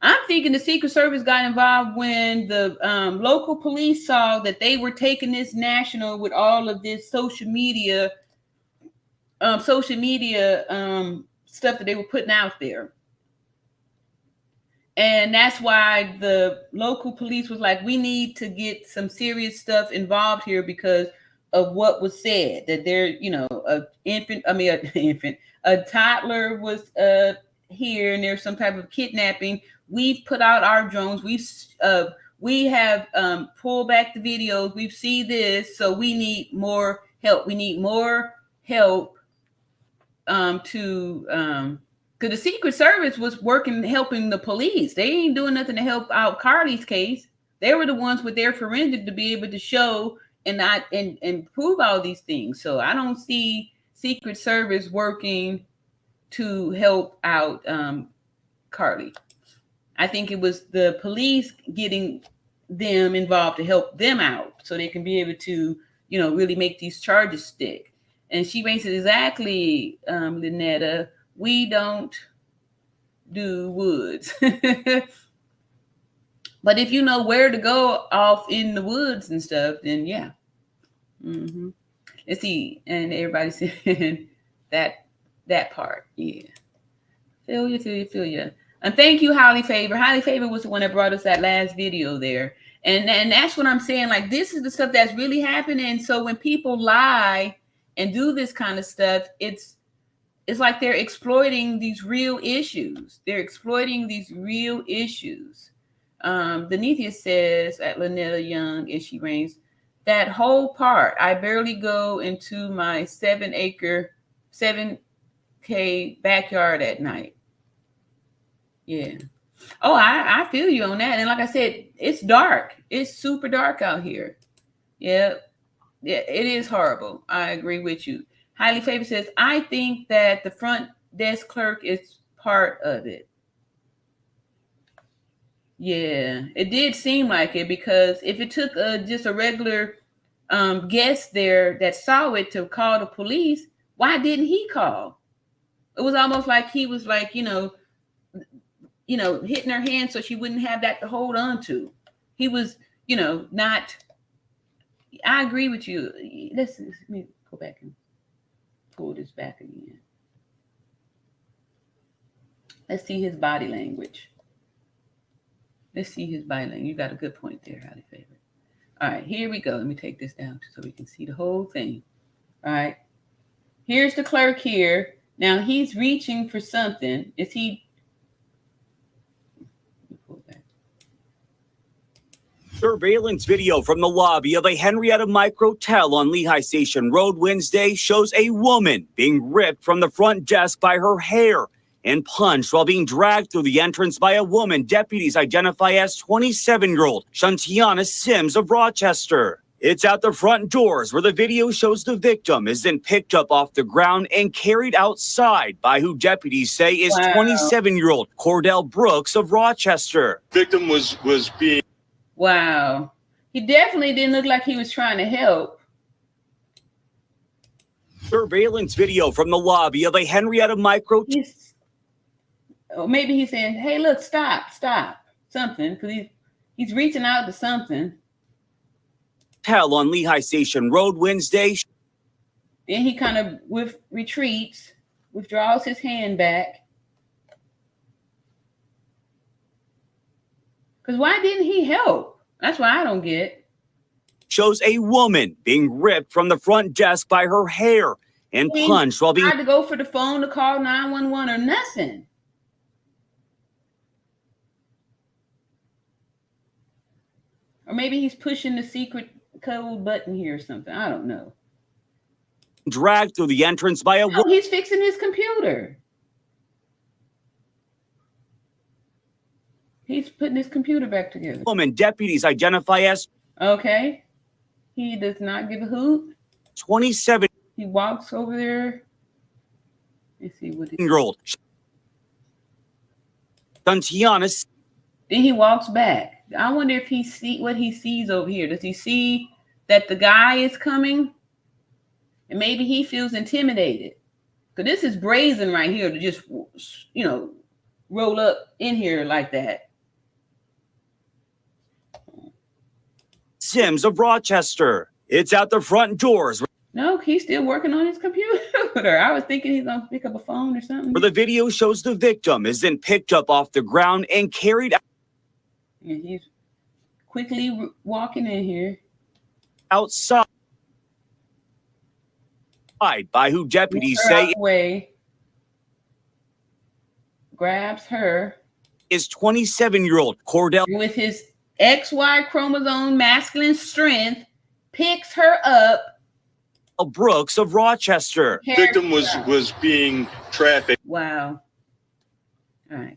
[SPEAKER 1] I'm thinking the Secret Service got involved when the local police saw that they were taking this national with all of this social media stuff that they were putting out there. And that's why the local police was like, we need to get some serious stuff involved here because of what was said, that there, you know, a toddler was here and there's some type of kidnapping. We've put out our drones. We have pulled back the videos. We've seen this, so we need more help. We need more help because the Secret Service was helping the police. They ain't doing nothing to help out Carly's case. They were the ones with their forensic to be able to show and prove all these things. So I don't see Secret Service working to help out Carly. I think it was the police getting them involved to help them out so they can be able to, you know, really make these charges stick. And she makes it exactly, Lynetta, we don't do woods. But if you know where to go off in the woods and stuff, then yeah. Mm-hmm. Let's see. And everybody's saying that part. Yeah. Feel you. And thank you, Holly Favor. Holly Favor was the one that brought us that last video there. And that's what I'm saying. Like, this is the stuff that's really happening. So when people lie and do this kind of stuff, it's like they're exploiting these real issues. Denethia says at Lynetta Young, and she reigns, that whole part, I barely go into my 7K backyard at night. Yeah. Oh, I feel you on that. And like I said, it's dark. It's super dark out here. Yeah, it is horrible. I agree with you. Highly Favored says, I think that the front desk clerk is part of it. Yeah, it did seem like it, because if it took just a regular guest there that saw it to call the police, why didn't he call? It was almost like he was like, hitting her hand so she wouldn't have that to hold on to. He was, not. I agree with you. Let me go back and pull this back again. Let's see his body language. You got a good point there, Highly Favored. All right, here we go. Let me take this down so we can see the whole thing. All right. Here's the clerk here. Now he's reaching for something. Is he?
[SPEAKER 7] Surveillance video from the lobby of a Henrietta Microtel on Lehigh Station Road Wednesday shows a woman being ripped from the front desk by her hair and punched while being dragged through the entrance by a woman deputies identify as 27-year-old Shantiana Sims of Rochester. It's at the front doors where the video shows the victim is then picked up off the ground and carried outside by who deputies say is 27-year-old Cordell Brooks of Rochester.
[SPEAKER 22] Victim was being.
[SPEAKER 1] Wow. He definitely didn't look like he was trying to help.
[SPEAKER 7] Surveillance video from the lobby of a Henrietta Micro.
[SPEAKER 1] Maybe he's saying, hey, look, stop, something, because he's reaching out to something.
[SPEAKER 7] Tell on Lehigh Station Road Wednesday.
[SPEAKER 1] Then he kind of retreats, withdraws his hand back. Because why didn't he help? That's what I don't get.
[SPEAKER 7] Shows a woman being ripped from the front desk by her hair and punched while being.
[SPEAKER 1] Tried to go for the phone to call 911 or nothing. Or maybe he's pushing the secret code button here or something. I don't know.
[SPEAKER 7] Dragged through the entrance by a woman.
[SPEAKER 1] Oh, he's fixing his computer. He's putting his computer back together.
[SPEAKER 7] Woman deputies identify as.
[SPEAKER 1] Okay. He does not give a hoot.
[SPEAKER 7] 27.
[SPEAKER 1] He walks over there. Let's see what it is.
[SPEAKER 7] Year-old Shantiana.
[SPEAKER 1] Then he walks back. I wonder if he see what he sees over here. Does he see that the guy is coming? And maybe he feels intimidated. Because this is brazen right here to just, roll up in here like that.
[SPEAKER 7] Sims of Rochester. It's at the front doors.
[SPEAKER 1] No, he's still working on his computer. I was thinking he's going to pick up a phone or something.
[SPEAKER 7] Where the video shows the victim is then picked up off the ground and carried out.
[SPEAKER 1] And he's quickly walking in here.
[SPEAKER 7] Outside by who deputies say
[SPEAKER 1] away, grabs her.
[SPEAKER 7] Is 27-year-old Cordell.
[SPEAKER 1] With his XY chromosome masculine strength, picks her up.
[SPEAKER 7] Brooks of Rochester.
[SPEAKER 22] Victim was being trafficked.
[SPEAKER 1] Wow. All right.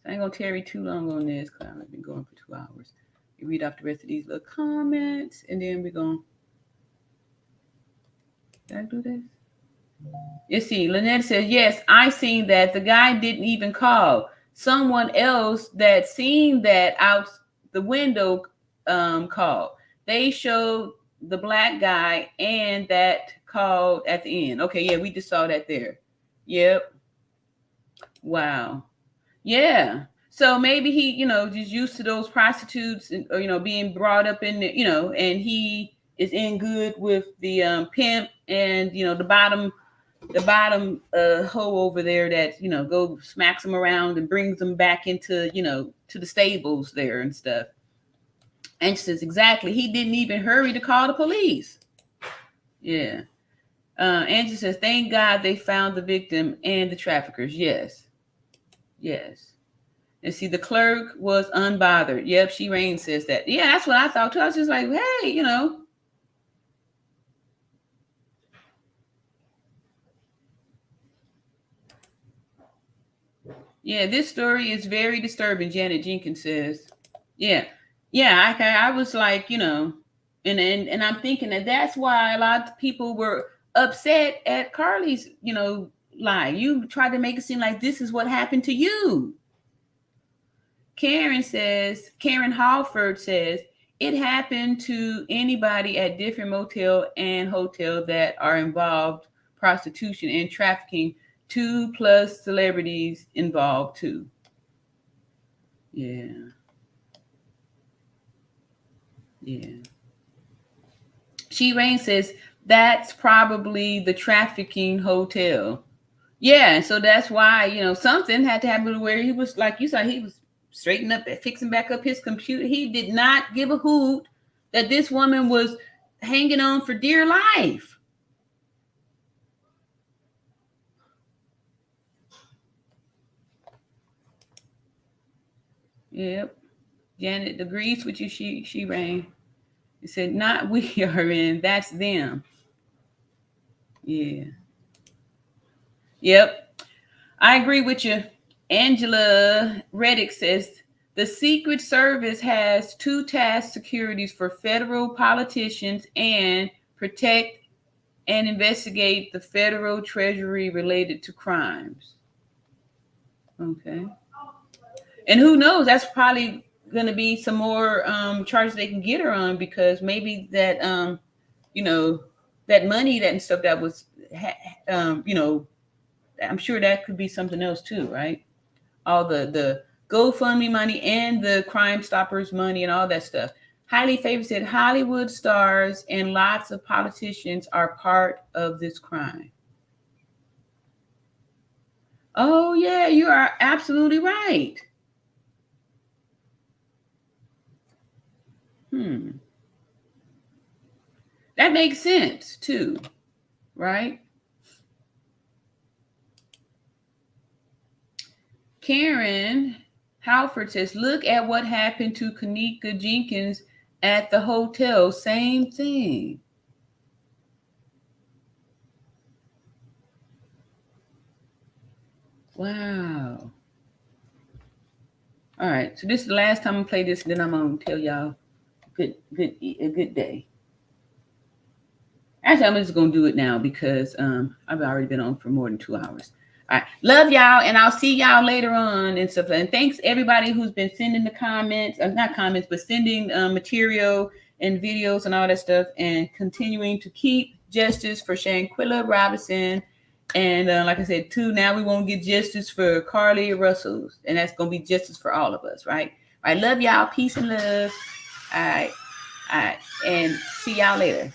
[SPEAKER 1] I ain't gonna tarry too long on this because I've been going for 2 hours. You read off the rest of these little comments, and then we're gonna. Did I do this? You see, Lynette says, yes, I seen that. The guy didn't even call. Someone else that seen that out the window called. They showed the black guy and that called at the end. Okay, yeah, we just saw that there. Yep. Wow. Yeah. So maybe he, just used to those prostitutes and, or, being brought up in the, and he is in good with the pimp and, the bottom hoe over there that, go smacks him around and brings them back into, to the stables there and stuff. And she says, exactly. He didn't even hurry to call the police. Yeah. Angie says, thank God they found the victim and the traffickers. Yes. Yes. And see, the clerk was unbothered. Yep, She Rain says that. Yeah, that's what I thought too. I was just like, hey, Yeah, this story is very disturbing, Janet Jenkins says. Yeah. Yeah, I was like, and I'm thinking that's why a lot of people were upset at Carly's, lie. You tried to make it seem like this is what happened to you. Karen Halford says, it happened to anybody at different motel and hotel that are involved, prostitution and trafficking, 2+ celebrities involved too. Yeah. Yeah. She Rain says, that's probably the trafficking hotel. Yeah, so that's why, something had to happen where he was, like you saw, he was straightening up, fixing back up his computer. He did not give a hoot that this woman was hanging on for dear life. Yep. Janet agrees with you. She rang. It said, not we are in, that's them. Yeah. Yep. I agree with you. Angela Reddick says, the Secret Service has 2 task securities for federal politicians and protect and investigate the federal treasury related to crimes. Okay. And who knows, that's probably going to be some more charges they can get her on, because maybe that, that money, that and stuff that was, I'm sure that could be something else too, right? All the GoFundMe money and the Crime Stoppers money and all that stuff. Highly Favored said Hollywood stars and lots of politicians are part of this crime. Oh yeah, you are absolutely right. That makes sense too, right? Karen Halford says, look at what happened to Kanika Jenkins at the hotel. Same thing. Wow. All right. So this is the last time I play this, and then I'm going to tell y'all a good day. Actually, I'm just going to do it now because I've already been on for more than 2 hours. All right. Love y'all, and I'll see y'all later on and stuff. And thanks everybody who's been sending the comments, not comments, but sending material and videos and all that stuff, and continuing to keep justice for Shanquella Robinson. And like I said, too, now we won't get justice for Carlee Russell, and that's going to be justice for all of us, right? All right. Love y'all. Peace and love. All right. And see y'all later.